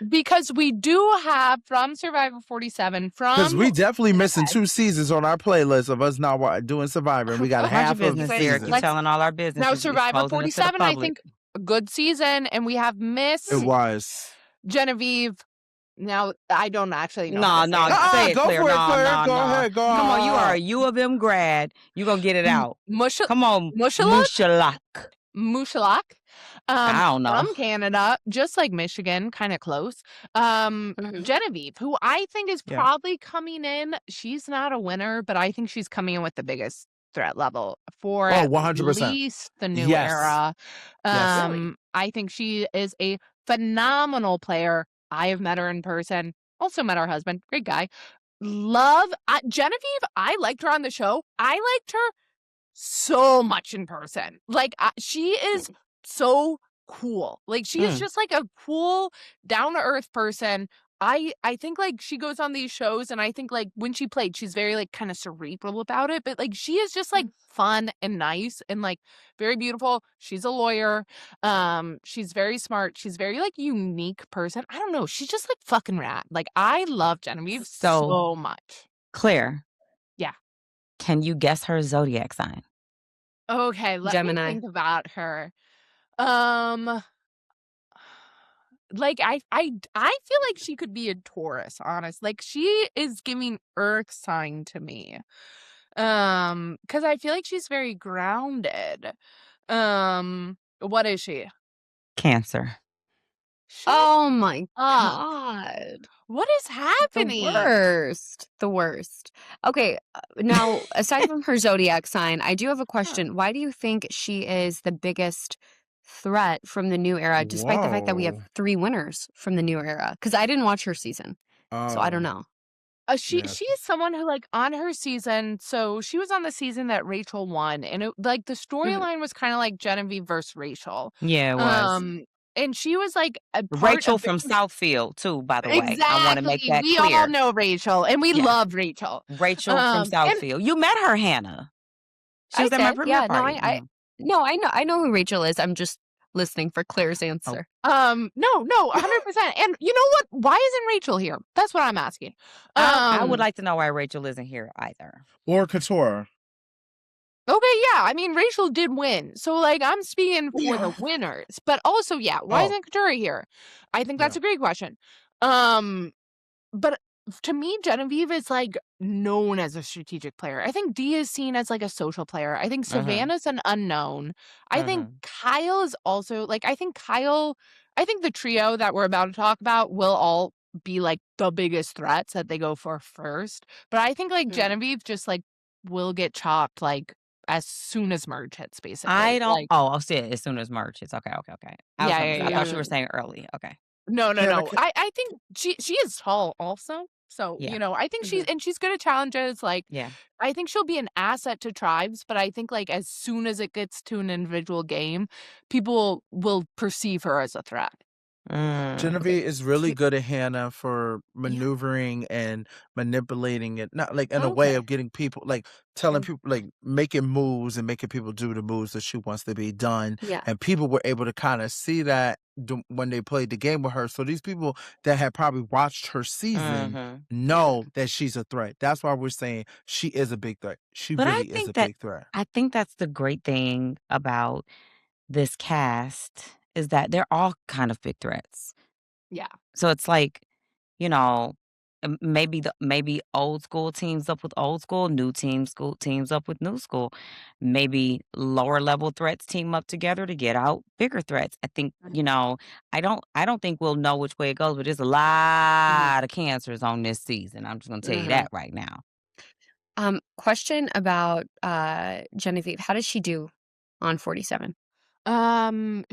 Because we do have from Survivor 47 because we definitely missing 2 seasons on our playlist of us not doing Survivor. We got a half of business here. You're telling all our business. Now Survivor 47, I think, a good season, and we have Miss. It was Genevieve. Now I don't actually know. No. Say it, go Claire. for it, No, Claire. no, Go no. ahead. Go Come on, on. you are a U of M grad. You gonna get it out. Come on, Mushalak. I don't know. From Canada, just like Michigan, kind of close. Genevieve, who I think is probably coming in. She's not a winner, but I think she's coming in with the biggest threat level for 100%. at least the new era. I think she is a phenomenal player. I have met her in person. Also met her husband. Great guy. Love Genevieve. I liked her on the show. I liked her so much in person. Like, she is so cool. Like, she is just like a cool, down-to-earth person. I think, like, she goes on these shows, and I think, like, when she played, she's very, like, kind of cerebral about it. But, like, she is just, like, fun and nice and, like, very beautiful. She's a lawyer. She's very smart. She's very, like, unique person. I don't know. She's just, like, fucking rad. Like, I love Genevieve so much. Claire. Yeah. Can you guess her zodiac sign? Okay, let me think about her. Like, I feel like she could be a Taurus, honest. Like, she is giving earth sign to me. Because I feel like she's very grounded. What is she? Cancer. Oh my God. What is happening? The worst. Okay, now, aside from her zodiac sign, I do have a question. Why do you think she is the biggest threat from the new era, despite the fact that we have 3 winners from the new era? Because I didn't watch her season, so I don't know. She is someone who, like, on her season, so she was on the season that Rachel won, and it, like, the storyline was kind of like Genevieve versus Rachel. Yeah, it was. And she was like a Rachel from Southfield too, by the way. Exactly. I want to make that we clear. all know Rachel, and we love Rachel. Rachel from Southfield. You met her, Hannah. She was at my premiere party. I know who Rachel is. I'm just listening for Claire's answer. No, 100%. And you know what? Why isn't Rachel here? That's what I'm asking. I would like to know why Rachel isn't here either. Or Couture. Okay, yeah. I mean, Rachel did win. So, like, I'm speaking for the winners. But also, why isn't Couture here? I think that's a great question. But to me, Genevieve is like known as a strategic player. I think Dee is seen as like a social player. I think Savannah's an unknown. I think Kyle is also like, I think the trio that we're about to talk about will all be like the biggest threats that they go for first. But I think like Genevieve just like will get chopped like as soon as merge hits, basically. I don't. Like, I'll say it as soon as merch. It's okay. yeah, I thought you were yeah. saying early. Okay. No. Hannah, I think she is tall also. So, Yeah. I think she's good at challenges. Like, Yeah. I think she'll be an asset to tribes, but I think like as soon as it gets to an individual game, people will perceive her as a threat. Genevieve is really good at Hannah for maneuvering and manipulating it, not like in a way of getting people, like telling people, like making moves and making people do the moves that she wants to be done. Yeah. And people were able to kind of see that when they played the game with her. So these people that had probably watched her season know that she's a threat. That's why we're saying she is a big threat. She But really is a big threat. I think that's the great thing about this cast is that they're all kind of big threats. Yeah. So it's like, you know, maybe old school teams up with old school, school teams up with new school. Maybe lower level threats team up together to get out bigger threats. I think, I don't think we'll know which way it goes, but there's a lot of cancers on this season. I'm just gonna tell you that right now. Question about Genevieve. How does she do on 47?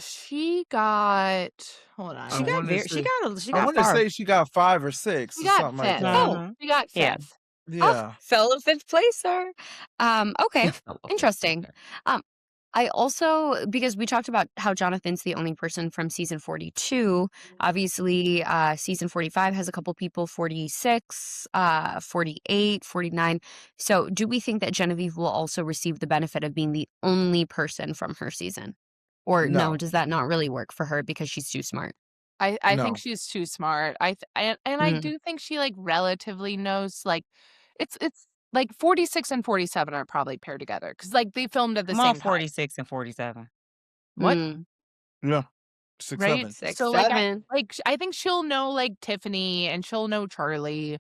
She got, hold on. She got I want to far. say she got 5 or 6 She or got something like fifth. that. Oh, she got Yeah. fifth. Yeah. Fellow fifth placer. Okay. Interesting. I also, because we talked about how Jonathan's the only person from season 42. Obviously, season 45 has a couple people, 46, 48, 49. So do we think that Genevieve will also receive the benefit of being the only person from her season? Or no, No. does that not really work for her because she's too smart? I No. think she's too smart. I do think she like relatively knows like it's like 46 and 47 are probably paired together because like they filmed at the I'm on same time. 46 and 47. What? Yeah. 6, Right? 7. 6, So 7. I think she'll know like Tiffany and she'll know Charlie.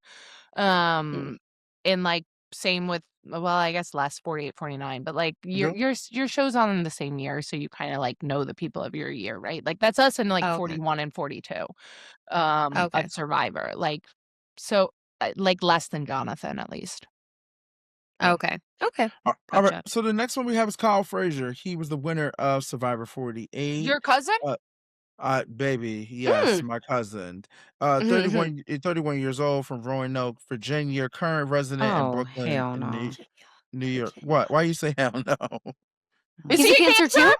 Mm. And like same with, well, I guess less 48, 49, but like Yeah. your show's on in the same year, so you kind of like know the people of your year, right? Like that's us in like Okay. 41 and 42 Okay. of Survivor. Like so like less than Jonathan at least. Okay. Okay. All right. Gotcha. So the next one we have is Kyle Frazier. He was the winner of Survivor 48. Your cousin? Baby, yes, my cousin. 31 years old from Roanoke, Virginia, current resident in Oh, Brooklyn, hell no. New York. What? Why you say hell no? Is He's he a Cancer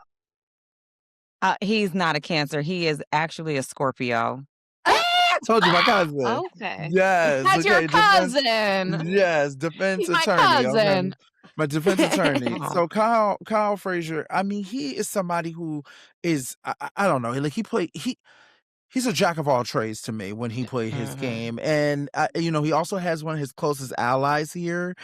too? He's not a Cancer. He is actually a Scorpio. I told you my cousin. Okay. Yes. That's your Okay. cousin. Yes, defense He's my attorney. Okay. cousin. My defense attorney. Oh. So Kyle Frazier, I mean, he is somebody who is I don't know. Like he's a jack of all trades to me when he played his game. And, he also has one of his closest allies here,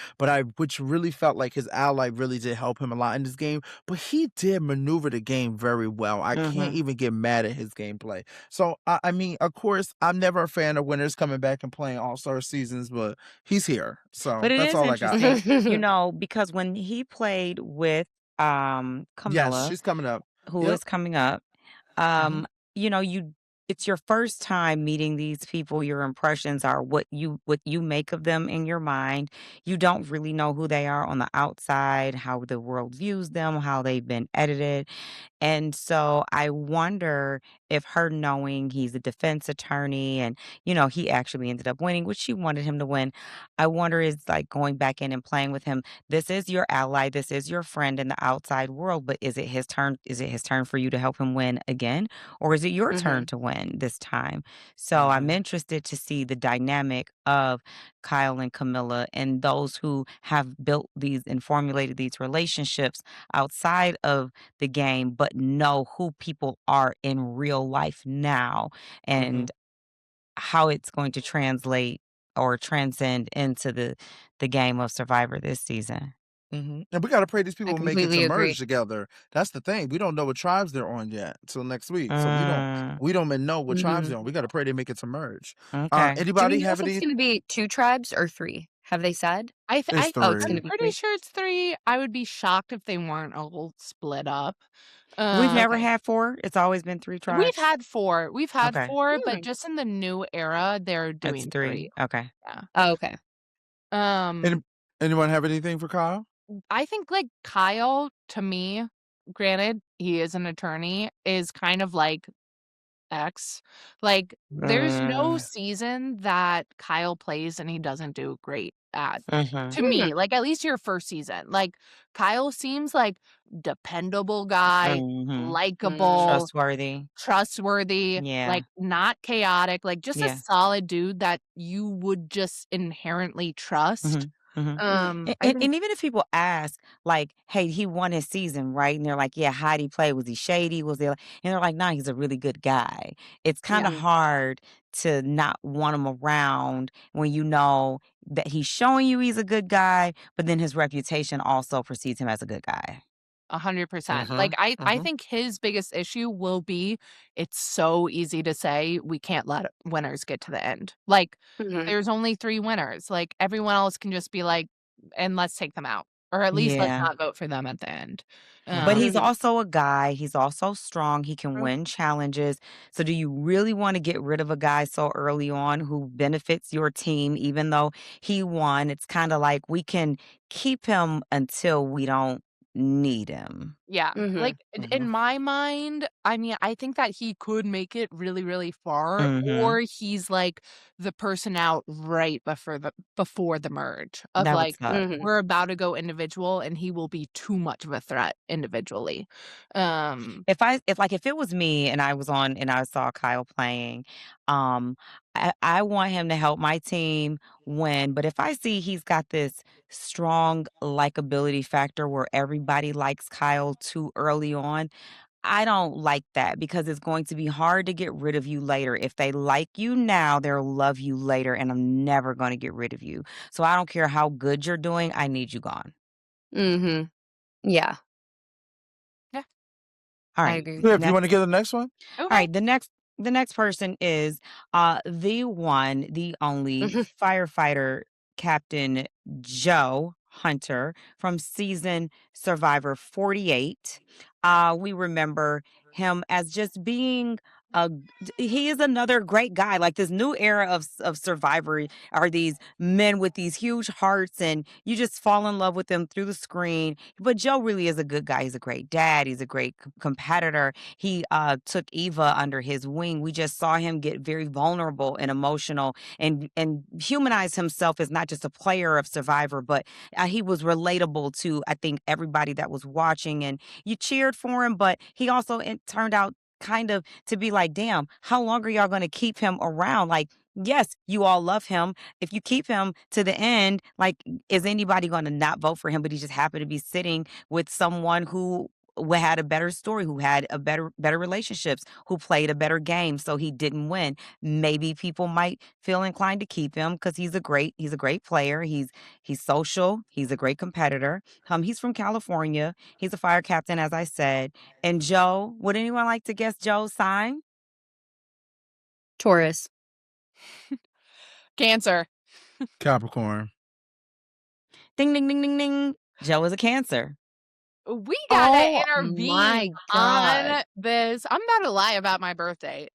which really felt like his ally really did help him a lot in this game. But he did maneuver the game very well. I can't even get mad at his gameplay. So, I mean, of course, I'm never a fan of winners coming back and playing all-star seasons, but he's here. So But it that's is all I got. interesting, because when he played with Yes, Camila, she's coming up. who is coming up, it's your first time meeting these people. Your impressions are what you make of them in your mind. You don't really know who they are on the outside, how the world views them, how they've been edited. And so I wonder if her knowing he's a defense attorney and, he actually ended up winning, which she wanted him to win. I wonder is like going back in and playing with him. This is your ally. This is your friend in the outside world, but is it his turn? Is it his turn for you to help him win again? Or is it your turn to win this time? So I'm interested to see the dynamic of Kyle and Camilla and those who have built these and formulated these relationships outside of the game, but know who people are in real life now and how it's going to translate or transcend into the game of Survivor this season. And we got to pray these people make it completely to agree. merge together. That's the thing. We don't know what tribes they're on yet until next week. So we don't even know what tribes they're on. We got to pray they make it to merge. Okay. Do we Anybody know have if it's any? going to be 2 tribes or 3? Have they said? I th- It's I Oh, it's three. going to I'm be pretty 3. sure it's 3. I would be shocked if they weren't all split up. We've never Okay. had 4. It's always been 3 We've tribes. had 4. We've had Okay. 4, but just in the new era, they're It's doing 3. 3. Okay. Yeah. Oh, okay. Anyone have anything for Kyle? I think like Kyle, to me, granted, he is an attorney, is kind of like X. Like, there's no season that Kyle plays and he doesn't do great at. To me, like at least your first season. Like Kyle seems like dependable guy, likable, trustworthy, Yeah. like not chaotic, like just a Yeah. solid dude that you would just inherently trust. And, I think even if people ask, like, hey, he won his season, right? And they're like, yeah, how'd he play? Was he shady? Was he? And they're like, nah, he's a really good guy. It's kind of hard to not want him around when you know that he's showing you he's a good guy, but then his reputation also precedes him as a good guy. 100%. Like I think his biggest issue will be it's so easy to say we can't let winners get to the end. Like there's only 3 winners. Like everyone else can just be like, and let's take them out. Or at least let's Yeah. not vote for them at the end. But he's also a guy. He's also strong. He can win challenges. So do you really want to get rid of a guy so early on who benefits your team, even though he won? It's kind of like we can keep him until we don't need him. Yeah. Like in my mind, I mean, I think that he could make it really, really far, or he's like the person out right before the merge of That would like suck. we're about to go individual and he will be too much of a threat individually. If it was me and I was on and I saw Kyle playing, I want him to help my team win. But if I see he's got this strong likability factor where everybody likes Kyle too early on, I don't like that because it's going to be hard to get rid of you later. If they like you now, they'll love you later, and I'm never going to get rid of you. So I don't care how good you're doing, I need you gone. Yeah. All I right. agree. If you want to get the next one? All right, the next person is the one, the only firefighter Captain Joe Hunter from season Survivor 48. We remember him as just being he is another great guy. Like this new era of Survivor are these men with these huge hearts, and you just fall in love with them through the screen. But Joe really is a good guy. He's a great dad. He's a great competitor. He took Eva under his wing. We just saw him get very vulnerable and emotional and humanize himself as not just a player of Survivor, but he was relatable to, I think, everybody that was watching. And you cheered for him, but he also it turned out kind of to be like, damn, how long are y'all going to keep him around? Like, yes, you all love him. If you keep him to the end, like, is anybody going to not vote for him? But he just happened to be sitting with someone who had a better story, who had a better relationships, who played a better game, so he didn't win. Maybe people might feel inclined to keep him because he's a great player. He's social. He's a great competitor. He's from California. He's a fire captain, as I said. And Joe, would anyone like to guess Joe's sign? Taurus. Cancer. Capricorn. Ding, ding, ding, ding, ding. Joe is a Cancer. We gotta my intervene on God. this. I'm not to lie about my birthday.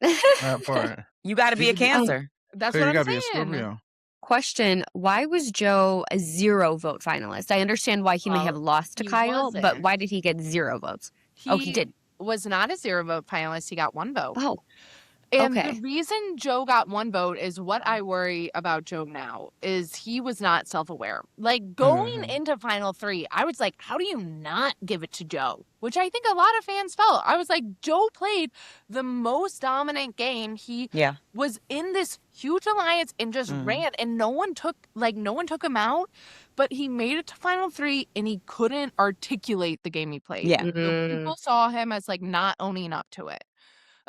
That part. You got to be a Cancer. That's So what you I'm gotta be a saying. Scorpio. Question, why was Joe a 0 vote finalist? I understand why he may have lost to he Kyle, but wasn't. why did he get 0 votes? He did. Was not a 0 vote finalist. He got 1 vote. Oh, And okay. the reason Joe got 1 vote is what I worry about Joe now is he was not self-aware. Like going into final 3, I was like, how do you not give it to Joe? Which I think a lot of fans felt. I was like, Joe played the most dominant game. He was in this huge alliance and just ran, and no one took him out, but he made it to final 3 and he couldn't articulate the game he played. Yeah. So people saw him as like not owning up to it.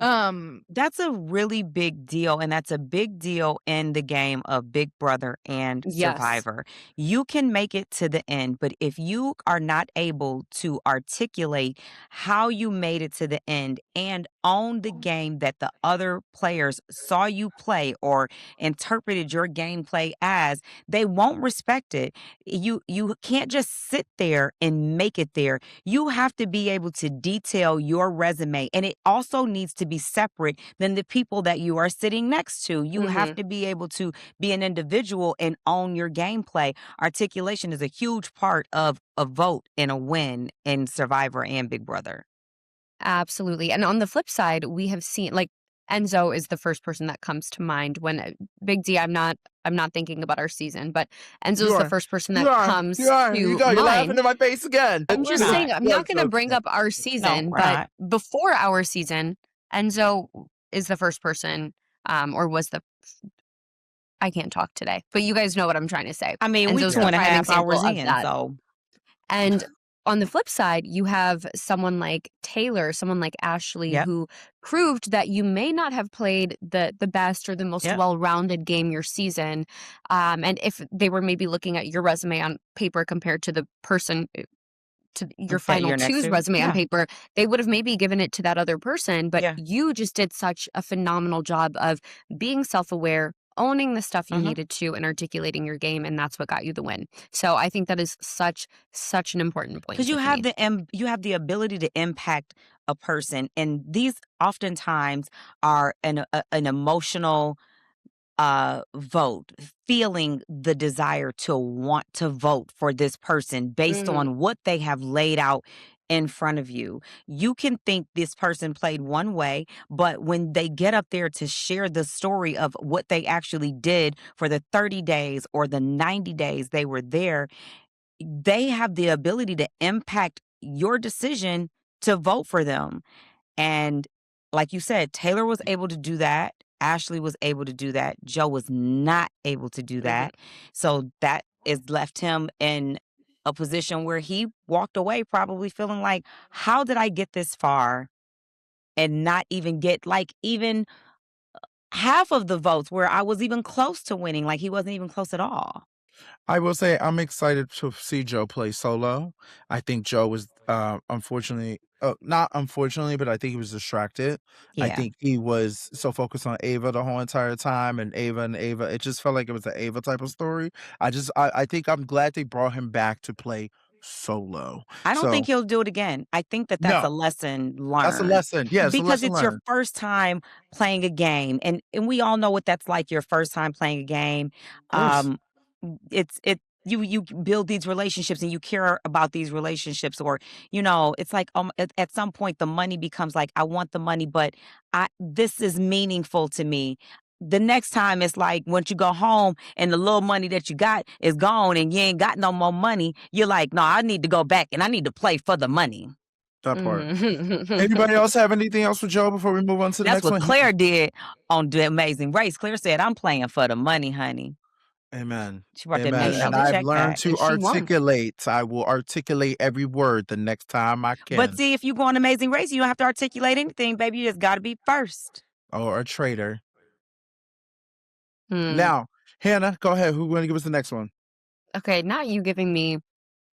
That's a really big deal, and that's a big deal in the game of Big Brother and Yes. Survivor. You can make it to the end, but if you are not able to articulate how you made it to the end and own the game that the other players saw you play or interpreted your gameplay as, they won't respect it. You can't just sit there and make it there. You have to be able to detail your resume, and it also needs to be separate than the people that you are sitting next to. You have to be able to be an individual and own your gameplay. Articulation is a huge part of a vote and a win in Survivor and Big Brother. Absolutely. And on the flip side, we have seen, like, Enzo is the first person that comes to mind when Big D, I'm not thinking about our season, but Enzo's the first person that comes to You're laughing mind. in my face again. I'm We're just not. saying, I'm not going to bring up our season, we're but not. before our season, Enzo is the first person, or was the. I can't talk today, but you guys know what I'm trying to say. I mean, we Enzo's 2.5 the prime example hours of in, that. so. And on the flip side, you have someone like Taylor, someone like Ashley, Yep. who proved that you may not have played the best or the most Yep. well-rounded game your season. And if they were maybe looking at your resume on paper compared to the person to your That final you're next two's to? resume on Yeah. paper, they would have maybe given it to that other person. But Yeah. you just did such a phenomenal job of being self-aware, owning the stuff you needed to, and articulating your game, and that's what got you the win. So I think that is such an important point. Because you Tiffany. have the ability to impact a person, and these oftentimes are an emotional vote, feeling the desire to want to vote for this person based on what they have laid out in front of you. You can think this person played one way, but when they get up there to share the story of what they actually did for the 30 days or the 90 days they were there, they have the ability to impact your decision to vote for them. And like you said, Taylor was able to do that. Ashley was able to do that. Joe was not able to do that. So that is left him in a position where he walked away probably feeling like, how did I get this far and not even get like even half of the votes where I was even close to winning? Like he wasn't even close at all. I will say I'm excited to see Joe play solo. I think Joe was unfortunately, not unfortunately, but I think he was distracted. I Yeah. think he was so focused on Ava the whole entire time, and Ava. It just felt like it was an Ava type of story. I think I'm glad they brought him back to play solo. I don't think So he'll do it again. I think that that's no, a lesson that's a learned lesson. Yeah, it's a because lesson it's your learned. first time playing a game, and we all know what that's like. Your first time playing a game, Of course. you build these relationships and you care about these relationships, or it's like at some point the money becomes like, I want the money, but this is meaningful to me. The next time it's like once you go home and the little money that you got is gone and you ain't got no more money, you're like, no, I need to go back and I need to play for the money. That part. Anybody else have anything else for Joe before we move on to the That's next what one? Claire did on The Amazing Race. Claire said, I'm playing for the money, honey. Amen. She brought that Amen. $1 And million I've check learned back. to And she won. articulate. I will articulate every word the next time I can. But see, if you go on Amazing Race, you don't have to articulate anything, baby. You just got to be first. Or a traitor. Now, Hannah, go ahead. Who's going to give us the next one? Okay, not you giving me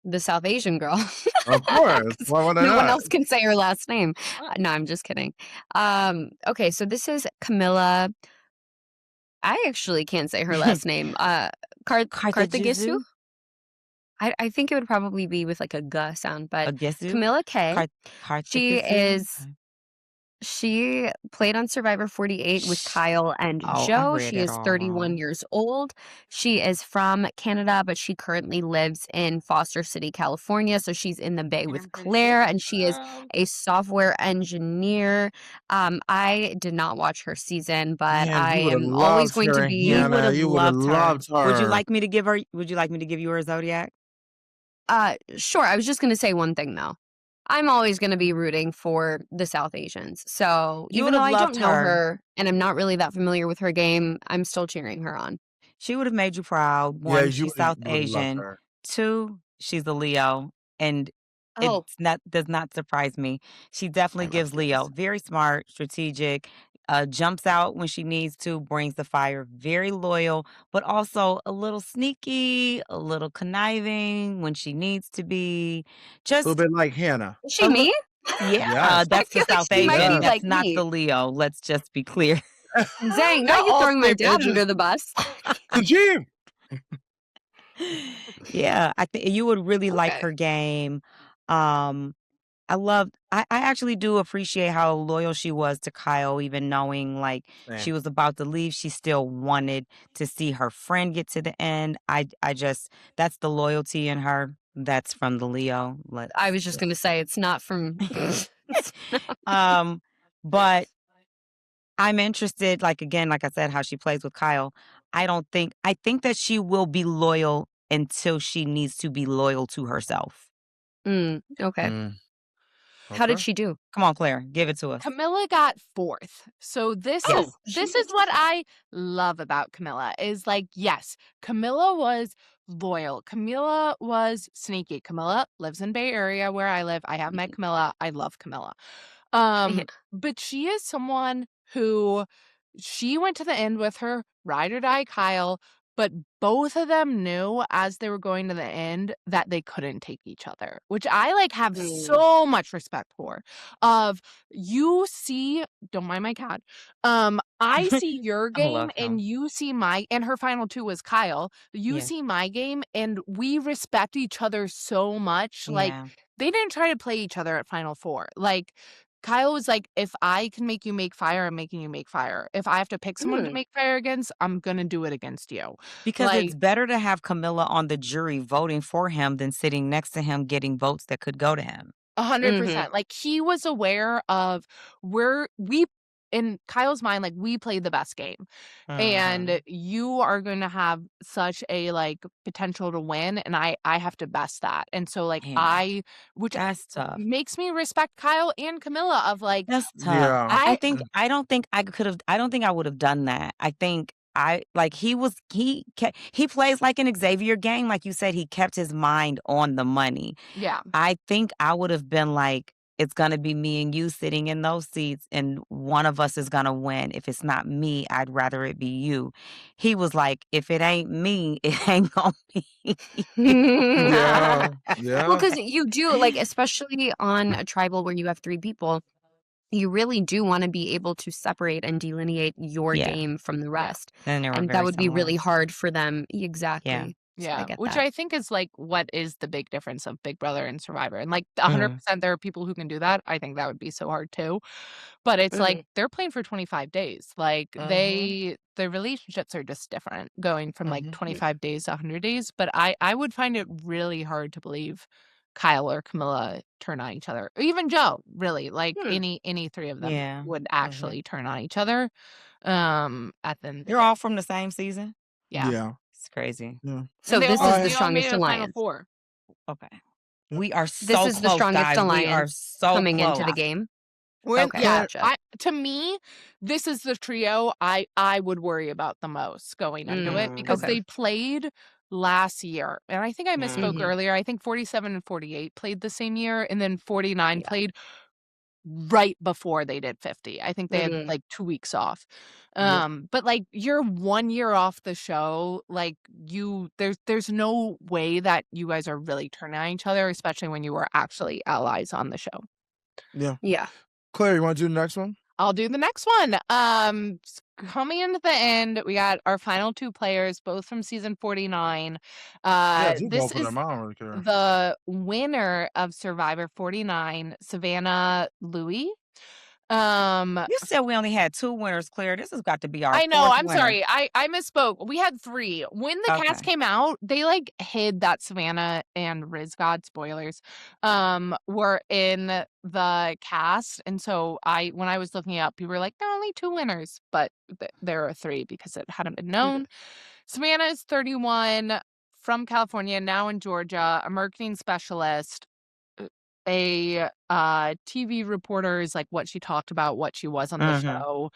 the South Asian girl. Of course. Why would I No one not? else can say her last name. No, I'm just kidding. Okay, so this is Camila. I actually can't say her last name. Karthagisu? I think it would probably be with like a G sound, but Camila K. She played on Survivor 48 with Kyle and Joe. She is 31 years old. She is from Canada, but she currently lives in Foster City, California. So she's in the Bay with Claire, and she is a software engineer. I did not watch her season, but I am always going to be. Hannah. You would have loved her. Would you like me to give you her zodiac? Sure. I was just going to say one thing though. I'm always going to be rooting for the South Asians. So even though I don't know her and I'm not really that familiar with her game, I'm still cheering her on. She would have made you proud. One, she's South Asian. Two, she's a Leo. And Oh, does not surprise me. She definitely love gives Leo. this. Very smart, strategic, jumps out when she needs to, brings the fire, very loyal, but also a little sneaky, a little conniving when she needs to be. A little Just bit like Hannah. is a she little me? yeah, Yes. I that's the feel like South she might Asian. be Yes. That's like not me. the Leo. Let's just be clear. Dang, now They're you're all throwing my same dad edges. under the bus. Tajim. Yeah, I think you would really like Okay. her game. Um, I actually do appreciate how loyal she was to Kyle, even knowing like she Same. was about to leave. She still wanted to see her friend get to the end. I just that's the loyalty in her. That's from the Leo. I Let's was just gonna say it's not from. It's not- um, but I'm interested, like again, like I said, how she plays with Kyle. I think that she will be loyal until she needs to be loyal to herself. Okay. How did Okay. she do? Come on, Claire, give it to us. Camila got 4th. So this Oh, is this is what I love about Camila is like, yes, Camila was loyal. Camila was sneaky. Camila lives in Bay Area where I live. I have met Camila. I love Camila. Yeah. But she is someone who she went to the end with her ride or die Kyle, but both of them knew as they were going to the end that they couldn't take each other, which I like have so much respect for. Of you see, don't mind my cat. I see your I game love and him. you see my, and her final 2 was Kyle. You Yeah, see my game and we respect each other so much. Like yeah. they didn't try to play each other at final 4. Like Kyle was like, if I can make you make fire, I'm making you make fire. If I have to pick someone to make fire against, I'm gonna do it against you. Because Like it's better to have Camilla on the jury voting for him than sitting next to him getting votes that could go to him. 100%. Like he was aware of we in Kyle's mind, like we played the best game. And you are going to have such a like potential to win and I have to best that. And so like Man, which that's tough. makes me respect Kyle and Camilla of like That's tough. Yeah. I don't think I don't think I would have done that. I think I like he plays like an Xavier game, like you said, he kept his mind on the money. yeah. I think I would have been like, it's gonna be me and you sitting in those seats, and one of us is gonna win. If it's not me, I'd rather it be you. He was like, if it ain't me, it ain't gonna be. Yeah. Well, Yeah. because you do like, especially on a tribal where you have 3 people, you really do want to be able to separate and delineate your Yeah. game from the rest. And they were And that very would be similar. really hard for them. Exactly. So I Yeah, get which that. I think is like what is the big difference of Big Brother and Survivor. And like Mhm. 100% there are people who can do that. I think that would be so hard too. But it's like they're playing for 25 days. Like their relationships are just different going from like 25 days to 100 days. But I would find it really hard to believe Kyle or Camilla turn on each other. Or even Joe, really. Like any 3 of them Yeah. would actually turn on each other. At the end of the You're day. all from the same season? Yeah. Yeah. It's crazy. Yeah. So And this is all- the they all made strongest it to Final alliance 4. Okay. Yep. We are This so is the close, strongest guys. We are alliance so coming close. into the game. When Okay, yeah, gotcha. to me, this is the trio I would worry about the most going into it because okay. they played last year. And I think I misspoke earlier. I think 47 and 48 played the same year, and then 49 Yeah. played right before they did 50. I think they had like 2 weeks off. But like you're 1 year off the show, like there's no way that you guys are really turning on each other, especially when you were actually allies on the show. Yeah. Yeah. Claire, you want to do the next one? I'll do the next one. Coming into the end, we got our final 2 players, both from season 49. Yeah, do This both of is them. I don't really care. the winner of Survivor 49, Savannah Louie. You said we only had 2 winners, Claire. This has got to be our I know, 4th I'm winner. sorry. I misspoke. We had 3. When the cast Okay. came out, they like hid that Savannah and Riz God, spoilers, were in the cast. And so when I was looking it up, people were like, there are only 2 winners, but there are 3 because it hadn't been known. Savannah is 31, from California, now in Georgia, a marketing specialist. A TV reporter is like what she talked about, what she was on the show.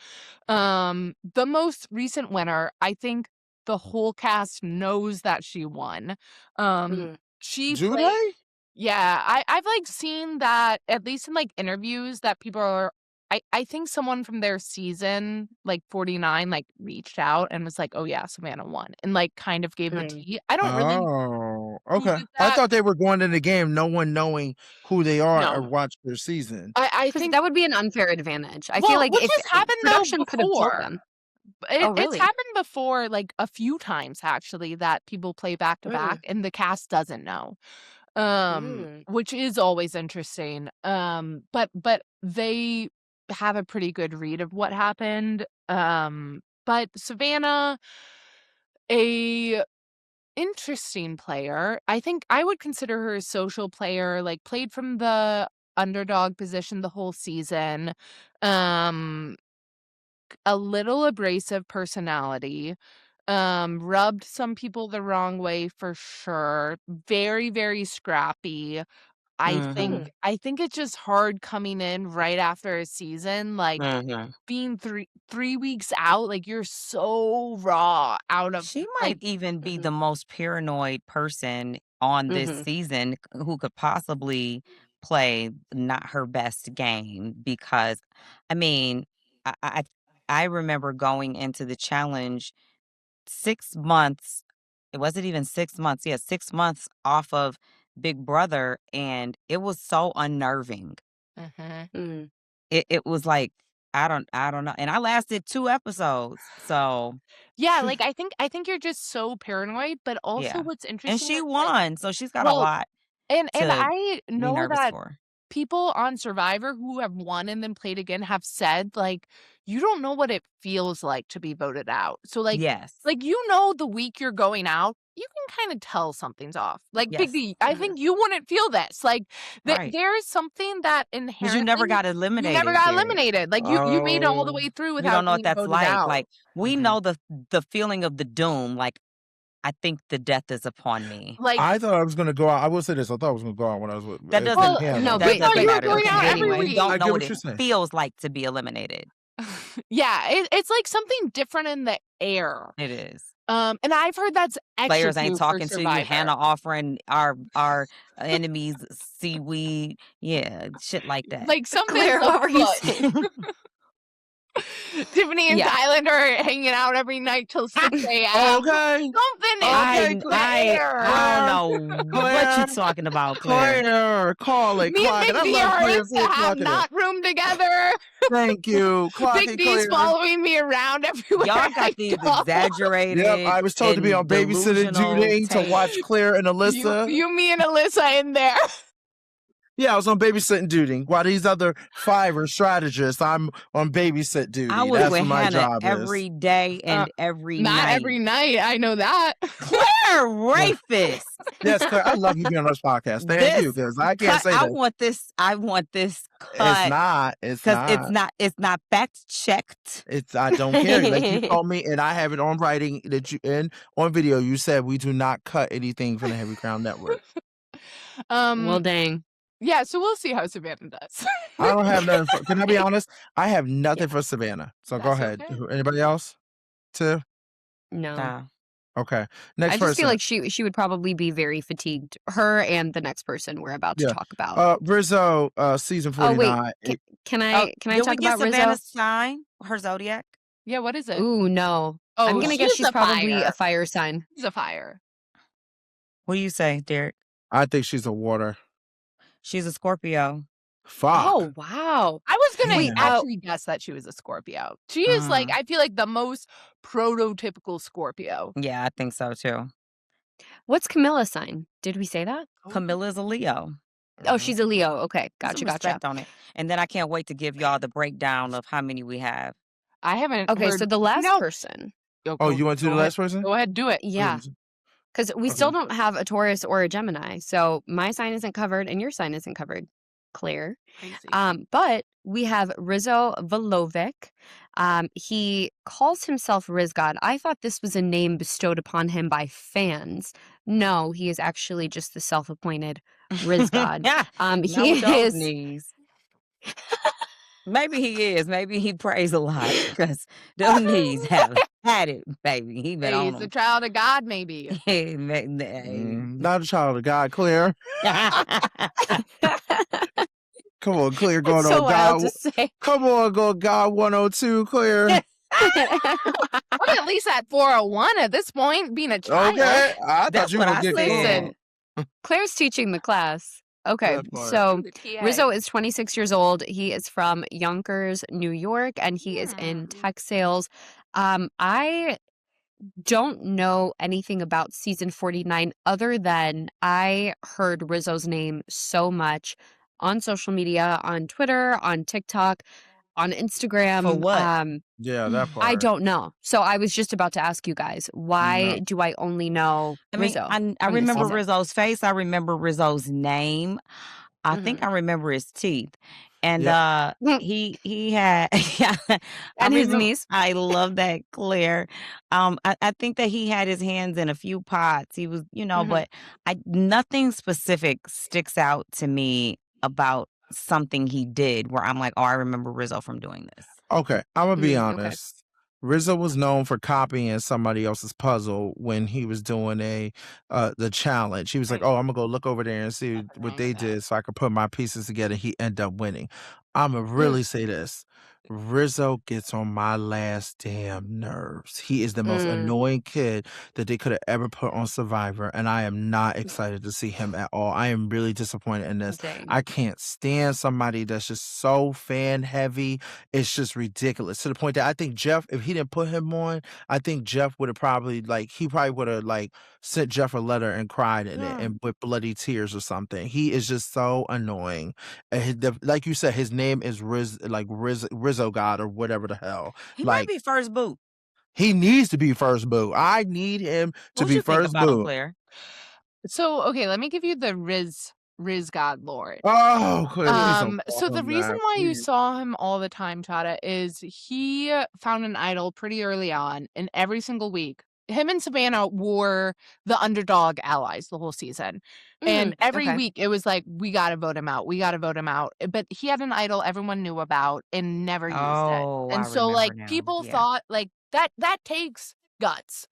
The most recent winner, I think the whole cast knows that she won. She played Jude? Yeah, I've like seen that at least in like interviews that people are. I think someone from their season, like 49, like reached out and was like, "Oh yeah, Savannah won," and like kind of gave the Mm. tea. I don't really Oh, who okay. did I that. thought they were going in the game, no one knowing who they are or No, watch their season. I Because think that would be an unfair advantage. I feel well, like which if has happened though production could have told before. them. Oh, It's really? happened before, like a few times actually, that people play back to back Mm. and the cast doesn't know. Mm. Which is always interesting. But they have a pretty good read of what happened. But Savannah, a interesting player. I think I would consider her a social player, like played from the underdog position the whole season. Um, a little abrasive personality. Rubbed some people the wrong way for sure. Very, very scrappy. Mm-hmm. I think it's just hard coming in right after a season, like Mm-hmm. being three weeks out, like you're so raw out of She like might even be Mhm. the most paranoid person on this Mhm. season who could possibly play not her best game because, I mean, I I, I remember going into the challenge 6 months. It wasn't even 6 months. Yeah, 6 months off of Big Brother, and it was so unnerving. Mhm. Mm. It was like I don't know, and I lasted 2 episodes, so. Yeah, like I think you're just so paranoid, but also Yeah. what's And interesting she is like won, so she's got a well, lot and to I be know nervous that for. people on Survivor who have won and then played again have said, like, you don't know what it feels like to be voted out. So, Yes. you know the week you're going out, you can kinda tell something's off. Like, Big Yes. D, I Mhm. think you wouldn't feel this. Like, Right. there is something that 'Cause you never inherently got you never eliminated, got Derek. eliminated. Like, you made it all the Oh, way through You don't without know what being that's voted like. out. Like, we mhm. know the feeling of the doom, like, I think the death is upon me. Like, I thought I was gonna go out. I will say this. I thought I was gonna go out when I was with That Tiffany doesn't well, and No, Camila. you that but thought doesn't you but were matter. going okay, out but every Anyway, you week. I don't know get what what it you're saying. feels like to be eliminated. Yeah, it's like something different in the air. It is. And I've heard that's extra Players ain't true for talking to you, Survivor. Hannah offering our enemies seaweed. Yeah, shit like that. Like, something's Claire, what were you afoot. saying? Tiffany and Yeah. Tyler are hanging out every night till 6 AM. Okay. Something is Okay, in the air. I don't Claire. know what Claire. you talking about, Claire. Claire. Call it. Me and Clock it. Big I D love are Claire. in the See it. have Clocking it. not room together. Thank you. Clock Big it, D's Claire. following me around everywhere Y'all I got these go. exaggerated Yep, I was told to be on and babysitting delusional duty to watch takes. Claire and Alyssa. You, me, and Alyssa in there. Yeah, I was on babysitting duty. While these other 5 are strategists, I'm on babysit duty. I was That's with what my Hannah job is. every day and every Not night. every night. I know that. Claire, rapist. Yes, Claire, I love you being on this podcast. Thank you, because I can't cut. say I that. want this cut. It's not. It's not. It's not fact checked. It's I don't care. Like you told me, and I have it on writing that you and on video. You said we do not cut anything from the Heavy Crown Network. Well, dang. Yeah, so we'll see how Savannah does. I don't have nothing. Can I be honest? I have nothing Yeah. for Savannah. So go That's ahead. okay. Anybody else? Too? No. Nah. Okay. Next I just person. feel like she would probably be very fatigued. Her and the next person we're about to Yeah. talk about. Rizzo, season Oh wait, 49. can I Did talk we get about Rizzo? Savannah's sign? Her zodiac? Yeah, what is it? Ooh, no. Oh, I'm gonna guess she's a probably fire. a fire sign. She's a fire. What do you say, Derek? I think she's a water. She's a Scorpio. Fuck. Oh wow. I was gonna Wait, actually guess that she was a Scorpio. She is like, I feel like the most prototypical Scorpio. Yeah, I think so too. What's Camilla's sign? Did we say that? Camilla's a Leo. Oh, she's a Leo. Okay, Put some gotcha. respect on it. And then I can't wait to give y'all the breakdown of how many we have. I haven't Okay, heard, so the last person. Oh, you want to do the last person? Go ahead, do it. Yeah. Because we still don't have a Taurus or a Gemini. So my sign isn't covered and your sign isn't covered, Claire. Crazy. But we have Rizzo Valovic. He calls himself Rizgod. I thought this was a name bestowed upon him by fans. No, he is actually just the self-appointed Rizgod. He is. Knees. Maybe he is. Maybe he prays a lot because those knees have had it, baby. He been Hey, on he's a him. child of God, maybe. Hey. Not a child of God, Claire. Come on, Claire, going It's so on wild God. to say. Come on, go God 102, Claire. I'm at least at 401 at this point, being a child. Okay, I thought That's you were what gonna I get Listen, going. Claire's teaching the class. Okay, That part. so The TA. Rizzo is 26 years old. He is from Yonkers, New York, and he is in tech sales. I don't know anything about season 49 other than I heard Rizzo's name so much on social media, on Twitter, on TikTok, on Instagram. For what? Yeah, that part. I don't know. So I was just about to ask you guys, why do I only know Rizzo? I from this remember season? Rizzo's face. I remember Rizzo's name. I think I remember his teeth. And he had and his knees. I love that, Claire. I think that he had his hands in a few pots. He was, but nothing specific sticks out to me about something he did where I'm like, oh, I remember Rizzo from doing this. Okay, I'm gonna be Okay. honest. Rizzo was known for copying somebody else's puzzle when he was doing the challenge. He was like, "Oh, I'm gonna go look over there and see what they did, so I could put my pieces together." He ended up winning. I'm gonna really say this: Rizzo gets on my last damn nerves. He is the most annoying kid that they could have ever put on Survivor, and I am not excited to see him at all. I am really disappointed in this. Dang. I can't stand somebody that's just so fan heavy. It's just ridiculous to the point that I think Jeff, if he didn't put him on, I think Jeff would have probably would have sent Jeff a letter and cried in it and with bloody tears or something. He is just so annoying. And like you said, his name is Rizzo God or whatever the hell. He might be first boot. He needs to be first boo. I need him to be first boo. Claire? So, okay, let me give you the Riz God lore. Oh, Claire, please don't So the reason why you saw him all the time, Chada, is he found an idol pretty early on, and every single week, him and Savannah were the underdog allies the whole season. And every week it was like, we gotta vote him out. We gotta vote him out. But he had an idol everyone knew about and never used it. And so people thought that takes guts.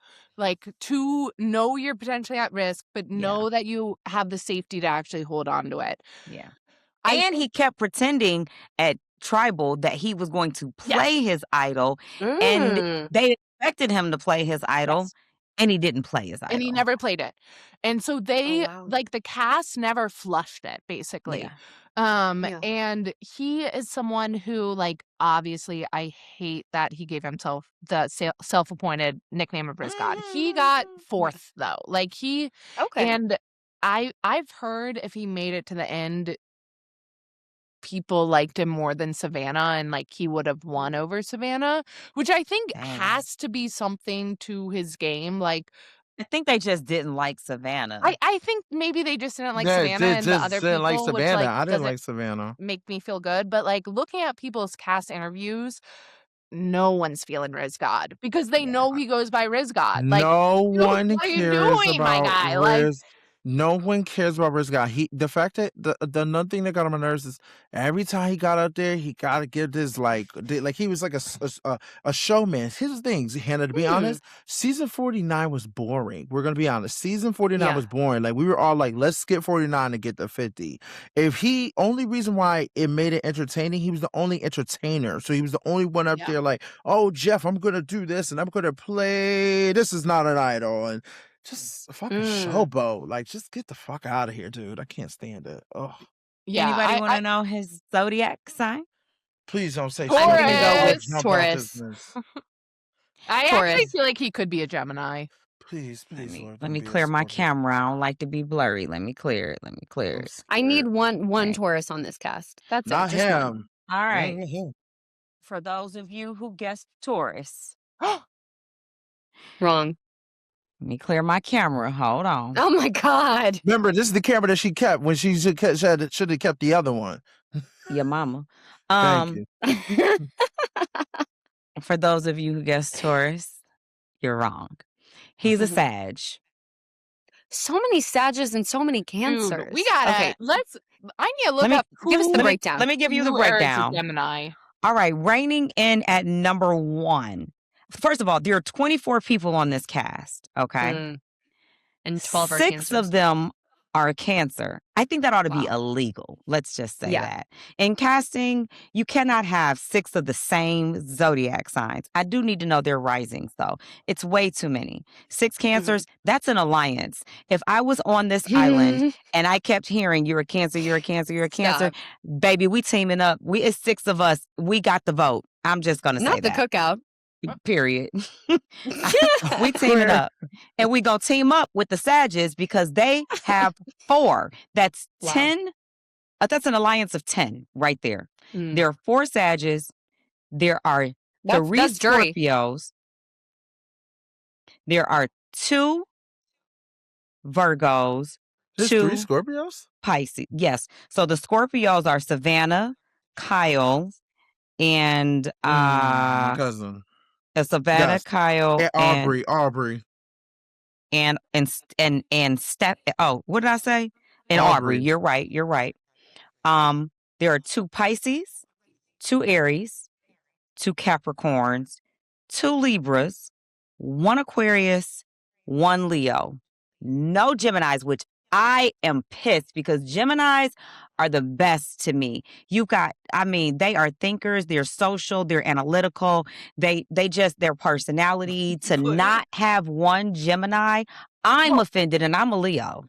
To know you're potentially at risk, but know that you have the safety to actually hold on to it. Yeah. And he kept pretending at Tribal that he was going to play his idol, and they expected him to play his idol, and he didn't play his idol. And he never played it. And so they, the cast never flushed it, basically. Yeah. And he is someone who, obviously, I hate that he gave himself the self-appointed nickname of Riz God. He got fourth, though. And I've heard if he made it to the end, people liked him more than Savannah, and he would have won over Savannah, which I think has to be something to his game. I think they just didn't like Savannah. I think maybe they just didn't like Savannah and the other people. Like Savannah. I didn't like doesn't Savannah. make me feel good, but looking at people's cast interviews, no one's feeling Riz God because they know he goes by Riz God. No one what are you cares doing, my about guy? Riz. No one cares about Riz God. The fact that the another thing that got on my nerves is every time he got up there, he got to give this he was like a showman. Here's the thing, Hannah. To be honest, season 49 was boring. We're gonna be honest. Season 49 was boring. We were all like, let's skip 49 and get to 50. Only reason why it made it entertaining, he was the only entertainer. So he was the only one up there oh, Jeff, I'm gonna do this and I'm gonna play. This is not an idol and. Just a fucking showboat. Just get the fuck out of here, dude. I can't stand it. Oh. Yeah. Anybody want to know his zodiac sign? Please don't say Taurus. Taurus. I actually feel like he could be a Gemini. Please, let me clear my camera. I don't like to be blurry. Let me clear it. I need one Taurus on this cast. That's not it. Just him. One. All right. For those of you who guessed Taurus. Wrong. Let me clear my camera. Hold on. Oh my God. Remember, this is the camera that she kept when she should have kept the other one. Your mama. Thank you. For those of you who guessed Taurus, you're wrong. He's a Sag. So many Sages and so many Cancers. Dude, we gotta I need to look up. Give us the breakdown. Let me give you the breakdown. Gemini. All right, reigning in at number 1. first of all, there are 24 people on this cast, okay? And 12 are 6 cancers. of them are Cancer. I think that ought to be Wow. illegal. Let's just say Yeah. that. In casting, you cannot have 6 of the same zodiac signs. I do need to know their risings, though. It's way too many. 6 Cancers, that's an alliance. If I was on this island and I kept hearing, you're a Cancer, you're a Cancer, you're a Cancer, baby, we teaming up. It's 6 of us. We got the vote. I'm just going to say Not the that. cookout. Period. We teaming up. And we gonna team up with the Sages because they have 4. That's 10. That's an alliance of 10 right there. There are 4 Sages. There are 3 that's dirty. Scorpios. There are 2 Virgos. There's 2 3 Scorpios? Pisces. Yes. So the Scorpios are Savannah, Kyle, and cousin. Savannah, Yes. Kyle, And Aubry. and Steph. Oh, what did I say? And Aubry. You're right. There are 2 Pisces, 2 Aries, 2 Capricorns, 2 Libras, 1 Aquarius, 1 Leo. No Geminis, which I am pissed because Geminis are the best to me. They are thinkers, they're social, they're analytical. Their personality to not have 1 Gemini, I'm offended and I'm a Leo.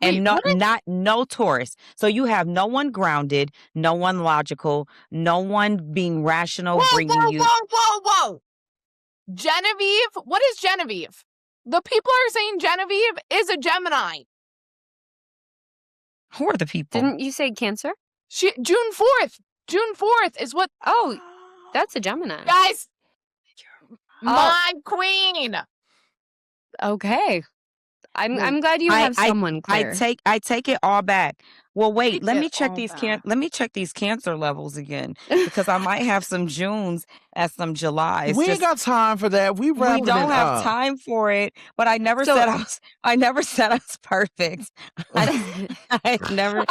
And no Taurus. So you have no one grounded, no one logical, no one being rational, Whoa. Genevieve? What is Genevieve? The people are saying Genevieve is a Gemini. Who are the people? Didn't you say Cancer? June 4th. June 4th is what... Oh, that's a Gemini. Guys, my queen. Okay. I'm glad you have someone clear. I take it all back. Well, wait, let me check these Cancer levels again because I might have some Junes and some Julys. We ain't got time for that. We don't have time for it. But I never said I was perfect. I never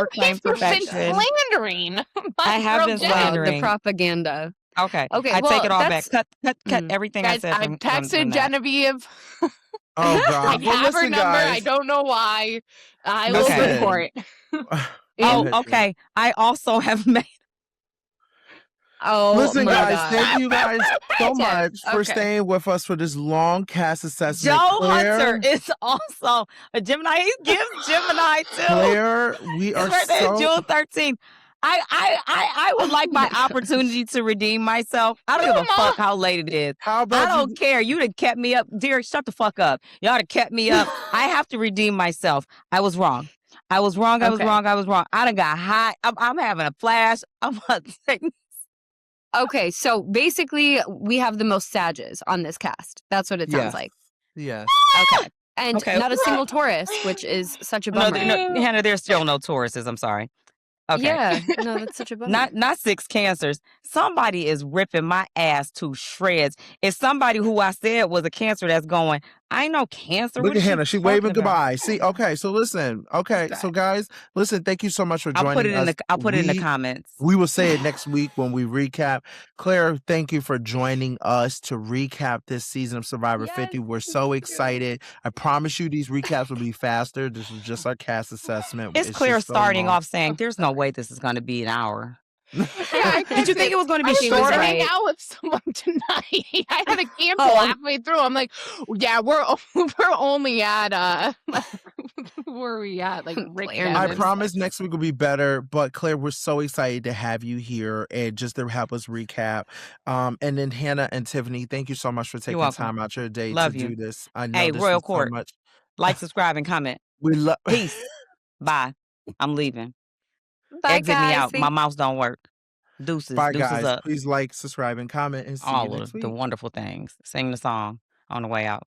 claimed perfection. Been slandering. I have been slandering. The propaganda. Okay. I take it all back. Cut everything guys, I said. I've texted Genevieve. Oh God! I have her number. Guys. I don't know why. I will report. Okay. I also have made. Listen, guys. God. Thank you guys so much for staying with us for this long cast assessment. Joe Hunter is also a Gemini. He gives Gemini too. Claire, we are June 13th. I would like my opportunity to redeem myself. I don't give a fuck how late it is. How about I don't care. You done kept me up. Derek, shut the fuck up. Y'all done kept me up. I have to redeem myself. I was wrong. I was wrong. I done got hot. I'm having a flash. Okay, so basically we have the most Sages on this cast. That's what it sounds like. Yeah. Okay. And not a single Taurus, which is such a bummer. No, Hannah, there's still no Tauruses. I'm sorry. Okay. Yeah, no, that's such a bummer. Not 6 Cancers. Somebody is ripping my ass to shreds. It's somebody who I said was a Cancer that's going, I ain't no Cancer. Look at Hannah. She waving goodbye. See, okay, so listen. Okay, so guys, listen, thank you so much for joining us. I'll put it in the comments. We will say it next week when we recap. Claire, thank you for joining us to recap this season of Survivor 50. We're so excited. I promise you these recaps will be faster. This was just our cast assessment. It's Claire starting off saying, there's no way this is going to be an hour. Yeah, did you think it was going to be shorter? I was hanging out with someone tonight. I had to cancel halfway through. I'm like, yeah, we're only at where are we at? Like Rick I promise next week will be better. But Claire, we're so excited to have you here and just to help us recap. And then Hannah and Tiffany, thank you so much for taking time out your day to do this. I know this Royal is Court. So much. Like, subscribe, and comment. We love. Peace. Bye. I'm leaving. Bye, Exit guys. me out. My mouse don't work. Deuces. Bye, Deuces guys. up. Please like, subscribe, and comment. And see all you next of week. the wonderful things. Sing the song on the way out.